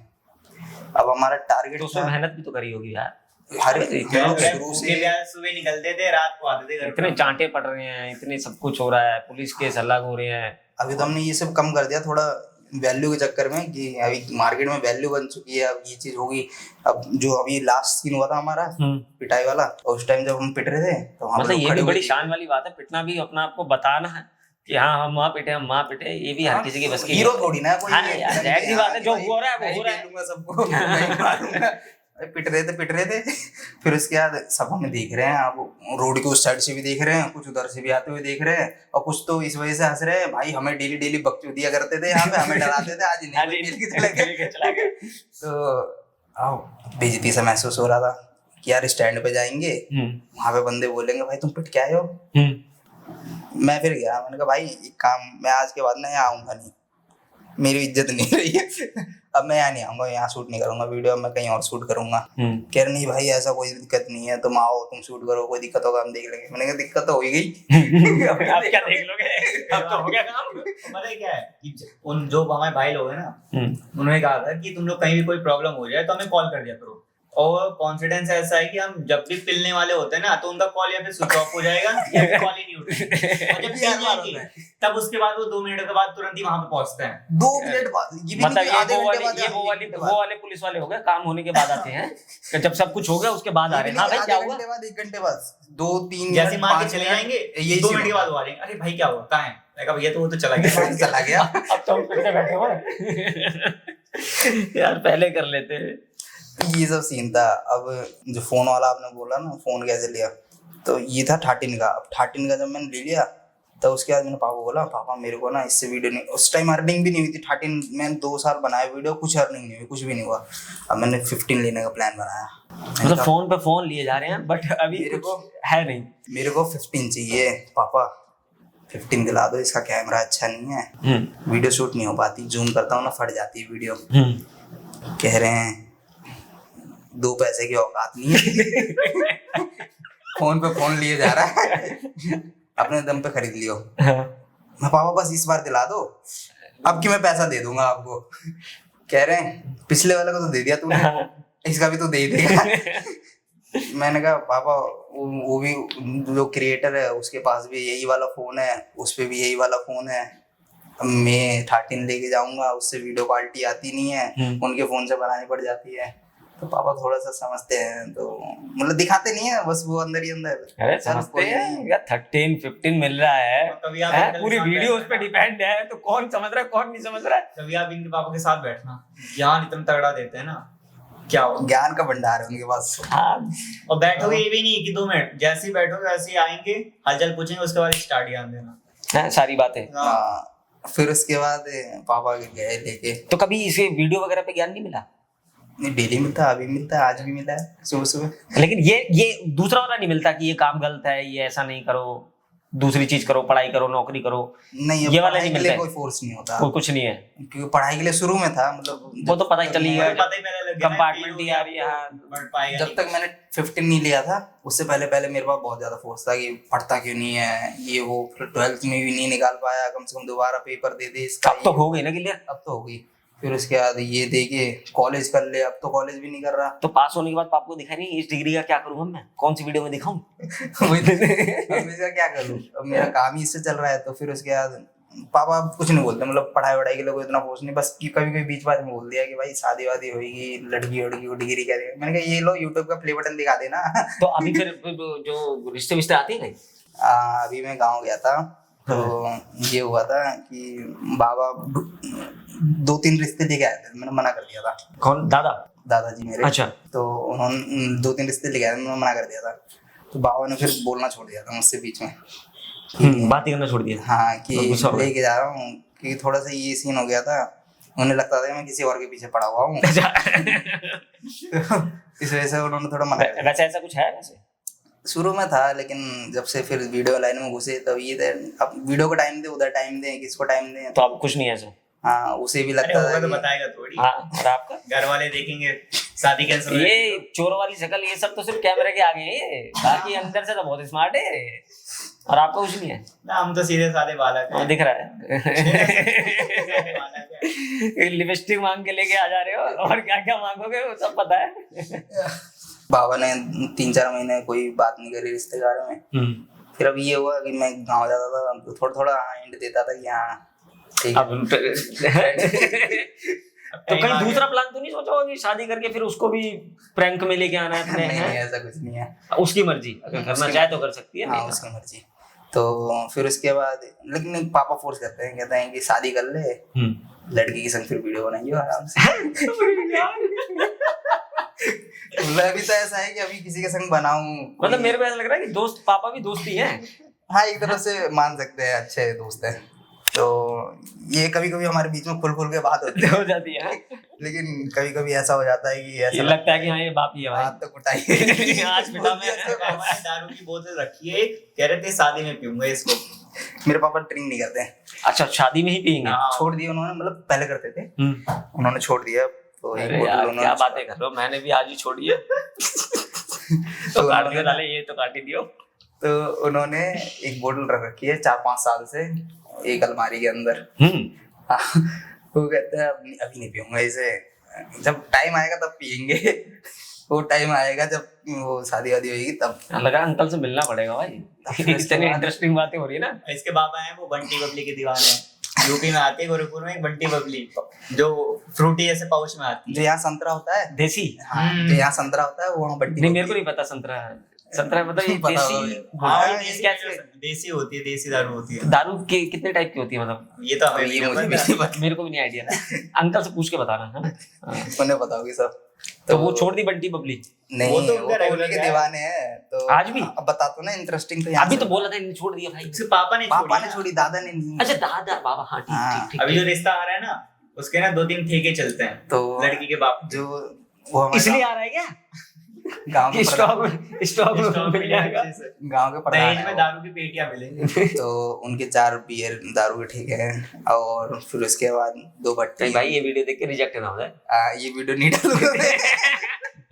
अब हमारा टारगेट, तो उसमें मेहनत भी तो करी होगी यार। हर शुरू से सुबह निकलते थे, रात को आते थे घर। इतने चांटे पड़ रहे हैं, इतने सब कुछ हो रहा है, पुलिस केस अलग हो रहे हैं। अभी तो हमने ये सब कम कर दिया थोड़ा वैल्यू के चक्कर में, कि अभी मार्केट में वैल्यू बन चुकी है, अब ये चीज होगी। अब जो अभी लास्ट सीन हुआ था हमारा पिटाई वाला, उस टाइम जब हम पिट रहे थे तो मतलब ये भी बड़ी शान वाली बात है, पिटना भी अपना आपको बताना है कि हाँ हम वहाँ पिटे, ये भी हर किसी की बस की हीरो थोड़ी ना कोई। ऐसी बात है, जो हो रहा है वो हो रहा है सबको। पिट रहे थे। फिर उसके बाद सब हमें देख रहे हैं, अब रोड के उस साइड से भी देख रहे हैं, कुछ उधर से भी आते हुए देख रहे हैं, और कुछ तो इस वजह से हंस रहे हैं, भाई हमें डेली बकचोदिया करते थे यहाँ पे, हमें डराते थे, आज नहीं चला गया। तो बेइज्जती सा महसूस हो रहा था कि यार स्टैंड पे जाएंगे, वहां पे बंदे बोलेंगे भाई तुम पिट के आए हो। मैं फिर गया, मैंने कहा भाई एक काम, मैं आज के बाद ना यहाँ आऊंगा नहीं, मेरी इज्जत नहीं रही है, अब मैं यहाँ नहीं आऊंगा, यहाँ शूट नहीं करूंगा वीडियो, मैं कहीं और शूट करूंगा। कह रहे नहीं भाई ऐसा कोई दिक्कत नहीं है, तुम आओ तुम शूट करो, कोई दिक्कत होगा हम देख लेंगे। मैंने कहा दिक्कत तो हो ही गई। अब क्या देख लोगे, अब तो हो गया काम। पता है क्या है कि उन जो हमारे भाई लोग हैं ना, उन्होंने कहा था कि तुम लोग कहीं भी कोई प्रॉब्लम हो जाए तो हमें कॉल कर दिया करो। और कॉन्फिडेंस ऐसा है कि हम जब भी पिलने वाले होते हैं ना, तो उनका कॉल या फिर स्विच ऑफ हो जाएगा या फिर कॉल ही नहीं उठेगा। और जब पिल जाएंगे तब उसके बाद वो 2 मिनट के बाद तुरंत ही वहां पे पहुंचते हैं। 2 मिनट बाद, ये भी मतलब नहीं आधे घंटे बाद, वो वाले पुलिस वाले हो गए, काम होने के बाद आते हैं, कि जब सब कुछ हो गया उसके बाद आ रहे हैं। हाँ भाई क्या हुआ, 1 घंटे बाद 2-3 जैसे मान के चले जाएंगे, 2 मिनट के बाद वो आ जाएंगे, अरे भाई क्या हुआ, कहाँ है? मैं कहा भैया तो वो तो चला गया। अब तो हम फिर से बैठे हो यार, पहले कर लेते हैं। ये सब सीन था। अब जो फोन वाला आपने बोला ना, फोन कैसे लिया, तो ये था 13 का। अब 13 का जब मैंने ले लिया, तो उसके बाद मैंने पापा को बोला, पापा मेरे को ना इससे वीडियो नहीं, उस टाइम अर्निंग भी नहीं हुई थी। 13 मैंने 2 साल बनाया वीडियो, कुछ अर्निंग नहीं हुई, कुछ भी नहीं हुआ। अब मैंने 15 लेने का प्लान बनाया। मतलब फोन पे फोन लिए जा रहे हैं, बट अभी मेरे को है नहीं। मेरे को 15 चाहिए पापा, 15 दिला दो, इसका कैमरा अच्छा नहीं है, वीडियो शूट नहीं हो पाती, जूम करता हूँ ना फट जाती है वीडियो। कह रहे हैं 2 पैसे की औकात नहीं है, फोन पे फोन लिए जा रहा है, अपने दम पे खरीद लियो। मैं पापा बस इस बार दिला दो, अब कि मैं पैसा दे दूंगा आपको। कह रहे हैं पिछले वाले को तो दे दिया तूने, इसका भी तो दे ही देगा। मैंने कहा पापा वो भी जो क्रिएटर है उसके पास भी यही वाला फोन है, उस पे भी यही वाला फोन है, मैं 13 लेके जाऊंगा, उससे वीडियो क्वालिटी आती नहीं है, उनके फोन से बनानी पड़ जाती है। तो पापा थोड़ा सा समझते हैं, तो मतलब दिखाते नहीं है, बस वो अंदर ही अंदर। अरे समझते हैं यार, 13-15 मिल रहा है, कभी आप है? इनके पूरी साथ वीडियो उस बैठना। पे डिपेंड है, तो कौन समझ रहा है कौन नहीं समझ रहा है। कभी आप इनके पापा के साथ बैठना, ज्ञान इतना तगड़ा देते हैं ना, क्या हो। ज्ञान का भंडार है उनके पास। हाँ और बैठोगे ये भी नहीं कि 2 मिनट, जैसे ही बैठोगे वैसे ही आएंगे, हालचाल पूछेंगे, उसके बाद स्टार्ट ज्ञान देना। है, सारी बातें। फिर उसके बाद पापा गए लेके। तो कभी इसे वीडियो वगैरह पे ज्ञान नहीं मिला? नहीं, डेली मिलता है, अभी मिलता है, आज भी मिला है सुबह सुबह। लेकिन ये दूसरा वाला नहीं मिलता कि ये काम गलत है, ये ऐसा नहीं करो, दूसरी चीज करो, पढ़ाई करो, नौकरी करो? नहीं, ये वाला पढ़ाई नहीं के लिए मिलता कोई फोर्स नहीं होता, कोई कुछ नहीं है, क्योंकि पढ़ाई के लिए शुरू में था, मतलब वो तो पता ही चली गया, पता ही पहले लग गया ना, कंपार्टमेंट ही feel हो आ रही है। गया, हाँ। बढ़ पाएगा जब तक मैंने 15 नहीं लिया था, उससे पहले पहले मेरे पास बहुत ज्यादा फोर्स था कि पढ़ता क्यों नहीं है, ये वो। फिर 12th में भी नहीं निकाल पाया, कम से कम दोबारा पेपर दे दे इसका। अब तो हो गई ना क्लियर? अब तो हो गई। फिर उसके बाद ये दे के कॉलेज कर ले, अब तो कॉलेज भी नहीं कर रहा। तो पास होने के बाद पापा को दिखा नहीं इस डिग्री का क्या करूंगा मैं, कौन सी वीडियो में दिखाऊं? अब इसका क्या करूं, अब मेरा काम ही इससे चल रहा है। तो फिर उसके बाद पापा कुछ नहीं बोलते, मतलब पढ़ाई वढ़ाई के लिए कोई इतना फोर्स नहीं, बस कि कभी कभी बीच बात में बोल दिया कि भाई शादी वादी होगी, लड़की वड़की को डिग्री क्या देगा। मैंने कहा ये लो यूट्यूब का प्ले बटन दिखा देना। तो अभी फिर जो रिश्ते विश्ते आते हैं नहीं? अभी मैं गाँव गया था, तो ये हुआ था कि बाबा 2-3 रिश्ते लेके आए थे, मैंने मना कर दिया था। कौन? दादा? दादाजी मेरे। अच्छा। तो उन्होंने 2-3 रिश्ते लेके आए थे, मैंने मना कर दिया था। तो बाबा ने फिर बोलना छोड़ दिया था मुझसे बीच में, बात ही करना छोड़ दिया। हाँ, कि तो गुस्सा हो गया। लेके जा रहा हूँ, कि थोड़ा सा ये सीन हो गया था, उन्हें लगता था कि मैं किसी और के पीछे पड़ा हुआ हूँ। इस वजह से उन्होंने थोड़ा मना कर दिया। वैसे ऐसा कुछ है वैसे? शुरू में था, लेकिन जब से फिर वीडियो लाइन में घुसे तब ये थे, अब वीडियो को टाइम दे, उधर टाइम दे, किसको टाइम दे। तो अब कुछ नहीं है ऐसा? हाँ, उसे भी अरे लगता होगा था तो कि बताएगा थोड़ी, हाँ। और आपका? घर वाले देखेंगे शादी कैंसिल। ये चोर वाली शक्ल ये सब तो सिर्फ कैमरे के आगे है, बाकी अंदर से तो बहुत स्मार्ट है। और आपका कुछ नहीं है ना, हम तो सीधे साधे बालक हाँ, हैं। दिख रहा है। बालक हैं। लिपस्टिक मांग के लेके आ जा रहे हो, और क्या क्या मांगोगे वो सब पता है। बाबा ने 3-4 महीने कोई बात नहीं करी रिश्तेदार में। फिर अब ये हुआ कि मैं गाँव जाता था, तो थोड़ा थोड़ा हिंट देता था कि हाँ ठीक अब है। तो कहीं दूसरा प्लान तो नहीं सोचा होगा कि शादी करके फिर उसको भी प्रैंक में लेके आना है अपने? नहीं, हैं? ऐसा कुछ नहीं है। उसकी मर्जी, अगर करना चाहे तो कर सकती है, हाँ, नहीं उसकी मर्जी। तो फिर उसके बाद, लेकिन पापा फोर्स करते हैं, कहते हैं कि शादी कर ले, लड़की के संग फिर वीडियो बनाइए आराम से। मैं भी तो ऐसा है कि अभी किसी के संग बनाऊं, मतलब मेरे को ऐसा लग रहा है कि दोस्त, पापा भी दोस्ती है। हाँ, एक तरफ से मान सकते हैं, अच्छे दोस्त हैं। तो ये कभी कभी हमारे बीच में खुल के बात होती हो जाती है, लेकिन कभी कभी ऐसा हो जाता है कि ये ऐसा लगता है कि हाँ ये बाप ही है भाई। बात तो कुटाई। आज पिटा मैं। पापा ने दारू की बोतल रखी है, कह रहे थे शादी में पीऊंगा इसको। मेरे पापा ड्रिंक नहीं करते हैं। अच्छा, शादी में ही पियेंगे? हाँ। छोड़ दिया उन्होंने, मतलब पहले करते थे, उन्होंने छोड़ दिया। तो एक अरे बोतल यार उन्होंने क्या बातें कर रहे हो, मैंने भी आज ही छोड़ी है। तो काट दियो डाले, ये तो काट ही दियो। तो उन्होंने एक बोतल रख रखी है 4-5 साल से, एक अलमारी के अंदर। वो कहते हैं अभी नहीं पीऊंगा इसे, जब टाइम आएगा तब पियेंगे। वो टाइम आएगा जब वो शादी वादी होगी तब। लगा अंकल से मिलना पड़ेगा भाई, इतनी इंटरेस्टिंग बातें हो रही है ना। इसके बाबा हैं वो बंटी बबली के दीवाने हैं। यूपी में आती है गोरखपुर में एक बंटी बबली, जो फ्रूटी ऐसे पाउच में आती जो यहाँ संतरा होता है, देसी? हाँ, जो यहाँ संतरा होता है वो वहाँ बंटी नहीं, मेरे को नहीं पता संतरा मतलब ये पता देसी। होगा। हाँ, हाँ, देसी कैसे? देसी होती है, देसी दारू होती है। दारू के कितने टाइप की होती है मतलब? ये तो हमें भी ये नहीं मुझे भी पता। नहीं पता, मेरे को भी नहीं आइडिया, अंकल से पूछ के बताना है। हाँ। उन्हें पता होगी सब। तो वो छोड़ दी बंटी बबली? नहीं, वो वो तो तो उनका regular उनके है। दीवाने हैं। तो आज भी? अब बताता हूँ ना, इंटरेस्टिंग तो यहाँ अभी से- तो बोला था इन्हें छोड़ दिया भाई। इसके पापा ने पापा ने छोड़ी छोड़ी, दादा ने नहीं। अच्छा दादा बाबा, हाँ ठीक हाँ। ठीक ठीक। अभी जो रिश्ता आ रहा है ना, उसके ना 2-3 ठेके चलते हैं तो लड़की के बाप। जो वो हमारे इसलिए आ रहा है क्या? गांव के स्टॉक स्टॉक मिल जाएगा। गांव के प्रधान दहेज हैं में वो। दारू की पेटियां मिलेंगी। तो उनके 4 बियर दारू के ठीक है, और फिर उसके बाद 2 भट्टी। नहीं भाई, ये वीडियो देख के रिजेक्ट ना हो जाए। ये वीडियो नहीं डालूंगा मैं।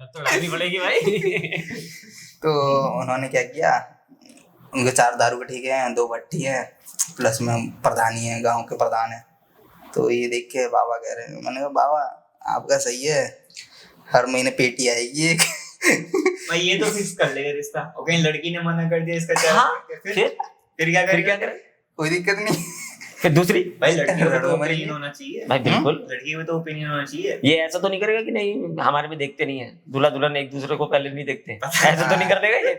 तो डालनी पड़ेगी भाई। तो उन्होंने क्या किया, उनके 4 दारू के ठीक है, 2 भट्टी है, प्लस में प्रधानी है, गांव के प्रधान है। तो ये देख के बाबा कह रहे हैं, मैंने कहा बाबा आपका सही है, हर महीने पेटी आएगी एक। भाई ये तो फिक्स कर लेगा रिश्ता, और कहीं लड़की ने मना कर दिया इसका हाँ, फिर फिर क्या फिर क्या करेगा? करे? कोई दिक्कत नहीं। फिर दूसरी, भाई लड़की में तो लड़कों में ओपिनियन होना चाहिए, भाई बिल्कुल लड़की में तो ओपिनियन होना चाहिए। ये ऐसा तो नहीं करेगा कि नहीं हमारे में देखते नहीं है, दूल्हा दुल्हन एक दूसरे को पहले नहीं देखते, ऐसा तो नहीं कर देगा ये?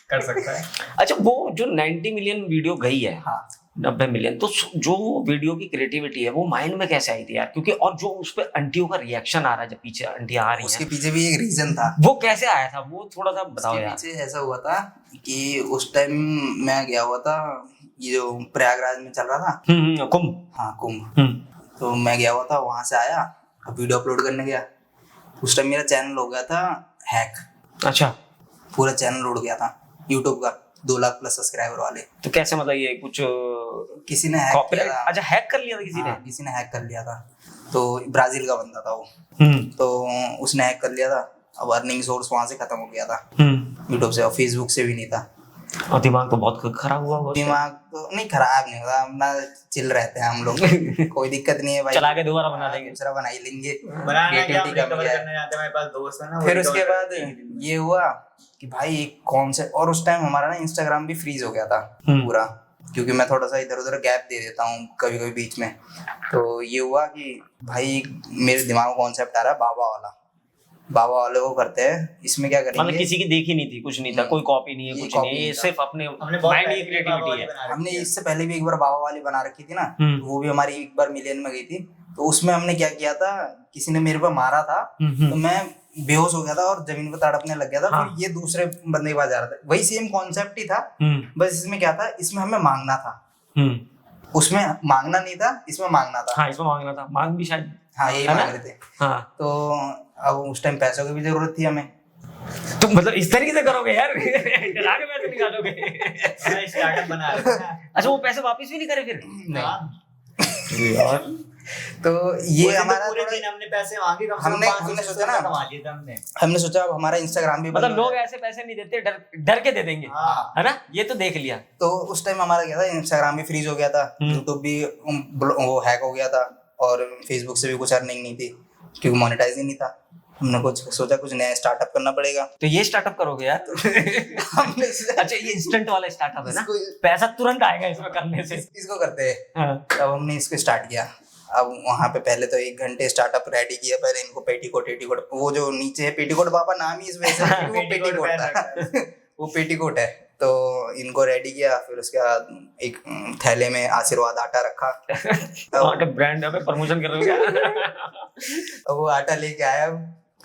कर सकता है। अच्छा, वो जो 90 मिलियन वीडियो गई है, हाँ 90 मिलियन, तो जो वीडियो की क्रिएटिविटी है वो माइंड में कैसे आई थी यार? क्योंकि और जो उस पे आंटियों का रिएक्शन आ रहा है, जब पीछे आंटियां आ रही उसके हैं, पीछे भी एक रीजन था। वो कैसे आया था, वो थोड़ा सा बताओ उसके यार। पीछे ऐसा हुआ था कि उस टाइम मैं गया हुआ था, ये जो प्रयागराज में चल रहा था, कुंभ। हाँ कुंभ, तो मैं गया हुआ था, वहां से आया, अब वीडियो अपलोड करने गया। उस टाइम मेरा चैनल हो गया था हैक, अच्छा, पूरा चैनल उड़ गया था यूट्यूब का, 2 लाख प्लस सब्सक्राइबर वाले। तो कैसे, मतलब ये कुछ किसी ने हैक किया कॉपीराइट? था। अच्छा, हैक कर लिया था किसी ने? हाँ, किसी ने हैक कर लिया था, तो ब्राजील का बंदा था वो, तो उसने हैक कर लिया था। अब अर्निंग सोर्स वहां से खत्म हो गया था, यूट्यूब से और फेसबुक से भी नहीं था। और दिमाग तो बहुत खराब हुआ होगा। दिमाग तो नहीं खराब नहीं होता, अपना चिल रहते हैं हम लोग, कोई दिक्कत नहीं है भाई, चला के दोबारा बना देंगे। दूसरा बना ही लेंगे। बनाना क्या, हम Creativity कम recover है। करना चाहते हैं, हमारे पास दोस्त है ना, वो फिर recover उसके बाद करते हैं। ये हुआ कि भाई कौन से, और उस टाइम हमारा ना इंस्टाग्राम भी फ्रीज हो गया था पूरा, क्योंकि मैं थोड़ा सा इधर उधर गैप दे देता हूँ कभी कभी बीच में। तो ये हुआ कि भाई मेरे दिमाग में कॉन्सेप्ट आ रहा है बाबा वाला, बाबा वाले को करते हैं, इसमें क्या मतलब करेंगे। किसी की देखी नहीं थी, कुछ नहीं था, कोई कॉपी नहीं है, ये कुछ copy नहीं है, नहीं ये था। सिर्फ अपने हमने बहुत माइंड की पहले बाबा क्रिएटिविटी वाली है। बना रखी हमने है। इससे पहले भी एक बार बाबा वाली बना रखी थी ना, तो वो भी हमारी एक बार मिलियन में गई थी। तो उसमें हमने क्या किया था, किसी ने मेरे पर मारा था, तो मैं बेहोश हो गया था और जमीन पर तड़पने लग गया था। हाँ। फिर ये दूसरे बंदे के पास जा रहा था, वही सेम कॉन्सेप्ट ही था, बस इसमें क्या था, इसमें हमें मांगना था, उसमें मांगना नहीं था, इसमें मांगना था। हाँ, इसमें मांगना था, मांग भी शायद। हाँ यही है ना? मांग रहे थे। हाँ, तो अब उस टाइम पैसों की भी जरूरत थी हमें। तो मतलब इस तरीके से करोगे यार? डरा के पैसे निकालोगे? हमारा स्टार्टअप बना रखा है। अच्छा, वो पैसे वापस भी नहीं करे फिर? हाँ। यार, तो ये उस दिन तो हमारा पूरे थोड़ा- दिन हमने पैसे मांगे, कम से कम हमने 500 सोचा ना, कमा लिए थे हमने। हमने सोचा अब हमारा इंस्टाग्राम भी बंद मतलब हो लोग जाए। ऐसे पैसे नहीं देते, डर के दे देंगे, हाँ। है ना? ये तो देख लिया। तो उस टाइम हमारा क्या था, इंस्टाग्राम भी फ्रीज हो गया था, यूट्यूब भी वो हैक हो गया था, और फेसबुक से भी कुछ अर्निंग नहीं थी क्योंकि मोनेटाइज ही नहीं था। हमने कुछ सोचा कुछ नया स्टार्टअप करना पड़ेगा। तो ये स्टार्टअप करोगे यार? हमने सोचा अच्छा, ये इंस्टेंट वाला स्टार्टअप है ना, इसको पैसा तुरंत आएगा इसमें करने से। इसको करते हैं। हाँ। तब हमने इसको स्टार्ट किया। अब वहाँ पे पहले तो 1 घंटे स्टार्टअप रेडी किया, पहले इनको पेटीकोट, वो जो नीचे है पेटीकोट, बाबा नाम ही इस वजह से है कि वो पेटीकोट था, वो पेटीकोट है। तो इनको रेडी किया, फिर उसके बाद एक थैले में आशीर्वाद आटा रखा। आटा ब्रांड है, प्रमोशन कर रहे हो क्या? अब वो आटा लेके आया,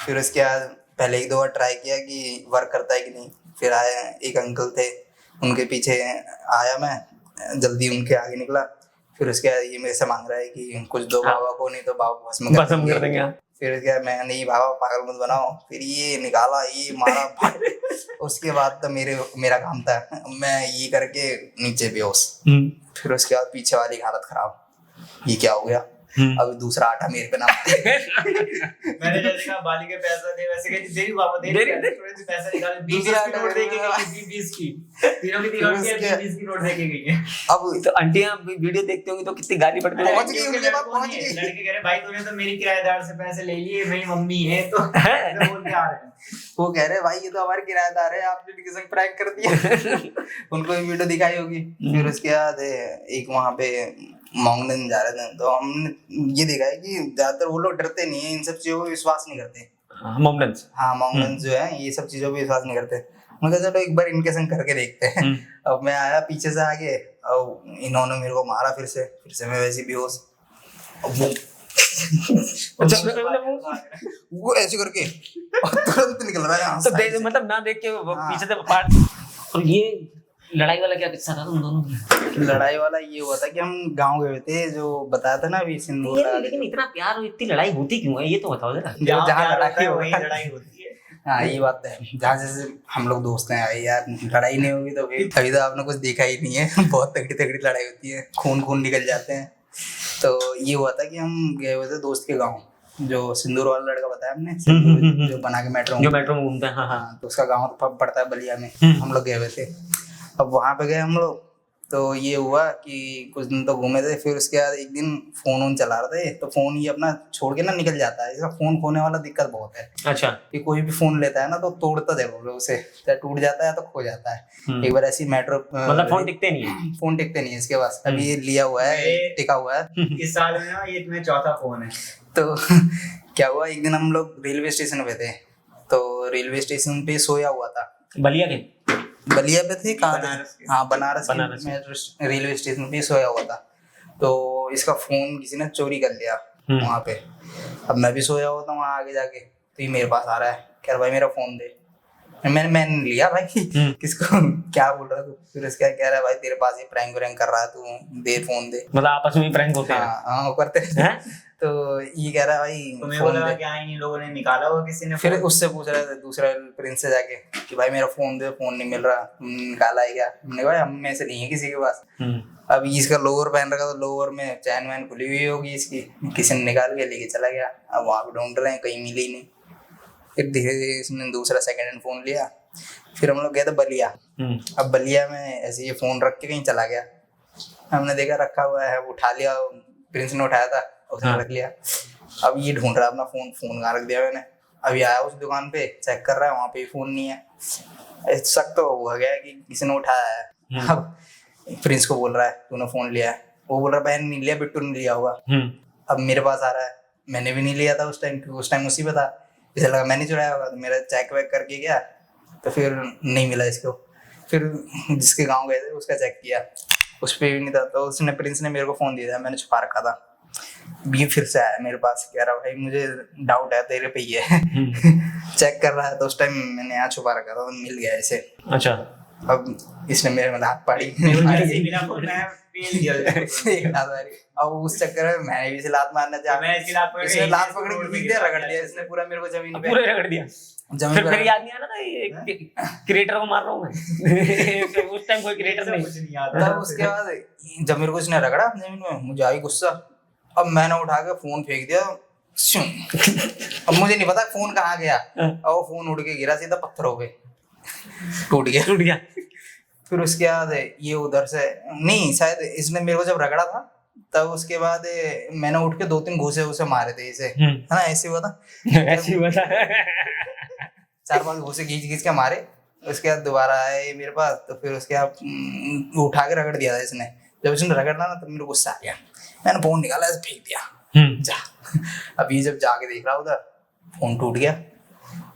फिर उसके बाद पहले 1-2 बार ट्राई किया कि वर्क करता है कि नहीं। फिर आया एक अंकल थे, उनके पीछे आया मैं, जल्दी उनके आगे निकला। फिर उसके बाद ये मेरे से मांग रहा है कि कुछ दो बाबा को, नहीं तो बाबा भस्म कर देंगे। फिर क्या, मैं नहीं बाबा पागल मत बनाओ। फिर ये निकाला, ये मारा, फट। उसके बाद तो मेरा काम था, मैं ये करके नीचे बेहोश। फिर उसके बाद पीछे वाली हालत खराब, ये क्या हो गया, अब दूसरा आटा मेरे पे ना। मैंने जैसे कहा बाली के पैसा दे, वैसे कहती दे बाबा दे थोड़े से पैसा निकाले, 20 की नोट दे के गई, 20 की तीनों की 20 की नोट दे के गई है। अब तो आंटियां वीडियो देखती होंगी तो कितनी गाली पड़ती है। पहुंच गई उनके पास, पहुंच गई। लड़के कह रहे भाई तूने तो मेरी किराएदार से पैसे ले लिए, मेरी मम्मी है तो ऐसे बोल के आ रहे हैं। वो कह रहे भाई ये तो हमारे किराएदार है, आपने इनके संग प्रैंक कर दिया। उनको भी वीडियो दिखाई होगी। फिर उसके बाद एक वहाँ पे मांगने जा रहे थे, तो हमने ये देखा है कि ज्यादातर वो लोग डरते नहीं है, इन सब चीजों पर विश्वास नहीं करते। मोमडन्स। हाँ मांगने जो है ये सब चीजों पर विश्वास नहीं करते। मैं चलो एक बार इनके संग करके देखते हैं। अब मैं आया पीछे से आगे, और इन्होंने मेरे को मारा फिर से मैं वैसे बेहोश। अब वो ऐसे करके और तुरंत निकल रहा है यहाँ तो साइड से। मतलब ना देख के हाँ। पीछे से पार्ट। और ये लड़ाई वाला क्या किस्सा था तुम दोनों की? लड़ाई वाला ये हुआ था कि हम गांव गए थे, जो बताया था ना अभी सिंदूर लगा के। लेकिन इतना प्यार और इतनी लड़ाई होती क्यों है, ये तो बताओ जरा। जहाँ प्यार लड़ाई होता है, हो वहीं लड़ाई होती है। हाँ ये बात तो है। जहाँ जैसे हम लोग दोस्त हैं यार, लड़ाई नहीं होगी तो फिर अभी तो आपने कुछ देखा ही नहीं है। बहुत तगड़ी लड़ाई होती है, खून निकल जाते हैं। तो ये हुआ था कि हम गए हुए थे दोस्त के गाँव, जो सिंदूर वाला लड़का बताया हमने, सिंदूर जो बना के मेट्रो में घूमता है। हाँ हाँ। हाँ, तो उसका गाँव पड़ता है बलिया में। हम लोग गए हुए थे। अब वहाँ पे गए हम लोग, तो ये हुआ कि कुछ दिन तो घूमे थे, फिर उसके बाद एक दिन फोन वोन चला रहे थे, तो फोन ये अपना छोड़ के ना निकल जाता है। इसका फोन खोने वाला दिक्कत बहुत है अच्छा। कि कोई भी फोन लेता है ना तो तोड़ता जरूर है उसे, चाहे टूट जाता है या तो खो जाता है। एक बार ऐसी मेट्रो मतलब फोन टिकते नहीं है। फोन टिकते नहीं है इसके पास। अभी ये लिया हुआ है, टिका हुआ है। इस साल में ना ये तुम्हें चौथा फोन है। तो क्या हुआ, एक दिन हम लोग रेलवे स्टेशन पे थे, तो रेलवे स्टेशन पे सोया हुआ था। बलिया के? बलिया पे थे, कहाँ बनारस थे? के। हाँ बनारस बनारस के मेट्रो रेलवे स्टेशन पे सोया हुआ था। तो इसका फोन किसी ने चोरी कर लिया वहाँ पे। अब मैं भी सोया हुआ था वहाँ आगे जाके, तो ये मेरे पास आ रहा है, कह रहा भाई मेरा फोन दे। मैंने लिया भाई, किसको क्या बोल रहा तू? फिर उसका कह रहा है भाई तेरे पास ये प्रैंक व्रैंक कर रहा है, तू दे फोन दे। मतलब आपस में प्रैंक होते हैं? हाँ हाँ, वो करते हैं। तो ये कह रहा है भाई तुम्हें फोन बोला दे। क्या इन लोगों ने निकाला होगा किसी ने फिर फोन? उससे पूछ रहे थे दूसरा प्रिंस से जाके कि भाई मेरा फोन दे, फोन नहीं मिल रहा, निकाला है क्या? हमने कहा भाई हम में से नहीं है किसी के पास। अब इसका लोअर पहन रखा, तो लोअर में चैन वैन खुली हुई होगी इसकी, किसी ने निकाल के लेके चला गया। अब वहाँ पे ढूंढ रहे हैं, कहीं मिली नहीं। फिर धीरे धीरे इसने दूसरा सेकंड हैंड फोन लिया। फिर हम लोग गए थे बलिया। अब बलिया में ऐसे ये फोन रख के कहीं चला गया, हमने देखा रखा हुआ है, उठा लिया, प्रिंस ने उठाया था, उसने रख लिया। अब ये ढूंढ रहा है अपना फोन, फोन कहाँ रख दिया मैंने। अभी आया उस दुकान पे, चेक कर रहा है, वहाँ पे फोन नहीं है। शक तो हो गया कि किसी ने उठाया है। अब प्रिंस को बोल रहा है तूने फोन लिया है? वो बोल रहा है बहन नहीं लिया, बिट्टू ने लिया होगा। अब मेरे पास आ रहा है, मैंने भी नहीं लिया था उस टाइम, क्योंकि उस टाइम मुसीबत था, इसे लगा मैंने चुराया होगा। तो मेरा चेक वेक करके गया, तो फिर नहीं मिला इसको। फिर जिसके गाँव गए थे उसका चेक किया, उस पर भी नहीं था। तो उसने प्रिंस ने मेरे को फोन दिया था, मैंने छुपा रखा था। ये फिर से आया मेरे पास, कह रहा भाई मुझे डाउट है तेरे पे ही है। चेक कर रहा है, तो उस टाइम मैंने यहाँ छुपा रखा था, तो मिल गया इसे। अच्छा। अब इसने मेरे में हाथ पाड़ी। मेरा फोन मैं पेल दिया। एक लात मारी। अब उस चक्कर में मैंने भी इसे लात मारना चाहा, मैं इसकी लात पकड़ के इसने लात इसको पकड़ रोड के पे खींच दिया, गिरा रगड़ दिया इसने पूरा मेरे को जमीन पे। पूरे रगड़ दिया। जमीन फिर पे याद नहीं आ रहा था ये क्रिएटर को मार रहा हूँ मैं। उस टाइम कोई क्रिएटर नहीं। कुछ नहीं आता। तब उसके बाद जब मेरे को इसने रगड़ा जमीन में, मुझे आई गुस्सा। अब मैंने उठा के फोन फेंक दिया। श्यूं। अब मुझे नहीं पता फोन कहाँ गया, और वो फोन उड़ के गिरा सीधा पत्थरों पे, टूट गया। फिर उसके बाद ये उधर से नहीं, शायद इसने मेरे को जब रगड़ा था, तब उसके बाद मैंने उठ के 2-3 घूसे उसे मारे थे इसे, है ना, ऐसे हुआ था। ऐसी हुआ था। 4-5 घूसे खींच के मारे। उसके बाद दोबारा आए ये मेरे पास, तो फिर उसके बाद उठा के रगड़ दिया था इसने। जब इसने रगड़ना ना, तो मेरे को गुस्सा आ गया, मैंने फोन निकाला, ऐसे फेंक दिया। जा। अभी जब जाके देख रहा उधर, फोन टूट गया,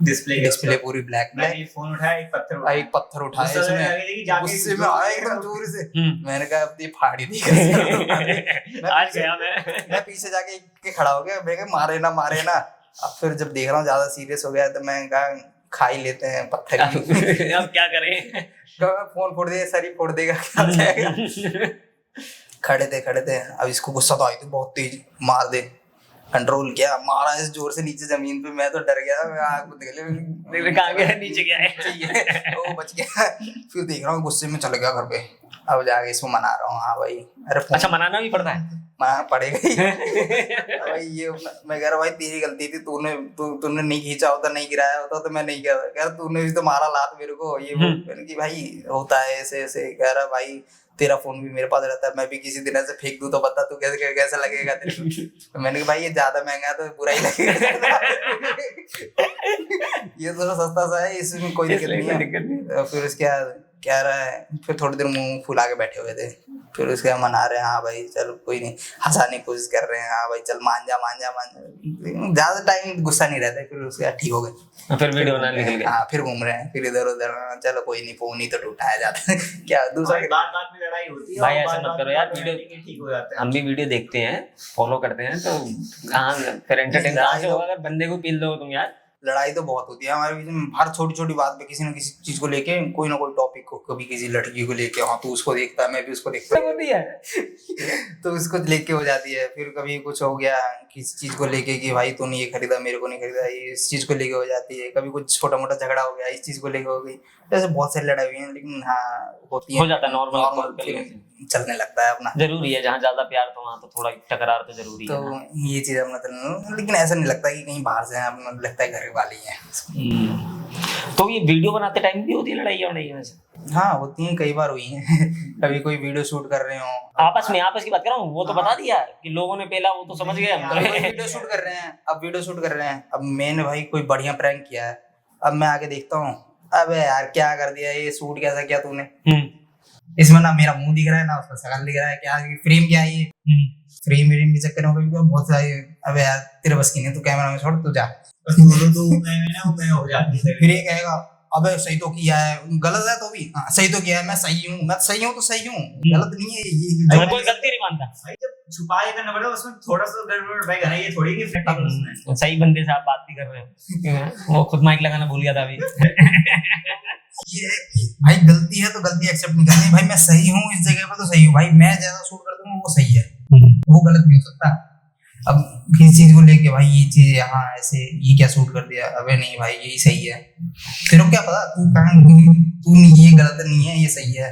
डिस्प्ले पूरी ब्लैक मैंने ब्लैक। ये फोन उठाया, एक पत्थर उठाया। एक पत्थर उठाया गुस्से में लगी थी, जाके इसने, गुस्से में आया एकदम जोर से। मैंने कहा अब ये फाड़ ही दी। आज गया मैं पीछे जाके के खड़ा हो गया, मैं कहा मारे ना। अब फिर जब देख रहा हूँ ज्यादा सीरियस हो गया, तो मैं कहा खा ही लेते हैं पत्थर ही। अब क्या करें? फोन फोड़ दिया, सर ही फोड़ देगा, क्या हो जाएगा। खड़े थे। अब इसको गुस्सा तो आई थी बहुत तेज, मार दे। कंट्रोल किया, मारा इस जोर से नीचे जमीन पे। मैं तो डर गया, मैं आग बंद कर लिया, कहाँ गया? नीचे गया है। वो बच गया। फिर देख रहा हूँ गुस्से में चले गया घर पे। अब जाके इसको मना रहा हूँ, हाँ भाई अरे अच्छा, मनाना भी पड़ता है? मना पड़ेगा ही। भाई ये मैं कह रहा भाई तेरी गलती थी, तूने नहीं खींचा होता, नहीं गिराया होता, तो मैं नहीं कह रहा, तूने भी तो मारा लात मेरे को, ये वो। मैंने कि भाई होता है ऐसे। कह रहा भाई तेरा फोन भी मेरे पास रहता है, मैं भी किसी दिन ऐसे फेंक दूं तो बता तू कैसा लगेगा तेरे को। तो मैंने कहा भाई ये ज्यादा महंगा है तो बुरा ही लगेगा। ये थोड़ा सस्ता सा है, इसमें कोई दिक्कत नहीं है। फिर उसके बाद कह रहा है, फिर थोड़ी देर मुंह फुला के बैठे हुए थे। फिर उसके बाद मना रहे हैं, हाँ भाई चल कोई नहीं, हंसाने की कोशिश कर रहे हैं, हाँ भाई चल मान जा। ज्यादा टाइम गुस्सा नहीं रहता। फिर उसके बाद ठीक हो गए, फिर वीडियो बनाने निकल गए। हाँ फिर घूम रहे हैं, फिर इधर उधर, चलो कोई नहीं, फोन ही तो उठाया जाता है। क्या दूसरा बात में लड़ाई होती है भाई, और ऐसा बात मत करो में यार, automatically ठीक हो जाता है। हम भी वीडियो देखते हैं, फॉलो करते हैं, तो कहाँ फिर एंटरटेन कहाँ से होगा अगर बंदे को पील दो तुम यार। लड़ाई तो बहुत होती है हमारे बीच में, हर छोटी बात पे किसी न किसी चीज को लेके, कोई ना कोई टॉपिक को, कभी किसी लड़की को लेके, हाँ तू उसको देखता है मैं भी उसको देखता हूँ, तो उसको लेके हो जाती है। फिर कभी कुछ हो गया किसी चीज को लेके कि भाई तूने ये खरीदा मेरे को नहीं खरीदा, ये इस चीज को लेके हो जाती है। कभी कुछ छोटा मोटा झगड़ा हो गया, इस चीज को लेके हो गई। ऐसे बहुत सारी लड़ाई हुई है, लेकिन हाँ होती है, हो जाता है नॉर्मल, फिर चलने लगता है अपना। जरूरी है, जहाँ ज्यादा प्यार तो वहाँ तो थोड़ा टकरार तो जरूरी है ना। तो ये चीज अपना, लेकिन ऐसा नहीं लगता कि कहीं बाहर से हैं, अपना लगता है घर वाले ही हैं। तो ये वीडियो बनाते टाइम भी होती है लड़ाई और नहीं? वैसे हाँ होती हैं, कई बार हुई हैं। कभी कोई वीडियो शूट कर रहे हो, आपस की बात कर रहा हूँ, वो तो बता दिया कि लोगों ने पहला, वो तो समझ गए हम कोई तो। वीडियो शूट कर रहे हैं, अब वीडियो शूट कर रहे हैं, अब मैंने भाई कोई बढ़िया प्रैंक किया है, अब मैं आगे देखता हूँ, अबे यार क्या कर दिया, ये शूट कैसा किया तूने, इसमें ना मेरा मुंह दिख रहा है ना उसका शकल दिख रहा है, क्या फ्रेम क्या है ये, फ्रेम के चक्कर में कभी बहुत सारे, अबे यार तेरे बस की नहीं, तू कैमरा में छोड़, तू जा। मैं हो जाती है। फिर ये कहेगा अबे सही तो किया है, गलत है तो भी हाँ, सही तो किया है, मैं सही हूँ तो सही हूँ, गलत नहीं है ये। कोई गलती नहीं मानता। भाई जब छुपा के करना पड़ता है उसमें थोड़ा सा गड़बड़ भाई है, ये थोड़ी की फिट है उसमें। सही बंदे से आप बात भी कर रहे हो। वो खुद माइक लगाना भूल गया था अभी। ये है कि भाई गलती है तो गलती एक्सेप्ट नहीं करनी, भाई मैं सही हूँ इस जगह पर तो सही हूँ, भाई मैं ज्यादा शूट करता हूँ वो सही है, वो गलत नहीं हो सकता। अब किसी चीज को लेके भाई ये चीज यहाँ ऐसे, ये क्या शूट कर दिया, अबे नहीं भाई यही सही है, तेरे को क्या पता, तू ये गलत नहीं है ये सही है,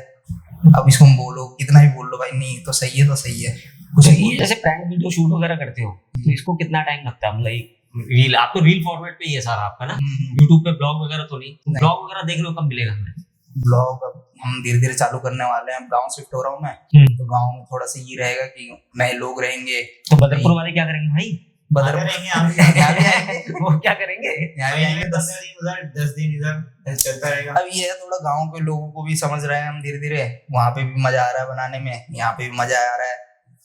अब इसको बोलो कितना भी बोल लो भाई, नहीं तो सही है तो सही है कुछ तो नहीं। ये जैसे प्रैंक वीडियो शूट वगैरह करते हो तो इसको कितना टाइम लगता है? मतलब रील, आप तो रील फॉर्मेट पे ही है सारा आपका ना, यूट्यूब पे ब्लॉग वगैरह तो नहीं? ब्लॉग वगैरह देखने को कब मिलेगा हमें? ब्लॉग अब हम धीरे धीरे चालू करने वाले हैं, अब गांव शिफ्ट हो रहा हूँ मैं, तो गांव में थोड़ा सा ये रहेगा कि नए लोग रहेंगे। तो बदरपुर वाले क्या करेंगे भाई? यहाँ भी आएंगे, वो क्या करेंगे? यहाँ भी आएंगे 10 दिन इधर चलता रहेगा। अब ये है थोड़ा गांव के लोगों को भी समझ रहे हैं हम धीरे धीरे, वहाँ पे भी मजा आ रहा है बनाने में, यहाँ पे भी मजा आ रहा है,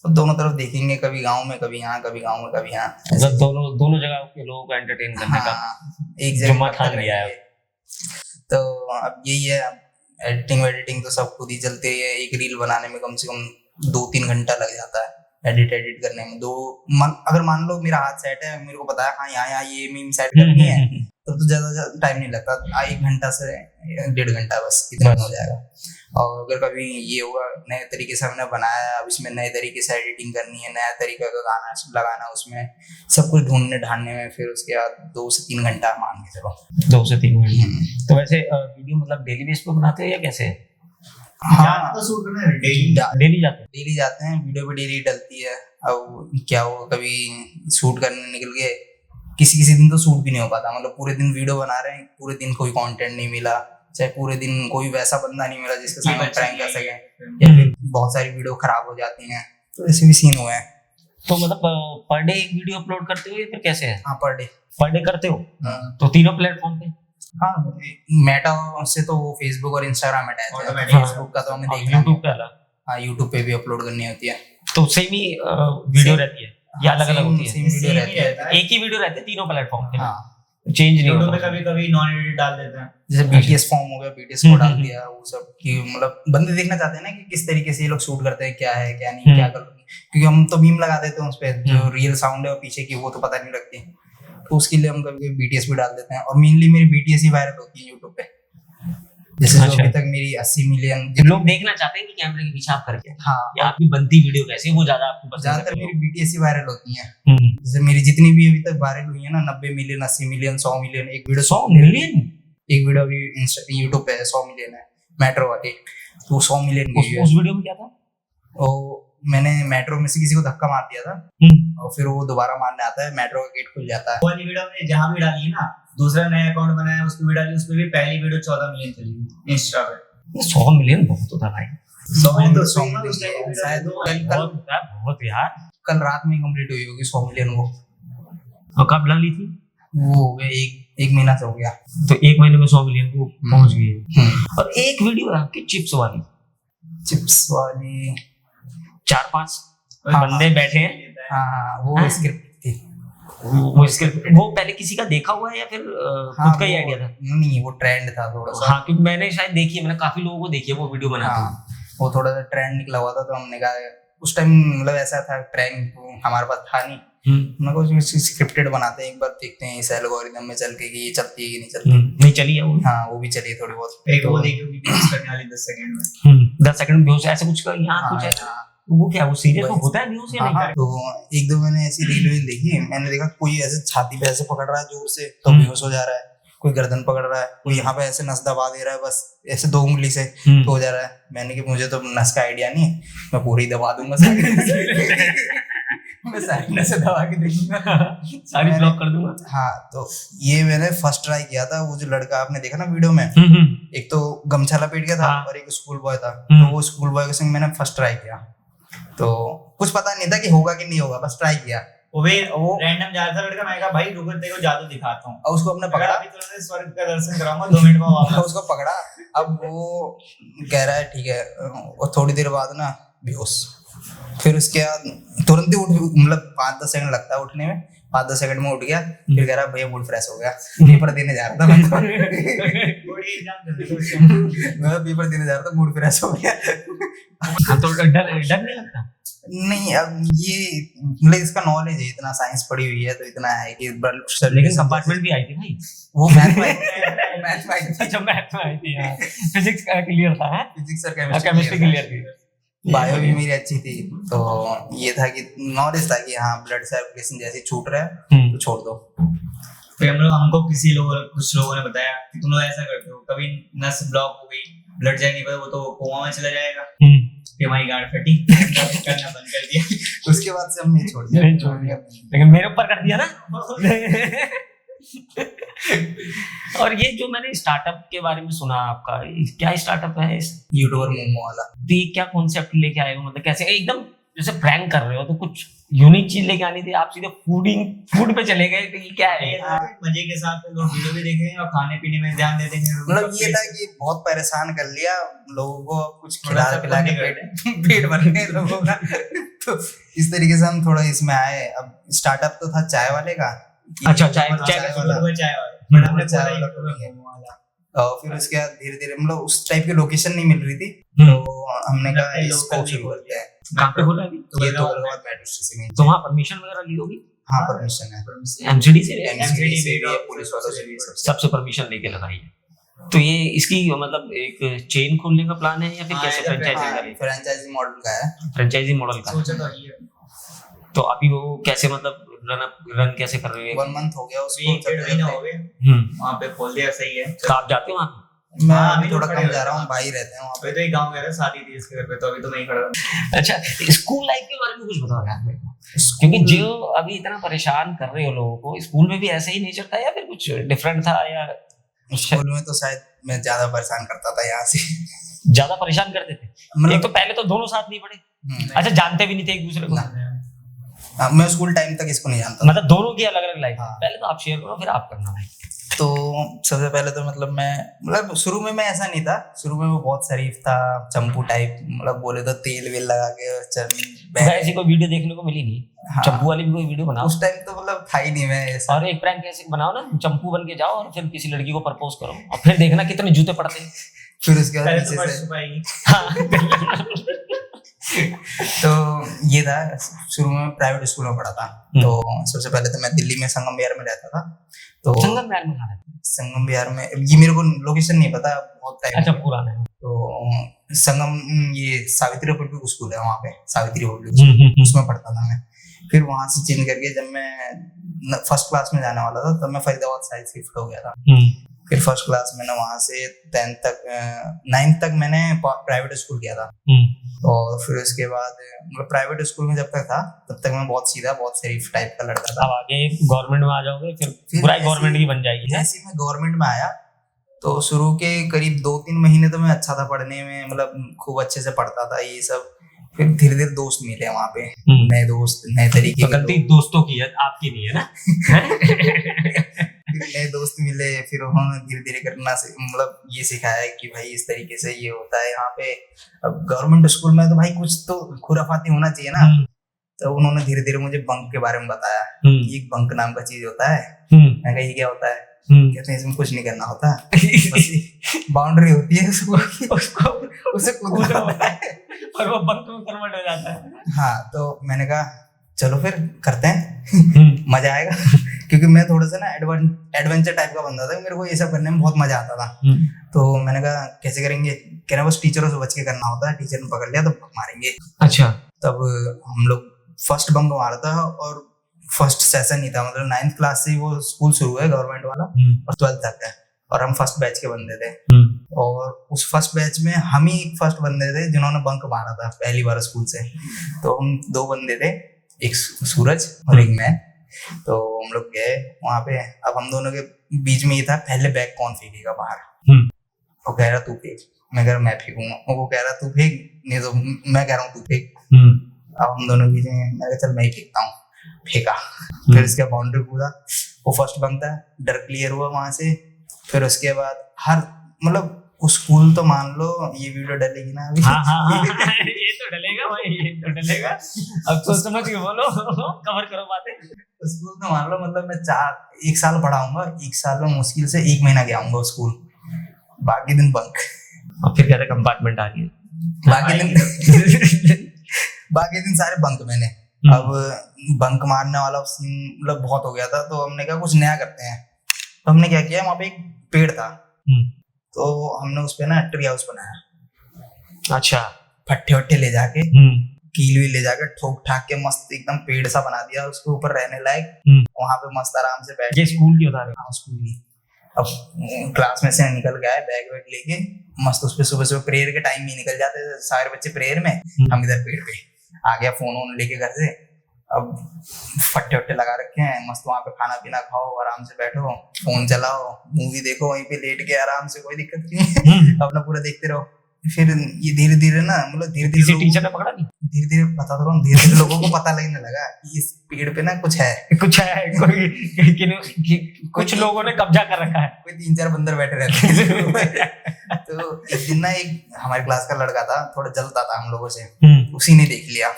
तो दोनों तरफ देखेंगे, कभी गांव में कभी यहाँ, कभी गांव में कभी यहाँ, मतलब दोनों जगह के लोगों को एंटरटेन करने का एक जुम्मा जगह ठान लिया है। तो अब यही है, एडिटिंग तो सब खुद ही चलते है, एक रील बनाने में कम से कम 2-3 घंटा लग जाता है, एडिट करने में। अगर मान लो मेरा हाथ सेट है, मेरे को पता है हाँ यहाँ ये मीम सेट करनी है, तब तो ज्यादा टाइम नहीं लगता, 1 घंटा से 1.5 घंटा बस इतना हो जाएगा। और अगर कभी ये हुआ नए तरीके से हमने बनाया, अब इसमें नए तरीके से एडिटिंग करनी है, नया तरीका का गाना लगाना, उसमें सब कुछ ढूंढने ढांडने में फिर उसके बाद 2 से 3 घंटा मान के चलो। 2 से 3 घंटे। तो वैसे वीडियो मतलब डेली बेस पे बनाते हो या कैसे? हाँ तो शूट करना है डेली डेली जाते हैं, वीडियो भी डेली डलती है। अब क्या हुआ कभी शूट करने निकल गए, किसी दिन तो शूट भी नहीं हो पाता, मतलब पूरे दिन वीडियो बना रहे हैं, पूरे दिन कोई कंटेंट नहीं मिला, चाहे पूरे दिन कोई वैसा बंदा नहीं मिला जिसके साथ हम प्रैंक कर सके, या फिर बहुत सारी वीडियो खराब हो जाती हैं, तो ऐसे भी सीन हुए हैं। तो मतलब पर डे एक वीडियो अपलोड करते हो या फिर कैसे है? हाँ पर डे करते हो। तो तीनों प्लेटफॉर्म पे? हाँ मेटा से तो वो फेसबुक और इंस्टाग्राम अटैच है, फेसबुक का तो हमें देखना यूट्यूब पे अलग। हाँ यूट्यूब पे भी अपलोड करनी होती है, तो सेम ही वीडियो रहती है या अलग अलग होती है? सेम वीडियो रहती है, एक ही वीडियो रहती है तीनों प्लेटफॉर्म पे। हाँ चेंज नहीं यूट्यूब होता। पे कभी नॉन एडिट डाल देते हैं, जैसे बीटीएस फॉर्म हो गया, बीटीएस को डाल दिया, वो सब कि मतलब बंदे देखना चाहते हैं ना कि किस तरीके से ये लोग शूट करते हैं, क्या है क्या नहीं, क्या कर, क्योंकि हम तो मीम लगा देते हैं उस पे, जो रियल साउंड है और पीछे की वो तो पता नहीं लगती, तो उसके लिए हम कभी बीटीएस भी डाल देते हैं। और मेनली मेरी बीटीएस ही वायरल होती है यूट्यूब पे, जैसे जो अभी तक मेरी 80 मिलियन लोग देखना चाहते हैं कि कैमरे के पीछे आप करके हाँ, या आपकी बनती वीडियो कैसी है वो ज्यादा आपको पसंद है। ज्यादातर मेरी बीटीएस ही वायरल होती है, जैसे मेरी जितनी भी अभी तक वायरल हुई है ना, 90 मिलियन 80 मिलियन 100 मिलियन, एक वीडियो 100 मिलियन एक वीडियो अभी यूट्यूब पे 100 मिलियन है, मेट्रो वाली, तो 100 मिलियन उस वीडियो में क्या था? मैंने मेट्रो में से किसी को धक्का मार दिया था, और फिर वो दोबारा मारने आता है, मेट्रो का गेट खुल जाता है। वो वाली वीडियो मैंने जहाँ भी डाली है ना, दूसरा नया अकाउंट बनाया उस पे भी डाली, उस पे भी पहली वीडियो 14 मिलियन चली इंस्टा पे। 100 मिलियन बहुत होता भाई, 100 मिलियन तो 100 उस टाइम मिलियन पे शायद बहुत यार। कल रात में कंप्लीट हुई होगी 100 मिलियन वो। और कब डाली थी? वो हो गया एक महीना से हो गया, तो 1 महीने में 100 मिलियन को पहुंच गई। और एक वीडियो है आपकी चिप्स वाली 4-5 बंदे बैठे हैं। हाँ वो स्क्रिप्ट थी, वो पहले किसी का देखा हुआ है या फिर खुद का ही आइडिया था? नहीं वो ट्रेंड था थोड़ा सा। हाँ क्योंकि मैंने शायद देखी है, मैंने काफी लोगों को देखी है वो वीडियो बनाते हुए। हाँ वो थोड़ा सा ट्रेंड निकला हुआ था, तो हमने कहा उस टाइम मतलब ऐसा था प्रैंक हमारे पास था नहीं, हमने कहा स्क्रिप्टेड बनाते हैं, एक बार देखते हैं इस एल्गोरिथम में चल के कि ये चलती है कि नहीं चलती। नहीं चली है वो? हाँ वो भी चली थोड़ी बहुत। एक वो देखो कि वीडियोस करने वाली 10 सेकंड में 10 सेकंड व्यूज ऐसे कुछ का यहाँ कुछ है। वो क्या वो सीरियस में होता है व्यूज या नहीं? तो एक दो मैंने ऐसी रील देखी, मैंने देखा कोई ऐसे छाती पे ऐसे पकड़ रहा है जोर से तो बेहोश हो जा रहा है, कोई गर्दन पकड़ रहा है, कोई यहाँ पे ऐसे नस दबा दे रहा है बस ऐसे 2 उंगली से तो हो जा रहा है। मैंने कि मुझे तो नस का आइडिया नहीं, मैं पूरी दबा दूंगा मैं साइलेंट से दबा के देखूंगा। सारी ब्लॉक कर दूंगा। हाँ, तो ये मैंने फर्स्ट ट्राई किया था। वो जो लड़का आपने देखा ना वीडियो में, एक तो गमछा लपेट गया था हाँ। और एक स्कूल बॉय था, तो वो स्कूल बॉय के संग मैंने फर्स्ट ट्राई किया। तो कुछ पता नहीं था कि होगा कि नहीं होगा, बस ट्राई किया। वो रैंडम जा रहा था लड़का, मैंने कहा भाई रुको तेरे को जादू दिखाता हूँ, और उसको हमने अगर पकड़ा, अभी तुमने स्वर्ग का दर्शन कराऊंगा 2 मिनट में वापस। उसको पकड़ा। अब वो कह रहा है ठीक है, और थोड़ी देर बाद ना बेहोश। फिर उसके बाद तुरंत ही उठ, मतलब 5-10 सेकंड लगता है उठने में, 5-10 सेकंड में उठ गया। फिर कह रहा भैया मूड फ्रेश हो गया, पेपर देने जा रहा था मैं। बोर्ड एग्जाम चल रही थी। मैं पेपर देने जा रहा था, मूड फ्रेश हो गया। हाँ, तो डर नहीं लगता? नहीं, अब ये मतलब इसका नॉलेज है, इतना साइंस पढ़ी हुई है तो इतना है कि लेकिन कंपार्टमेंट भी आई थी भाई। वो मैथ में अच्छा, मैथ में आई थी। फिजिक्स क्लियर था, है? फिजिक्स और केमिस्ट्री क्लियर थी। बायो भी मेरी अच्छी थी। तो ये था कि नॉलेज था कि हाँ ब्लड सर्कुलेशन जैसे छूट रहा है तो छोड़ दो। फिर हमको कुछ लोगों ने बताया कि तुम लोग ऐसा करते हो, कभी नस ब्लॉक हो गई, ब्लड जा नहीं पाया, वो तो कोमा में चला जाएगा। फिर हमारी गार्ड फटी, करना बंद कर दिया। उसके बाद से हमने छोड़ दिया। नहीं छोड़ दिया, लेकिन मेरे ऊपर कर दिया ना। और ये जो मैंने स्टार्टअप के बारे में सुना आपका, क्या स्टार्टअप है? यूट्यूबर मोमो वाला। तो ये क्या कॉन्सेप्ट लेके आए हो? मतलब कैसे एकदम जैसे प्रैंक कर रहे हो, तो कुछ यूनिक चीज लेके आनी थी, आप सीधे फूड पे चले गए। तो ये क्या है? मजे के साथ लोग वीडियो भी देखेंगे और खाने पीने में ध्यान दे देंगे। मतलब ये था कि बहुत परेशान कर लिया लोगों को, कुछ खिला पिला के पेट भर गए लोगों का। तो इस तरीके से हम थोड़ा इसमें आए। अब स्टार्टअप तो था चाय वाले का। अच्छा, चाय वाला। और फिर उसके बाद धीरे धीरे मतलब उस टाइप की लोकेशन नहीं मिल रही थी, तो हमने कहा इसको शुरू करते हैं। कहाँ पे खोला अभी? ये तो मेट्रो स्टेशन में। तो वहाँ परमिशन वगैरह ली होगी? हाँ, परमिशन है। एमसीडी से भी है, पुलिस वालों से भी, सबसे परमिशन लेके लगाई है। तो ये इसकी मतलब एक चेन खोलने का प्लान है या फिर कैसे फ्रेंचाइजी? फ्रेंचाइजी मॉडल का है। फ्रेंचाइजी मॉडल का सोचा तो ये तो अभी वो कैसे मतलब रन कैसे कर रही है? 1 मंथ हो गया उसको, 1 महीना हो गया वहाँ पे खोल दिया। सही है। तो आप जाते हो वहाँ? मैं अभी थोड़ा कम जा रहा हूँ, भाई रहते हैं वहाँ पे। तो एक गांव गया था, शादी थी इसके घर पे, तो अभी तो मैं ही खड़ा हूँ। अच्छा, स्कूल लाइफ के बारे में कुछ बताओ यार मेरे को, क्योंकि जो अभी इतना परेशान कर रहे हो लोगों को, स्कूल में भी ऐसे ही नेचर था या फिर कुछ डिफरेंट था? या स्कूल में तो शायद मैं ज्यादा परेशान करता था यहाँ से। ज्यादा परेशान करते थे? एक तो पहले तो दोनों साथ नहीं पढ़े। अच्छा, जानते भी नहीं थे एक दूसरे को? मैं स्कूल टाइम तक इसको नहीं जानता। मतलब दोनों की अलग अलग लाइफ। पहले तो आप शेयर करो, फिर आप करना भाई। तो सबसे पहले तो मतलब शुरू में मैं ऐसा नहीं था। शुरू में वो बहुत शरीफ था, चंपू टाइप, मतलब बोले तो तेल वेल लगा के ऐसी कोई वीडियो देखने को मिली नहीं। हाँ। चंपू वाली भी कोई वीडियो बनाओ। उस टाइम तो मतलब था ही नहीं मैं ऐसा। और एक प्रैंक ऐसे बनाओ ना, चंपू बन के जाओ और फिर किसी लड़की को प्रपोज करो और फिर देखना कितने जूते पड़ते हैं। फिर उसके बाद पीछे से तो ये था। शुरू में प्राइवेट स्कूल में पढ़ा था। तो सबसे पहले तो मैं दिल्ली में संगम विहार में रहता था। तो संगम विहार में कहाँ? संगम विहार में, ये मेरे को लोकेशन नहीं पता, बहुत टाइम। अच्छा, पुराना है। तो संगम, ये सावित्री पब्लिक स्कूल है वहाँ पे, सावित्री पब्लिक, उसमें पढ़ता था मैं। फिर वहां से चेंज करके जब मैं फर्स्ट क्लास में जाने वाला था, तब मैं फरीदाबाद साइड शिफ्ट हो गया था। फिर फर्स्ट क्लास में ना वहां से 10th तक 9th तक मैंने प्राइवेट स्कूल किया था। और फिर उसके बाद मतलब प्राइवेट स्कूल में जब तक था तब तक मैं बहुत सीधा, बहुत शरीफ टाइप का लड़का था। अब आगे गवर्नमेंट में आ जाओगे, फिर पूरा गवर्नमेंट की बन जाएगी। जैसे मैं गवर्नमेंट में आया तो शुरू के करीब 2-3 महीने तो मैं अच्छा था पढ़ने में, मतलब खूब अच्छे से पढ़ता था ये सब। फिर धीरे धीरे दोस्त मिले वहाँ पे, नए दोस्त, नए तरीके तो गलती दोस्तों की है, आपकी नहीं है ना। नए दोस्त मिले, फिर उन्होंने धीरे धीरे करना से मतलब ये सिखाया कि भाई इस तरीके से ये होता है यहाँ पे। अब गवर्नमेंट स्कूल में तो भाई कुछ तो खुराफाती होना चाहिए ना। तो उन्होंने धीरे धीरे मुझे बंक के बारे में बताया। एक बंक नाम का चीज होता है। मैं कहा ये क्या होता है? कहते हैं इसमें कुछ नहीं करना होता, बाउंड्री होती है उसको उसे कूदना होता है और वो बंक में कन्वर्ट हो जाता है। हाँ, तो मैंने कहा चलो फिर करते हैं, मजा आएगा। क्योंकि मैं थोड़ा सा ना एडवेंचर टाइप का बंदा था, मेरे को ये सब करने में बहुत मजा आता था। तो मैंने कहा कैसे करेंगे? कह रहा बस टीचरों से बच के करना होता है, टीचर ने पकड़ लिया तो मारेंगे। अच्छा। तब हम लोग फर्स्ट बंक मारा था और फर्स्ट सेशन ही था, मतलब 9th क्लास से ही वो स्कूल शुरू है गवर्नमेंट वाला और 12th तक है। और हम फर्स्ट बैच के बंदे थे। और उस फर्स्ट बैच में हम ही फर्स्ट बंदे थे जिन्होंने बंक मारा था पहली बार स्कूल से। तो हम 2 बंदे थे, एक सूरज और एक मैं। तो हम लोग गए वहां पे। अब हम दोनों के बीच में ये था, पहले बैग कौन फेंकेगा बाहर। वो कह रहा तू फेंक, मैं कह रहा मैं फेंकूंगा, वो कह रहा तू फेंक, नहीं तो मैं कह रहा हूँ तू फेंक। अब हम दोनों के बीच में मैं कहा चल मैं ही फेंकता हूँ, फेंका। फिर उसके बाउंड्री कूदा, वो फर्स्ट बनता है, डर क्लियर हुआ वहां से। फिर उसके बाद हर मतलब स्कूल तो मान लो, ये वीडियो डलेगी ना अभी। ये तो डलेगा भाई, ये तो डलेगा। अब तो समझ के बोलो, कवर करो बातें। स्कूल तो मान लो मतलब मैं 1 साल पढ़ाऊंगा, 1 साल में मुश्किल से 1 महीना गया हूँ स्कूल, बाकी दिन बंक। और फिर कहते कंपार्टमेंट आ गई, बाकी दिन सारे बंक मैंने। अब बंक मारने वाला सीन मतलब बहुत हो गया था, तो हमने कहा कुछ नया करते हैं। तो हमने क्या किया, वहां पे एक पेड़ था, तो हमने उस पे ना ट्री हाउस बनाया। अच्छा, फट्टे वट्टे ले जाके, कील भी ले जाके ठोक ठाक के मस्त एकदम पेड़ सा बना दिया, उसके ऊपर रहने लायक। वहां पे मस्त आराम से बैठ। ये स्कूल की बता रहे हो? स्कूल की। अब क्लास में से निकल गया बैग वैग लेके, मस्त उस पे सुबह सुबह प्रेयर के टाइम में निकल जाते थे सारे बच्चे प्रेयर में, हम इधर पेड़ पे। आ गया फोन वोन लेके घर से, अब फट्टे वट्टे लगा रखे हैं, मस्त वहां पे खाना पीना खाओ, आराम से बैठो, फोन चलाओ, मूवी देखो वहीं पे लेट के आराम से, कोई दिक्कत नहीं है। अपना पूरा देखते रहो। फिर ये धीरे धीरे ना मतलब धीरे धीरे टीचर ने पकड़ा नहीं? धीरे धीरे पता तो धीरे धीरे लोगों को पता लगने लगा कि इस पेड़ पे ना कुछ है, कुछ लोगों ने कब्जा कर रखा है। कोई 3-4 बंदर बैठे रहते हैं। तो एक दिन ना एक हमारी क्लास का लड़का था, थोड़ा जलता था हम लोगों से, उसी ने देख लिया।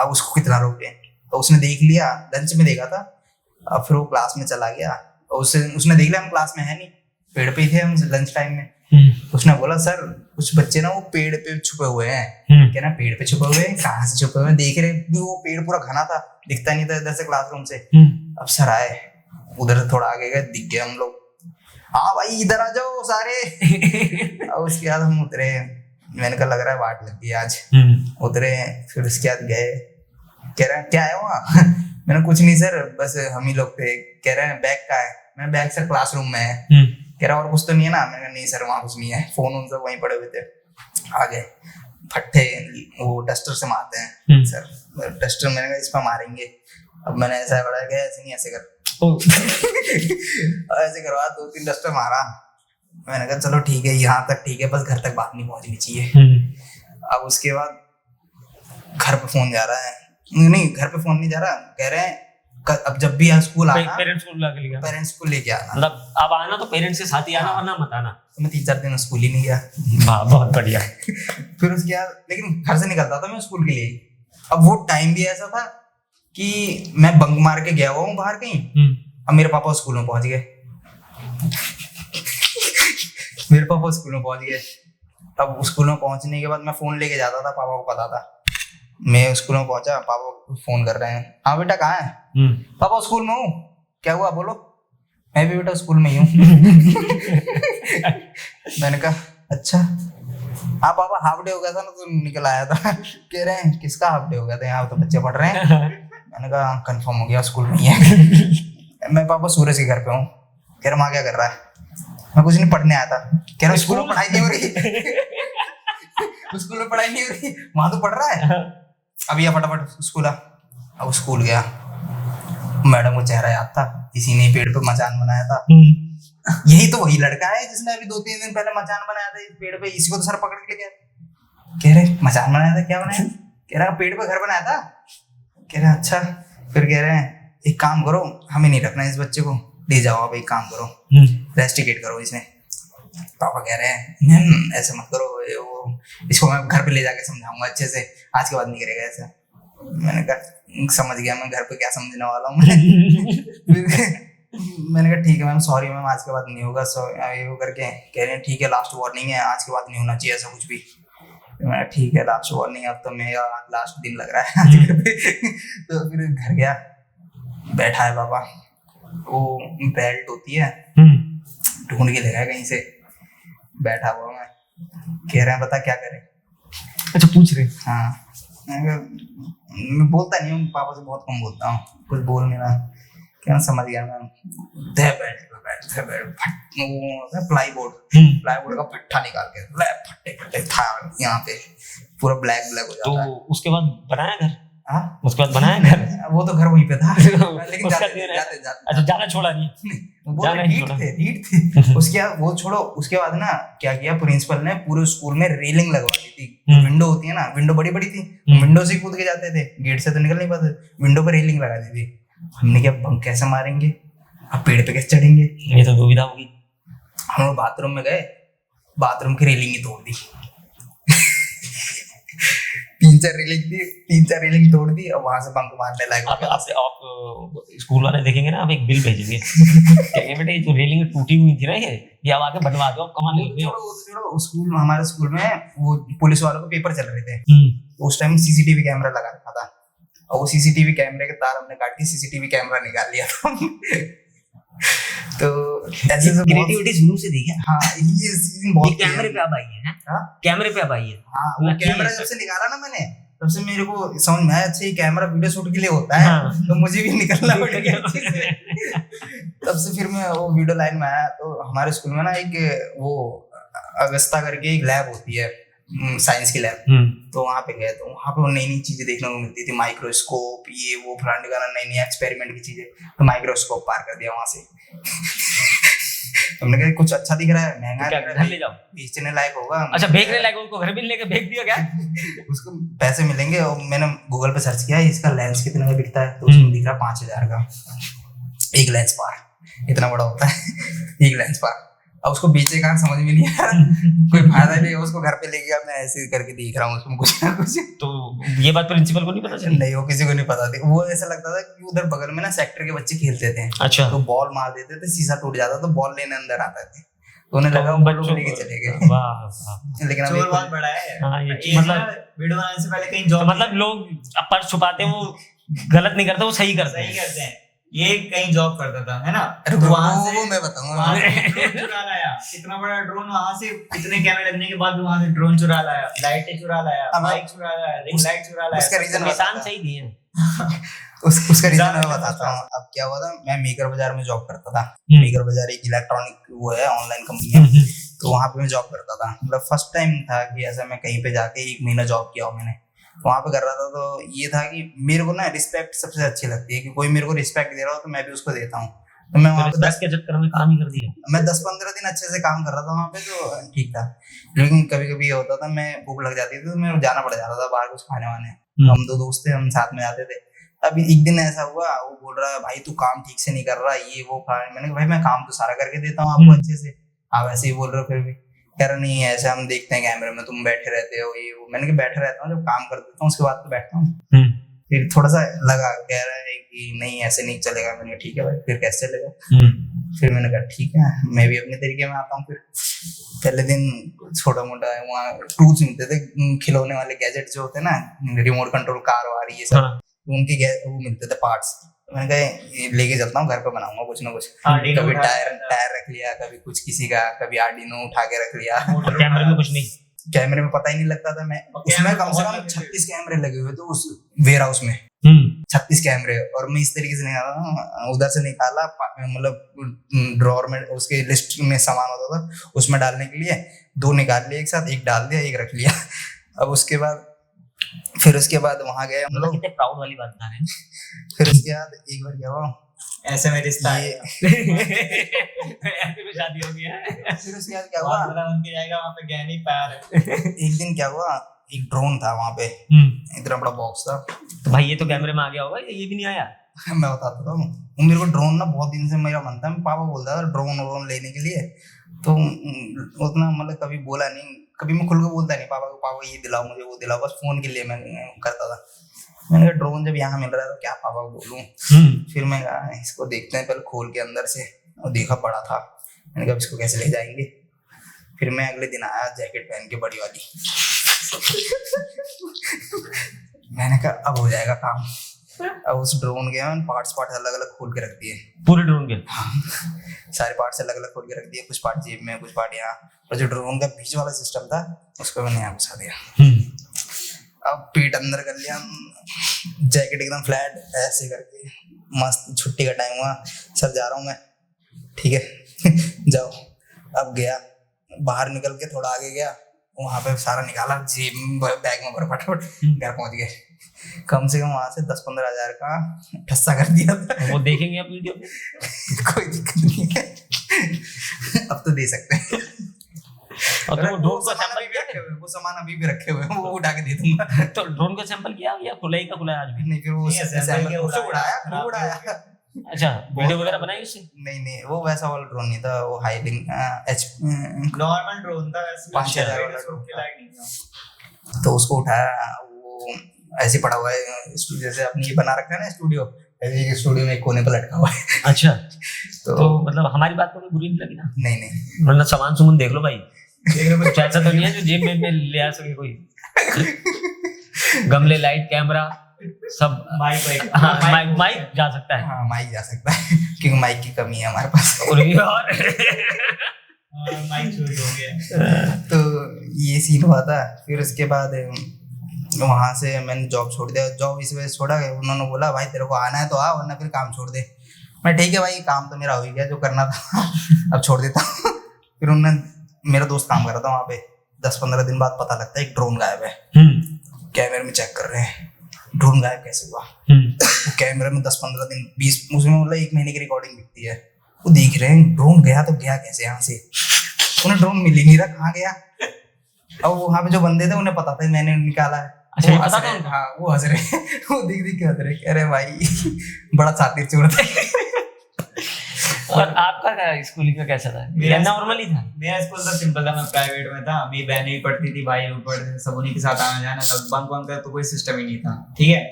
अब उसको कितना रोके, तो उसने देख लिया, लंच में देखा था। अब फिर वो क्लास में चला गया, और उसने देख लिया हम क्लास में है नहीं, पेड़ पे ही थे हम लंच टाइम में। उसने बोला सर कुछ बच्चे ना वो पेड़ पे छुपे हुए हैं। क्या ना पेड़ पे छुपे हुए हैं, कहाँ से छुपे हुए हैं देख रहे, वो पेड़ पूरा घना था, दिखता नहीं था इधर से क्लासरूम से। अब सर आए, उधर से थोड़ा आगे गए, दिख गए हम लोग, हाँ भाई इधर आ जाओ सारे। और उसके बाद हम उतरे, मैंने कहा लग रहा है वाट लग गई आज। उतरे, फिर उसके बाद गए, कह रहे हैं क्या है वहाँ। मैंने कुछ नहीं सर, बस हम ही लोग थे। कह रहे हैं बैग का है, मैंने बैग सर क्लासरूम में है। कह रहा और कुछ तो नहीं है ना, मैंने कहा नहीं सर वहाँ कुछ नहीं है, फोन उन सब वहीं पड़े हुए थे। आ गए, फट्टे वो डस्टर से मारते हैं सर, डस्टर मैंने कहा इस पर मारेंगे। अब मैंने ऐसा बड़ा गया, ऐसे नहीं ऐसे कर। ऐसे करवा 2-3 डस्टर मारा। मैंने कहा चलो ठीक है, यहाँ तक ठीक है, बस घर तक बात नहीं पहुंचनी चाहिए। अब उसके बाद घर पे फोन जा रहा है, नहीं घर पे फोन नहीं जा रहा, कह रहे हैं अब जब भी यहाँ स्कूल आना पेरेंट्स को लेके आना, मतलब अब आना तो पेरेंट्स के साथ ही आना, वरना मत आना। तो मैं 3-4 दिन स्कूल ही नहीं गया। बहुत बढ़िया। फिर उसके बाद लेकिन घर से निकलता था मैं स्कूल के लिए। अब वो टाइम भी ऐसा था कि मैं बंक मार के गया हुआ हूँ बाहर कहीं, अब मेरे पापा स्कूल में पहुंच गए। अब स्कूल में पहुंचने के बाद मैं फोन लेके जाता था, पापा को पता था। मैं स्कूल में पहुंचा, पापा फोन कर रहे हैं, हाँ बेटा कहाँ है? पापा स्कूल में हूँ। क्या हुआ बोलो? मैं भी बेटा स्कूल में ही हूँ। मैंने कहा अच्छा, हाँ पापा हाफ डे हो गया था ना तो निकल आया था। कह रहे हैं किसका हाफ डे हो गया था, यहाँ तो बच्चे पढ़ रहे हैं। मैंने कहा कंफर्म हो गया स्कूल में ही है। मैं पापा सूरज के घर पे हूँ। कह रहा माँ क्या कर रहा है? मैं कुछ नहीं, पढ़ने आया था। कह रहा स्कूल में पढ़ाई नहीं हो रही। स्कूल में पढ़ाई नहीं हो रही, वहां तो पढ़ रहा है। अभी या फटाफट स्कूल आ। अब स्कूल गया, मैडम को चेहरा याद था, इसी ने पेड़ पे मचान बनाया था। यही तो वही लड़का है जिसने अभी 2-3 दिन पहले मचान बनाया था इस पेड़ पे, इसी को तो सर पकड़ के गया। कह रहे मचान बनाया था? क्या बनाया? कह रहा पेड़ पे घर बनाया था। कह रहे अच्छा। फिर कह रहे हैं एक काम करो, हमें नहीं रखना इस बच्चे को, ले जाओ आप, एक काम करो रेस्टिकेट करो इसने। पापा कह रहे हैं मैम ऐसे मत करो, वो इसको मैं घर पे ले जाके समझाऊंगा अच्छे से, आज के बाद नहीं करेगा ऐसा। मैंने कहा समझ गया मैं, घर पे क्या समझने वाला हूँ। मैंने कहा ठीक है मैम, सॉरी मैम, आज के बाद नहीं होगा। वो करके कह रहे हैं ठीक है लास्ट वार्निंग है, आज के बाद नहीं होना चाहिए ऐसा कुछ भी। मैं ठीक है लास्ट वार्निंग, अब तो मेरा लास्ट दिन लग रहा है आज घर पे। तो फिर घर गया, बैठा है पापा, वो बेल्ट होती है ढूंढ के लगा कहीं से, बैठा हुआ मैं। कह रहे हैं बता क्या करे? अच्छा पूछ रहे? हाँ। मैं बोलता नहीं हूँ, पापा से बहुत कम बोलता हूँ, कुछ बोल नहीं रहा। क्या समझ गया मैं, प्लाईवुड का फट्टा निकाल के फट्टे था यहाँ पे, पूरा ब्लैक हो जाता है। तो उसके बाद बनाया घर? हाँ उसके बाद बनाया घर? वो तो घर वहीं पे था लेकिन उसका जाते दिन है। जाते जाते अच्छा, जाना छोड़ा नहीं? वो जाना ही हीट छोड़ा। थे हीट थे उसके बाद वो छोड़ो, उसके बाद ना क्या किया प्रिंसिपल ने, पूरे स्कूल में रेलिंग लगवा दी थी। विंडो होती है ना, विंडो बड़ी बड़ी थी, विंडो से कूद के जाते थे, गेट से तो निकल नहीं पाते, विंडो पर रेलिंग लगा दी थी। हमने क्या बंक कैसे मारेंगे, अब पेड़ पे कैसे चढ़ेंगे, ये तो दुविधा होगी। हम लोग बाथरूम में गए, बाथरूम की रेलिंग ही तोड़ दी तीन चार रेलिंग तोड़ दी और वहां से बंक मारने लगे। आप स्कूल वाले देखेंगे ना, आप एक बिल भेजेंगे कहेंगे बेटे ये जो रेलिंग टूटी हुई थी ना ये आप आके बनवा दो, कमाने लगे हो। स्कूल हमारे स्कूल में वो पुलिस वालों को पेपर चल रहे थे, उस टाइम सीसीटीवी कैमरा लगा रखा था, और वो सीसीटीवी कैमरे के तार हमने काट के सीसीटीवी कैमरा निकाल लिया था तो ऐसे से क्रिएटिविटी शुरू से देखिए। हाँ ये सीन बहुत कैमरे पे अब आई है। हाँ? कैमरे पे अब आई है। हाँ वो कैमरा जब से निकाला ना मैंने, तब से मेरे को समझ में आया अच्छा ये कैमरा वीडियो शूट के लिए होता है। हाँ। तो मुझे भी निकलना पड़ेगा तब से फिर मैं वो वीडियो लाइन में आया। तो हमारे स्कूल में ना एक वो अगस्ता करके एक लैब होती है, साइंस की लैब, तो वहाँ पे गए, तो वहाँ पे नई नई चीजें देखने को मिलती थी, माइक्रोस्कोप ये वो फलाने का नई नई एक्सपेरिमेंट की चीजें, तो माइक्रोस्कोप पार कर दिया वहां से हमने कहा कुछ अच्छा दिख रहा है, महंगा क्या दिख रहा घर है, ले जाओ? बेचने लायक होगा। अच्छा, भेजने लगे उसको, घर भी लेके भेज दिया क्या? उसको पैसे मिलेंगे, और मैंने गूगल पे सर्च किया इसका लेंस कितने का बिकता है, तो उसमें दिख रहा 5,000 का एक लेंस पार, इतना बड़ा होता है एक लेंस पार। अब उसको बेचे कहाँ समझ में नहीं आ रहा कोई फायदा नहीं है, उसको घर पे लेके मैं ऐसे करके देख रहा हूँ उसमें कुछ ना कुछ। तो ये बात प्रिंसिपल को नहीं पता चली? नहीं, वो किसी को नहीं पता थी। वो ऐसा लगता था कि उधर बगल में ना सेक्टर के बच्चे खेलते थे, अच्छा, तो बॉल मार देते थे, शीशा टूट जाता तो बॉल लेने अंदर आते थे, तो उन्हें लगा वो लोग लेके चले गए। वाह वाह। लेकिन अब चोर बहुत बड़ा है। हाँ, ये ये मतलब वीडियो बनाने से पहले कहीं तो जॉब मतलब लोग पर्स छुपाते हैं, वो गलत नहीं करते, वो सही करते सही हैं। करते हैं। ये कहीं जॉब करता था, है ना, अरे तो वो वहां से मैं बताऊंगा। वहां से ड्रोन चुरा लाया, इतना बड़ा ड्रोन, वहां से इतने कैमरे लगने के बाद भी वहां से ड्रोन चुरा लाया, लाइटें चुरा लाया, अब माइक चुरा लाया, रिंग लाइट चुरा लाया। उसका रीजन निशान सही दिए। उसका रीजन मैं ज्यादा बताता हूँ। अब क्या हुआ था, मैं मेकर बाजार में जॉब करता था। हम्म। मेकर बाजार एक इलेक्ट्रॉनिक वो है, ऑनलाइन कंपनी है, तो वहां पे मैं जॉब करता था। मतलब फर्स्ट टाइम था कि ऐसा मैं कहीं पे जाके 1 महीना जॉब किया हूँ मैंने, वहां पे कर रहा था। तो ये था कि मेरे को ना रिस्पेक्ट सबसे अच्छी लगती है, कि कोई मेरे को रिस्पेक्ट दे रहा हो तो मैं भी उसको देता हूँ। तो मैं वहां पे के चक्कर में काम ही कर दिया। मैं 10-15 दिन अच्छे से काम कर रहा था वहां पे, तो ठीक था। लेकिन कभी कभी ये होता था, मैं भूख लग जाती थी तो मैं जाना पड़ जाता था बाहर कुछ खाने वाने। हम 2 दोस्त थे, हम साथ में जाते थे। अभी एक दिन ऐसा हुआ, वो बोल रहा है भाई तू काम ठीक से नहीं कर रहा, ये वो। मैंने कहा भाई मैं काम तो सारा करके देता हूँ आपको अच्छे से, आप ऐसे ही बोल रहे हो। फिर भी कह रहा नहीं ऐसे हम देखते हैं कैमरे में तुम बैठे रहते हो ये वो। मैंने कहा बैठे रहता हूँ, जब काम कर देता हूँ उसके बाद तो बैठता हूँ। फिर थोड़ा सा लगा, कह रहा है कि नहीं ऐसे नहीं चलेगा। मैंने कहा ठीक है भाई, फिर कैसे चलेगा। फिर मैंने कहा ठीक है, मैं भी अपने तरीके में आता हूँ। फिर पहले दिन छोटा मोटा वहाँ टूल्स मिलते थे, खिलौने वाले गैजेट जो होते हैं ना, रिमोट कंट्रोल कार वार ये सब, उनके वो मिलते थे पार्ट्स। मैंने कहा लेके चलता हूँ, घर पे बनाऊंगा कुछ ना कुछ। कभी टायर रख लिया, कभी कुछ किसी का, कभी आर्डिनो उठा के रख लिया। कैमरे में कुछ नहीं, कैमरे में पता ही नहीं लगता था। मैं उसमें कम से कम 36 कैमरे लगे हुए थे उस वेयर हाउस में, 36 कैमरे। और मैं इस तरीके से निकाला, उधर से निकाला, मतलब ड्रॉर में उसके लिस्ट में सामान होता था उसमें डालने के लिए, 2 निकाल लिए एक साथ, एक डाल दिया, एक रख लिया। अब उसके बाद वहां गए हम लोग। कितने प्राउड वाली बात बता रहे हैं। फिर उसके बाद एक बार क्या हुआ, ऐसे में रिश्ता है, ऐसे में शादी हो गया है। फिर उसके बाद क्या हुआ, उनके जाएगा वहां पे गहनी प्यार। एक दिन क्या हुआ, एक ड्रोन था वहां पे, इतना बड़ा बॉक्स था। तो भाई ये तो कैमरे में आ गया होगा, ये भी नहीं आया। मैं बताता हूँ, मेरे को ड्रोन ना बहुत दिन से मेरा मन था, पापा बोलता था ड्रोन लेने के लिए, तो उतना मतलब कभी बोला नहीं, कभी मैं खुल के बोलता नहीं पापा को, पापा ये दिलाओ मुझे, वो दिलाओ, बस फोन के लिए मैं करता था। मैंने कहा ड्रोन जब यहाँ मिल रहा है तो क्या पापा को बोलूं। फिर मैं कहा इसको देखते हैं पहले खोल के अंदर से, और देखा पड़ा था। मैंने कहा इसको कैसे ले जाएंगे। फिर मैं अगले दिन आया जैकेट पहन के बड़ी वाली मैंने कहा अब हो जाएगा काम। अब उस ड्रोन के पार्ट्स अलग अलग खोल के रख दिए, पूरे ड्रोन के। हाँ, सारे पार्ट्स अलग अलग खोल के रख दिए, कुछ पार्ट जेब में, कुछ पार्ट यहाँ। और जो ड्रोन का बीच वाला सिस्टम था उसको मैंने यहाँ घुसा दिया। अब पेट अंदर कर लिया, जैकेट एकदम फ्लैट ऐसे करके, मस्त। छुट्टी का टाइम हुआ, सर जा रहा हूँ मैं, ठीक है जाओ। अब गया बाहर, निकल के थोड़ा आगे गया, वहां पे सारा निकाला, जेब बैग में भर फटाफट, घर पहुंच गए। कम से कम वहां से 10-15 हजार का ठस्सा कर दिया था। वो देखेंगे आप वीडियो में? कोई दिक्कत नहीं है, अब तो दे सकते हैं। और तो ड्रोन का सामान सैंपल अभी भी रखे हुए हैं, वो सामान अभी भी रखे हुए हैं, वो उठा के दे दूंगा। तो ड्रोन का सैंपल किया या खुला ही का खुला है आज भी? नहीं फिर वो नहीं, assemble सैंपल किया, उससे उड़ाया, उड़ाया, खूब उड़ाया। अच्छा, वीडियो वगैरह बनाई उससे? नहीं वो वैसा वाला ड्रोन नहीं था, वो हाईविंग नॉर्मल ड्रोन था वैसे, 5,000 वाला टेलीस्कोप के लायक नहीं था। तो उसको उठाया, वो ऐसे पड़ा हुआ है स्टूडियो, जैसे अपनी ये बना रखा है ना स्टूडियो, ऐसे स्टूडियो में एक कोने पर लटका हुआ है। अच्छा, तो तो मतलब हमारी बात को बुरी नहीं लगी ना? नहीं मतलब सामान सुमन देख लो भाई, कुछ ऐसा तो नहीं है जो जेब में ले आ सके कोई? गमले, लाइट, कैमरा सब, माइक हाँ, माइक जा सकता है। हाँ माइक जा सकता है, क्योंकि माइक की कमी है हमारे पास। और ये और माइक चोरी हो गया। तो ये सीन हुआ था। फिर उसके बाद वहां से मैंने जॉब छोड़ दिया। जॉब इस वजह से छोड़ा, उन्होंने बोला भाई तेरे को आना है तो आ, वरना फिर काम छोड़ दे। मैं ठीक है भाई, काम तो मेरा हो ही गया जो करना था, अब छोड़ देता हूँ। फिर उन्होंने, मेरा दोस्त काम कर रहा था वहाँ पे, 10-15 दिन बाद पता लगता है एक ड्रोन गायब है। कैमरे में चेक कर रहे हैं ड्रोन गायब कैसे हुआ। वो कैमरे में 10-15 दिन 20, उसमें मतलब 1 महीने की रिकॉर्डिंग दिखती है। वो देख रहे हैं ड्रोन गया तो गया कैसे यहाँ से, उन्हें ड्रोन मिल ही नहीं रहा, कहाँ गया। अब वहाँ पे जो बंदे थे उन्हें पता था मैंने निकाला है। अच्छा, वो ये हंस पता रहे हैं, था? हाँ वो हंस रहे हैं, वो देख के हंस रहे हैं, कह रहे भाई बड़ा छातिर चोर था। और आपका क्या स्कूलिंग का कैसा था? मेरा नॉर्मल ही था? मेरा स्कूल तो सिंपल था, मैं प्राइवेट में था, मेरी बहनें भी पढ़ती थी, भाई भी पढ़ते थे, सब उन्हीं के साथ आना जाना, तब बंक वंक का तो कोई सिस्टम ही नहीं था। ठीक है,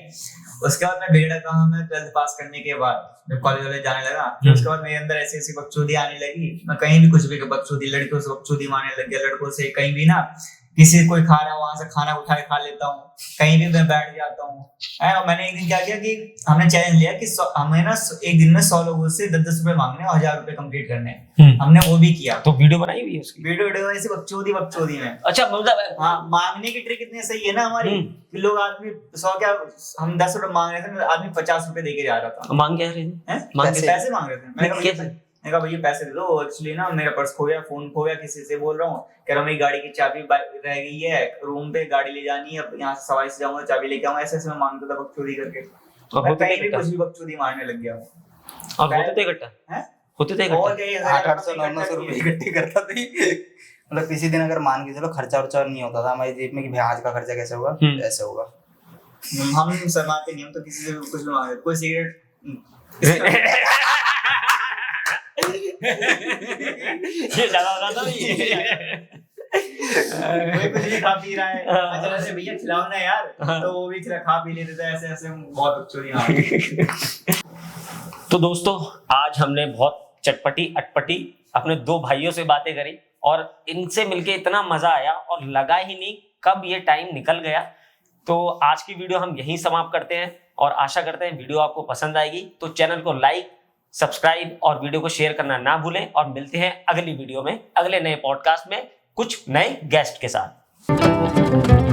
उसके बाद मैं भेड़ा कहा, मैं 12th पास करने के बाद जब कॉलेज वाले जाने लगा, फिर उसके बाद मेरे अंदर ऐसी ऐसी बकचोदी आने लगी। मैं कहीं भी कुछ भी बकचोदी, लड़कियों से बकचोदी मारने लग गया, लड़कों से कहीं भी ना, किसी कोई खा रहा है वहां से खाना उठा के खा लेता हूँ, कहीं भी मैं बैठ जाता हूँ। मैंने एक दिन क्या किया कि हमने चैलेंज लिया कि हमें ना एक दिन में 100 लोगों से 10-10 रुपए मांगने और 1000 रुपए कंप्लीट करने हैं। हमने वो भी किया। तो वीडियो बनाई हुई है उसकी? वीडियो ऐसे बकचोदी में। अच्छा, मतलब हाँ, मांगने की ट्रिक इतनी सही है ना हमारी कि लोग आदमी 100 क्या, हम 10 रुपए मांग रहे थे, आदमी 50 रुपए देके जा रहा था। मांग क्या रहे थे? पैसे मांग रहे थे। मैंने कहा भैया पैसे दे दो, एक्चुअली ना मेरा पर्स खो गया, फोन खो गया, किसी से बोल रहा हूँ, कह रहा हूँ मेरी गाड़ी की चाबी रह गई है रूम पे, गाड़ी ले जानी है, अब यहाँ से सवारी से जाऊंगा, चाबी लेके आऊंगा। ऐसे मैं मांगता था बकचोदी करके, और होते कहीं भी कुछ भी बकचोदी मारने लग गया। और होते थे इकट्ठा? होते थे और इकट्ठा? 800-900 रुपए इकट्ठे करता था। मतलब किसी दिन अगर मान के चलो खर्चा वर्चा नहीं होता था हमारी जेब में कि भाई आज का खर्चा कैसे होगा, ऐसे होगा। हम शर्माते नहीं, हम तो किसी से कुछ भी मांगे, कोई सिगरेट ये ज्यादा हो रहा था कोई कुछ भी खा पी रहा है, अचानक से भैया खिलाओ ना यार, तो वो भी खा पी लेते थे। ऐसे ऐसे बहुत बकचोदी। तो दोस्तों, आज हमने बहुत चटपटी अटपटी अपने 2 भाइयों से बातें करी और इनसे मिलके इतना मजा आया और लगा ही नहीं कब ये टाइम निकल गया। तो आज की वीडियो हम यहीं समाप्त करते हैं और आशा करते हैं वीडियो आपको पसंद आएगी। तो चैनल को लाइक, सब्सक्राइब और वीडियो को शेयर करना ना भूलें और मिलते हैं अगली वीडियो में, अगले नए पॉडकास्ट में कुछ नए गेस्ट के साथ।